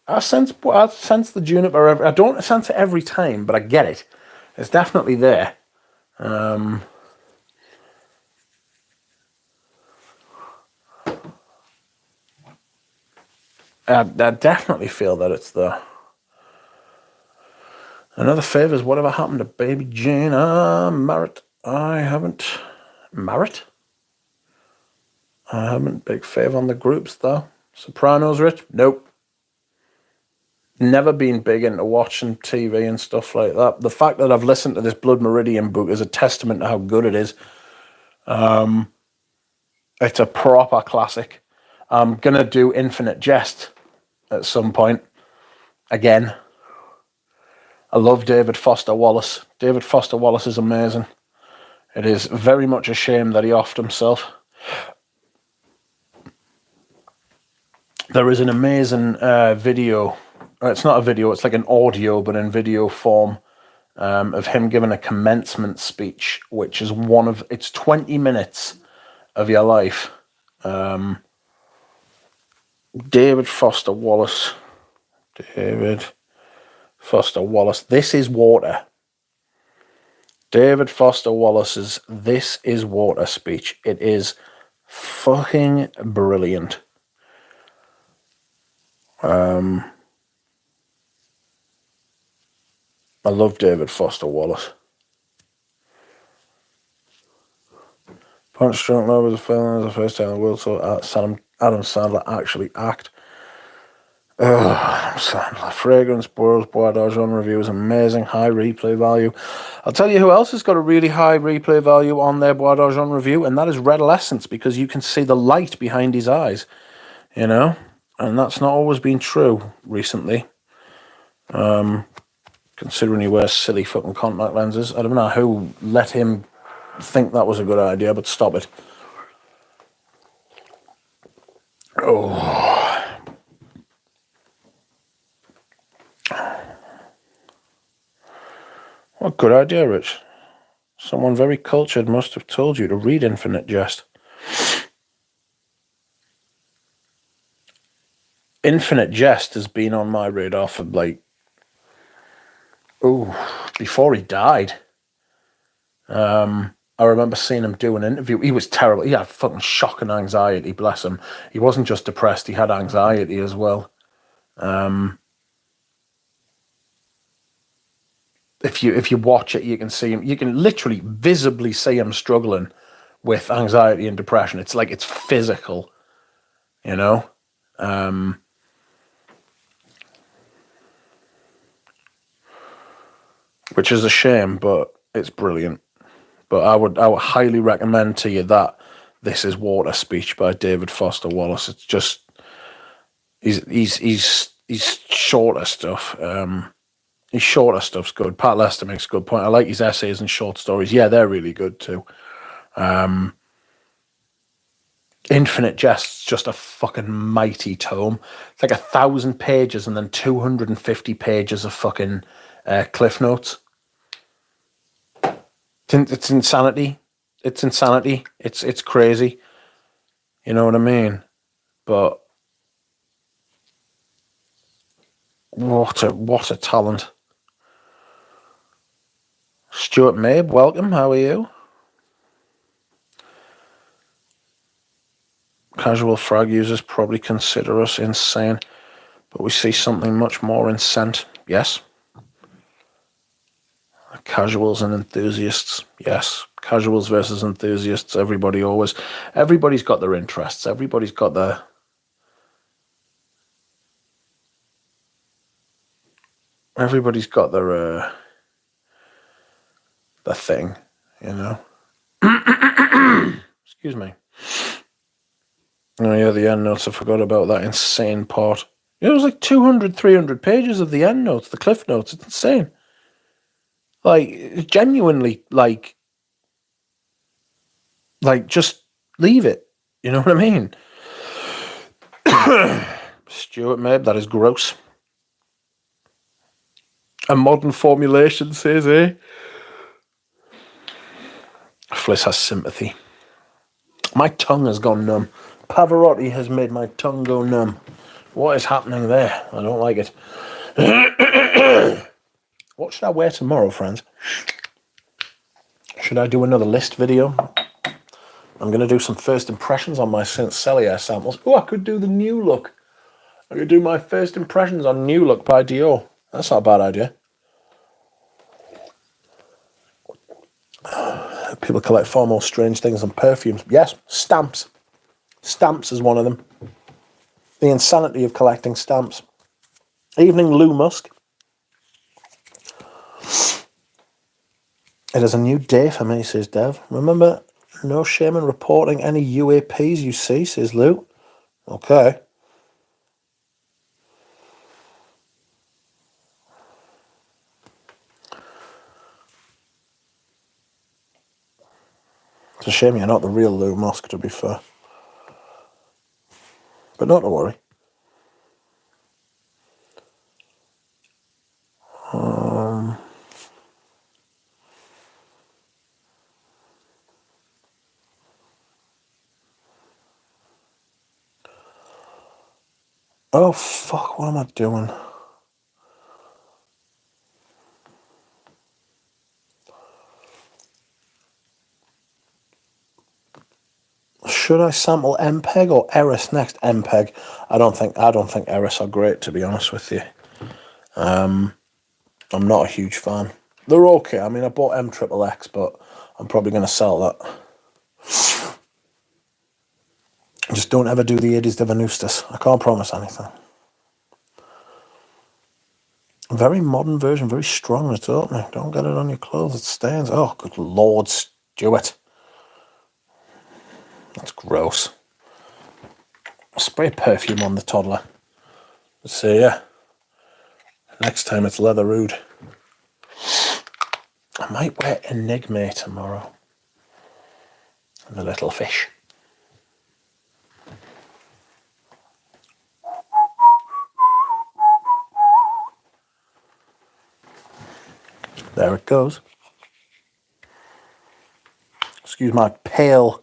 the Juniper. I don't sense it every time, but I get it. It's definitely there. I definitely feel that it's there. Another favour is whatever happened to Baby Jane. Marriott. I haven't. Marriott? I haven't. Big favour on the groups, though. Sopranos, Rich? Nope. Never been big into watching TV and stuff like that. The fact that I've listened to this Blood Meridian book is a testament to how good it is. It's a proper classic. I'm going to do Infinite Jest at some point. Again. I love David Foster Wallace. David Foster Wallace is amazing. It is very much a shame that he offed himself. There is an amazing video. It's not a video, it's like an audio, but in video form, of him giving a commencement speech, which is it's 20 minutes of your life. David Foster Wallace. David Foster Wallace. This is Water. David Foster Wallace's This Is Water speech. It is fucking brilliant. I love David Foster Wallace. Punch Drunk Love was a film. It was the first time in the world saw Adam Sandler actually act. Adam Sandler. Fragrance World Bois d'Argent review is amazing. High replay value. I'll tell you who else has got a really high replay value on their Bois d'Argent review, and that is Redolescence, because you can see the light behind his eyes, you know? And that's not always been true recently. Considering he wears silly fucking contact lenses. I don't know who let him think that was a good idea, but stop it. Oh. What good idea, Rich. Someone very cultured must have told you to read Infinite Jest. Infinite Jest has been on my radar for before he died. I remember seeing him do an interview. He was terrible. He had fucking shock and anxiety, bless him. He wasn't just depressed, he had anxiety as well. If you watch it, you can see him. You can literally visibly see him struggling with anxiety and depression. It's like it's physical, you know. Which is a shame, but it's brilliant. But I would highly recommend to you that This Is Water speech by David Foster Wallace. It's just he's shorter stuff. His shorter stuff's good. Pat Lester makes a good point. I like his essays and short stories. Yeah, they're really good too. Infinite Jest's just a fucking mighty tome. It's like 1,000 pages and then 250 pages of fucking cliff notes. It's insanity. It's insanity. It's crazy. You know what I mean? But what a talent. Stuart Mabe, welcome. How are you? Casual frag users probably consider us insane, but we see something much more incent. Yes. Casuals and enthusiasts. Yes. Casuals versus enthusiasts. Everybody's got their interests. Everybody's got their thing, you know. Excuse me. Oh yeah, the end notes. I forgot about that insane part. It was like 200, 300 pages of the end notes, the cliff notes. It's insane. Like, genuinely, like just leave it. You know what I mean? Stuart Mabe, that is gross. A modern formulation says, eh? Fliss has sympathy. My tongue has gone numb. Pavarotti has made my tongue go numb. What is happening there? I don't like it. What should I wear tomorrow, friends? Should I do another list video? I'm going to do some first impressions on my St. Celia samples. Oh, I could do the new look. I could do my first impressions on New Look by Dior. That's not a bad idea. People collect far more strange things than perfumes. Yes, stamps. Stamps is one of them. The insanity of collecting stamps. Evening, Lou Musk. It is a new day for me, says Dev. Remember, no shame in reporting any UAPs you see, says Lou. Okay. It's a shame you're not the real Lou Musk, to be fair. But not to worry. Oh, fuck, what am I doing? Should I sample MPEG or Eris next? MPEG. I don't think Eris are great, to be honest with you. I'm not a huge fan. They're okay. I mean, I bought MXXX, but I'm probably going to sell that. Just don't ever do the Aedes de Venustus. I can't promise anything. Very modern version, very strong. It's opening. Don't get it on your clothes. It stains. Oh, good Lord, Stuart. That's gross. Spray perfume on the toddler. See ya. Next time it's Leather Oud. I might wear Enigma tomorrow. The little fish. There it goes. Excuse my pale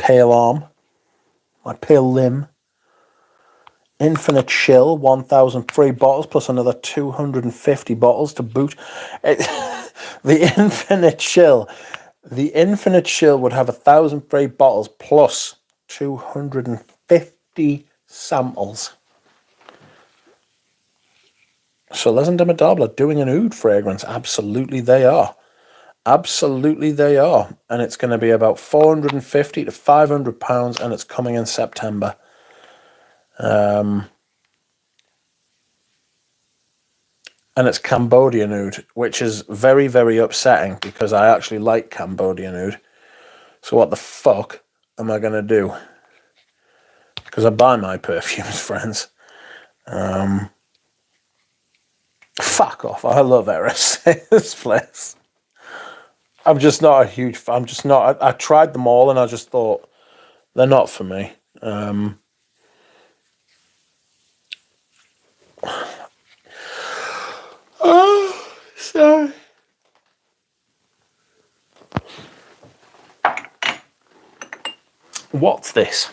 arm. My pale limb. Infinite Chill, 1,000 free bottles plus another 250 bottles to boot. The Infinite Chill would have 1,000 free bottles plus 250 samples. So Les and Demodable are doing an oud fragrance. Absolutely they are. Absolutely they are. And it's going to be about 450 to 500 pounds and it's coming in September. And it's Cambodian oud, which is very, very upsetting because I actually like Cambodian oud. So what the fuck am I going to do? Because I buy my perfumes, friends. Fuck off. I love Eris. This place. I'm just not a huge fan. I'm just not. I tried them all and I just thought they're not for me. Oh, sorry. What's this?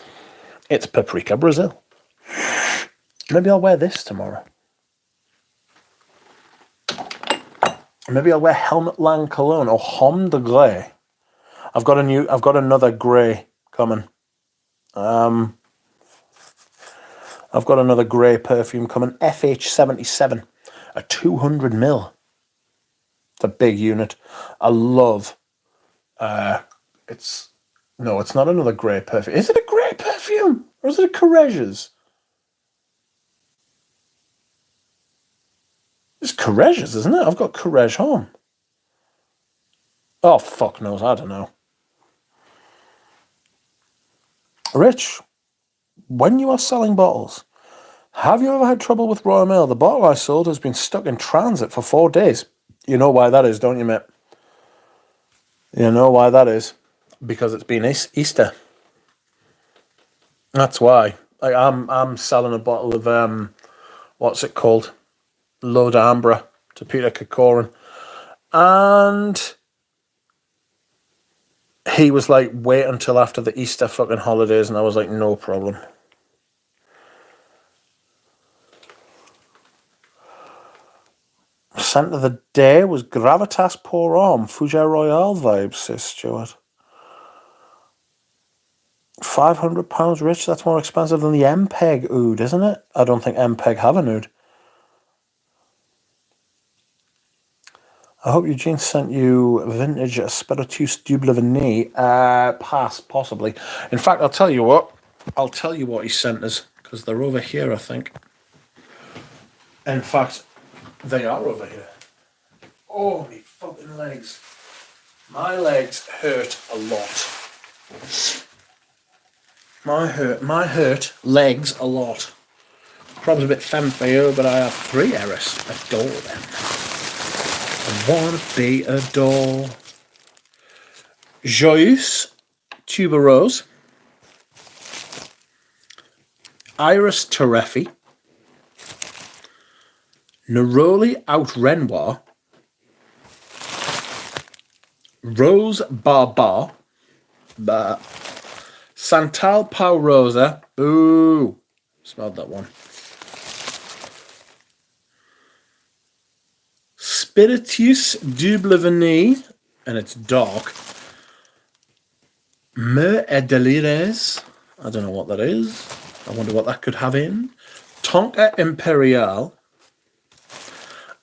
It's Paprika Brazil. Maybe I'll wear this tomorrow. Maybe I'll wear Helmut Lang cologne or Homme de Grey. I've got another grey coming. I've got another grey perfume coming. FH77, a 200ml. It's a big unit. I love. It's not another grey perfume. Is it a grey perfume or is it a Courreges? It's Courreges, isn't it? I've got Courrèges Homme. Oh, fuck knows. I don't know. Rich, when you are selling bottles, have you ever had trouble with Royal Mail? The bottle I sold has been stuck in transit for 4 days. You know why that is, don't you, mate? You know why that is? Because it's been Easter. That's why. Like, I'm selling a bottle of what's it called? L'Eau d'Ambre to Peter Kikoran. And he was like, wait until after the Easter fucking holidays, and I was like, no problem. Scent of the day was Gravitas Pour Homme, Fougère Royale vibes, says Stuart. £500, Rich, that's more expensive than the MPEG oud, isn't it? I don't think MPEG have an oud. I hope Eugene sent you vintage Spiritus Double Vanille. Pass, possibly. In fact, I'll tell you what he sent us, because they're over here, I think. In fact, they are over here. Oh, my fucking legs. My legs hurt a lot. My hurt legs a lot. Probably a bit femme fatale, but I have 3 Eris. Adore them. I wanna be a doll. Joyeuse Tuberose. Iris Terrefi. Neroli Out Renoir. Rose Barbar. Santal Pau Rosa. Ooh. Smelled that one. Spiritus Double Vanille. And it's dark. Me et Delires. I don't know what that is. I wonder what that could have in. Tonka Imperial.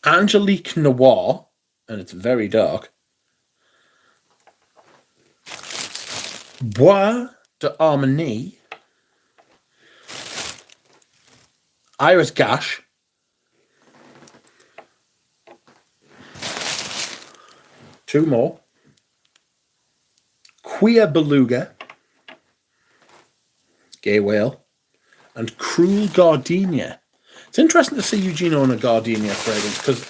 Angelique Noir. And it's very dark. Bois de Harmonie. Iris Gash. Two more. Queer Beluga. Gay Whale. And Cruel Gardenia. It's interesting to see Eugene own a Gardenia fragrance, because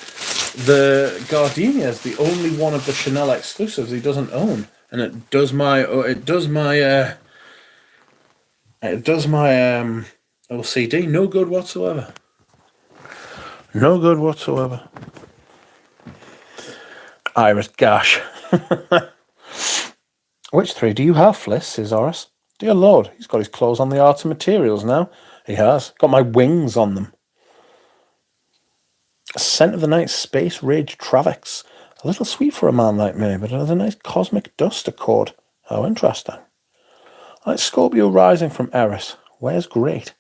the Gardenia is the only one of the Chanel exclusives he doesn't own. And it does my OCD no good whatsoever. No good whatsoever. Iris Gash. Which 3 do you have, Fliss, says Horace. Dear Lord, he's got his clothes on the arts and materials now. He has. Got my wings on them. Scent of the Night Space Rage Travix. A little sweet for a man like me, but it has a nice cosmic dust accord. How interesting. Like Scorpio Rising from Eris. Where's great?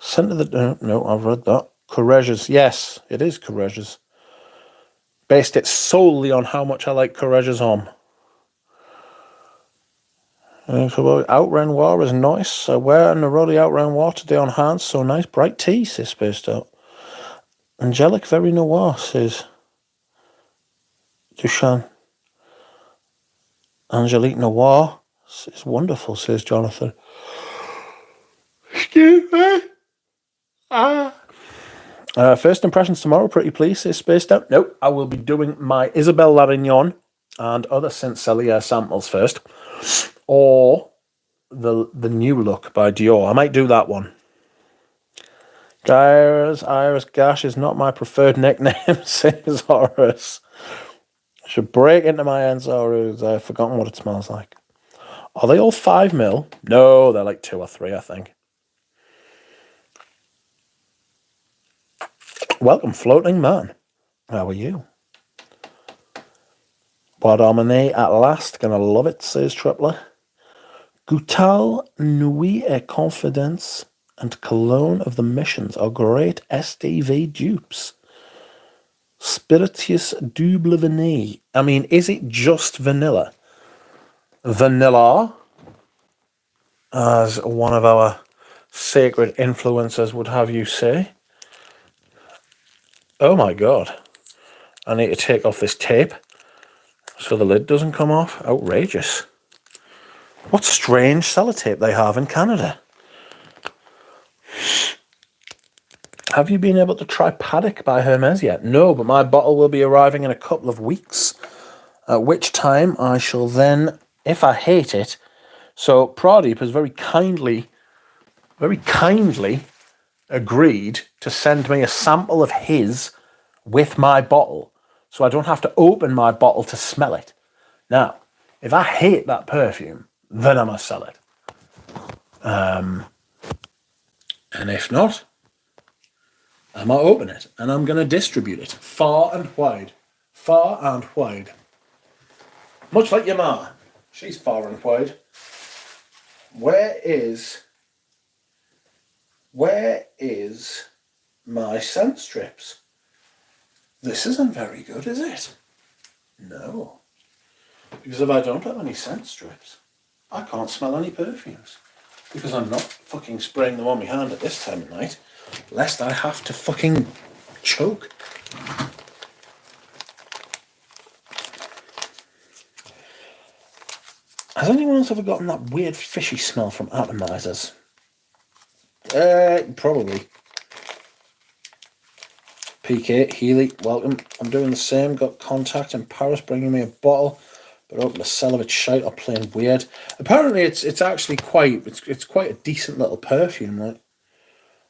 Scent of the... No, I've read that. Courreges. Yes, it is Courreges. Based it solely on how much I like Courreges Homme. Out Renoir is nice. I wear Neroli Out Renoir today on hands. So nice. Bright tea, says Spaced Out. Angelic Very Noir, says Duchan. Angelique Noir is wonderful, says Jonathan. Excuse me. First impressions tomorrow, pretty pleased, says Spaced Out. Nope, I will be doing my Isabelle Larignon and other Saint Celia samples first. Or the new look by Dior. I might do that one. Iris Gash is not my preferred nickname, says Horace. I should break into my Enzarus. I've forgotten what it smells like. Are they all 5ml? No, they're like 2 or 3, I think. Welcome, floating man. How are you? Bodomine at last. Gonna love it, says Tripler. Goutal, Nuit et Confidence and Cologne of the Missions are great SDV dupes. Spirituous Double Vanille. I mean, is it just vanilla? Vanilla, as one of our sacred influencers would have you say. Oh my god. I need to take off this tape so the lid doesn't come off. Outrageous. What strange sellotape they have in Canada. Have you been able to try Paddock by Hermes yet? No, but my bottle will be arriving in a couple of weeks, at which time I shall then, if I hate it... So Pradeep has very kindly agreed to send me a sample of his with my bottle, so I don't have to open my bottle to smell it. Now, if I hate that perfume, then I must sell it. And if not, I might open it, and I'm going to distribute it far and wide. Far and wide. Much like your ma. She's far and wide. Where is my scent strips? This isn't very good, is it? No. Because if I don't have any scent strips, I can't smell any perfumes. Because I'm not fucking spraying them on my hand at this time of night, lest I have to fucking choke. Has anyone else ever gotten that weird fishy smell from atomizers? Probably. PK, Healy, welcome. I'm doing the same. Got contact in Paris bringing me a bottle, but open the sell of it shite or playing weird. Apparently it's actually quite a decent little perfume, like.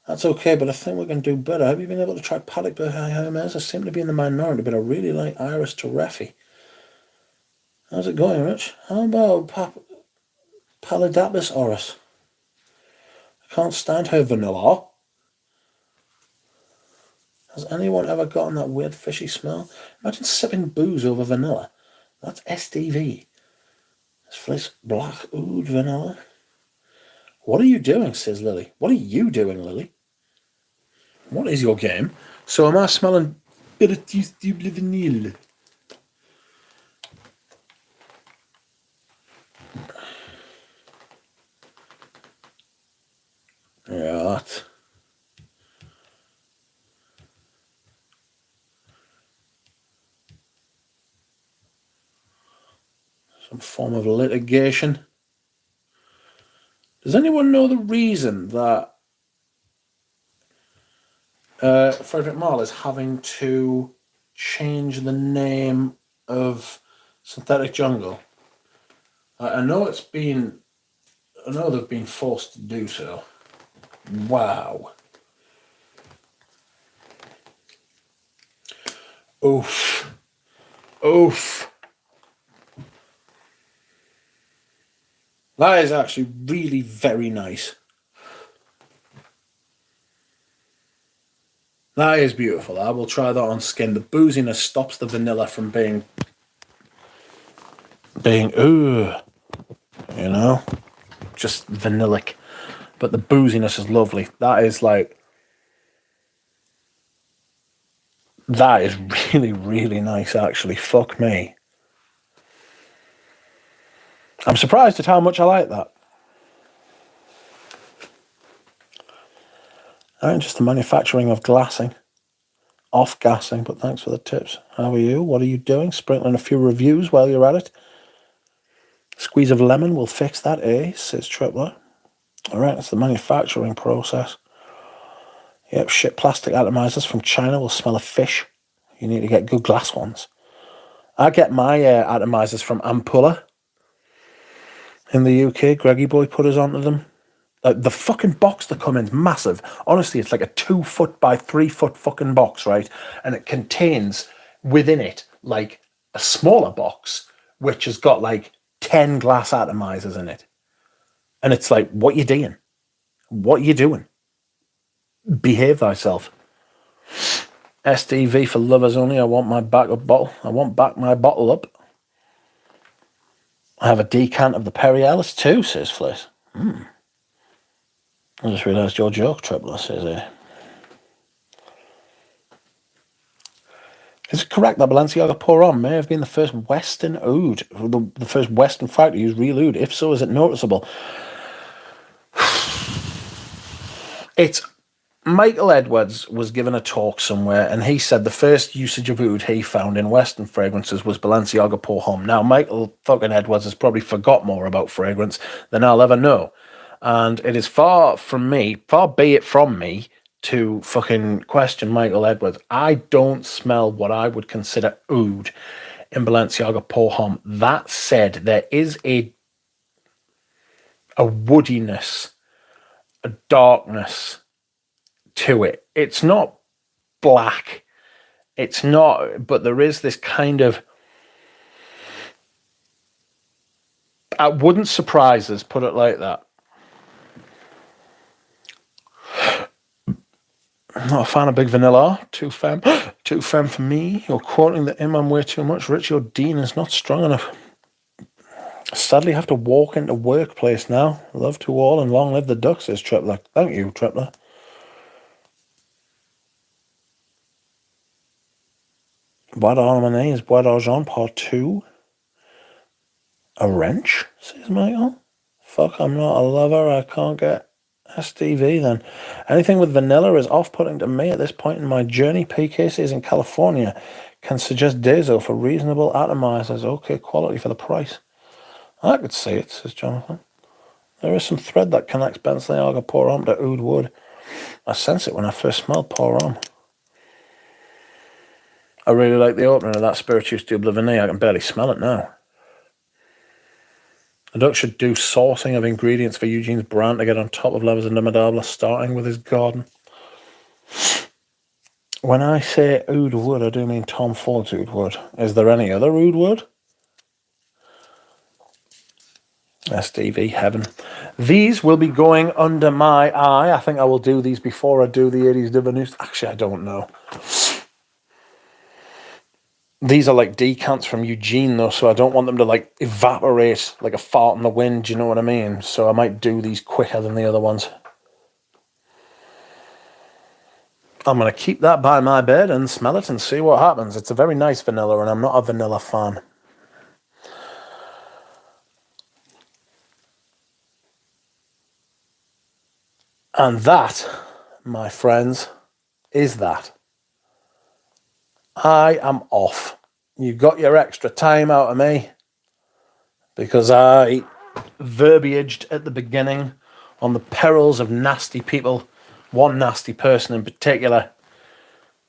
That's okay, but I think we're going to do better. Have you been able to try Paddock by Hermes? I seem to be in the minority, but I really like Iris Terrefi. How's it going, Rich? How about Palidapis Oris? I can't stand her vanilla. Has anyone ever gotten that weird fishy smell? Imagine sipping booze over vanilla. That's SDV. It's fliss black oud vanilla. What are you doing, says Lily. What are you doing, Lily? What is your game? So am I smelling Spirituous Double Vanille? Right. Some form of litigation. Does anyone know the reason that Frederick Marle is having to change the name of Synthetic Jungle? I know they've been forced to do so. Wow. Oof. Oof. That is actually really very nice. That is beautiful. I will try that on skin. The booziness stops the vanilla from being ooh, you know, just vanillic. But the booziness is lovely. That is really, really nice, actually. Fuck me. I'm surprised at how much I like that. Just the manufacturing of glassing. Off-gassing, but thanks for the tips. How are you? What are you doing? Sprinkling a few reviews while you're at it. Squeeze of lemon will fix that, eh? Says Tripler. Alright, that's the manufacturing process. Yep, shit, plastic atomizers from China will smell of fish. You need to get good glass ones. I get my atomizers from Ampulla in the UK. Greggy boy put us onto them. The fucking box that come in's massive. Honestly, it's like a 2 foot by 3 foot fucking box, right? And it contains within it like a smaller box which has got like 10 glass atomizers in it. And it's like, what you doing? What you doing? Behave thyself. SDV for lovers only. I want my backup bottle. I want back my bottle up. I have a decant of the Perry Ellis too, says Fliss. I just realised your joke, Tripler, says here. Is it correct that Balenciaga Pour On may have been the first Western oud, the first Western factory to use real oud? If so, is it noticeable? It's Michael Edwards was given a talk somewhere, and he said the first usage of oud he found in Western fragrances was Balenciaga Pour Homme. Now, Michael fucking Edwards has probably forgot more about fragrance than I'll ever know. And it is far be it from me to fucking question Michael Edwards. I don't smell what I would consider oud in Balenciaga Pour Homme. That said, there is a woodiness, a darkness to it. It's not black. It's not, but there is this kind of, it wouldn't surprise us, put it like that. I'm not a fan of Big Vanilla. Too femme for me. You're quoting the imam way too much. Rich, your Dean is not strong enough. Sadly, have to walk into workplace now. Love to all and long live the duck, says Tripler. Thank you, Tripler. Bois d'Harmonie is Bois d'Argent Part 2. A wrench, says Michael. Fuck, I'm not a lover. I can't get SDV then. Anything with vanilla is off-putting to me at this point in my journey. PKCs in California can suggest Dezo for reasonable atomizers. Okay, quality for the price. I could see it, says Jonathan. There is some thread that connects Balenciaga Pour Homme to oud wood. I sense it when I first smelled Pour Homme. I really like the opening of that Spirituous Double Vanille. I can barely smell it now. The Duck should do sourcing of ingredients for Eugene's brand to get on top of Levers and Demodable, starting with his garden. When I say oud wood, I do mean Tom Ford's oud wood. Is there any other oud wood? SDV heaven. These will be going under my eye. I think I will do these before I do the 80s Divinus. Actually, I don't know. These are like decants from Eugene, though, so I don't want them to, like, evaporate like a fart in the wind, you know what I mean? So I might do these quicker than the other ones. I'm going to keep that by my bed and smell it and see what happens. It's a very nice vanilla, and I'm not a vanilla fan. And that, my friends, is that. I am off. You got your extra time out of me because I verbiaged at the beginning on the perils of nasty people, one nasty person in particular,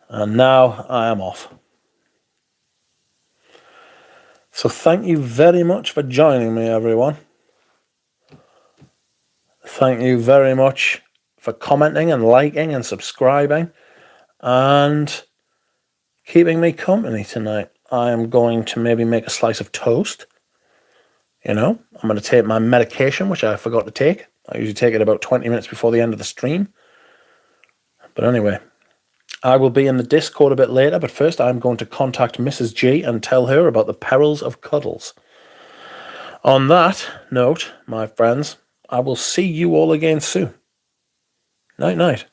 and now I am off. So thank you very much for joining me, everyone. Thank you very much for commenting and liking and subscribing and keeping me company tonight. I am going to maybe make a slice of toast. You know, I'm going to take my medication, which I forgot to take. I usually take it about 20 minutes before the end of the stream. But anyway, I will be in the Discord a bit later, but first I'm going to contact Mrs. G and tell her about the perils of cuddles. On that note, my friends, I will see you all again soon. Night, night.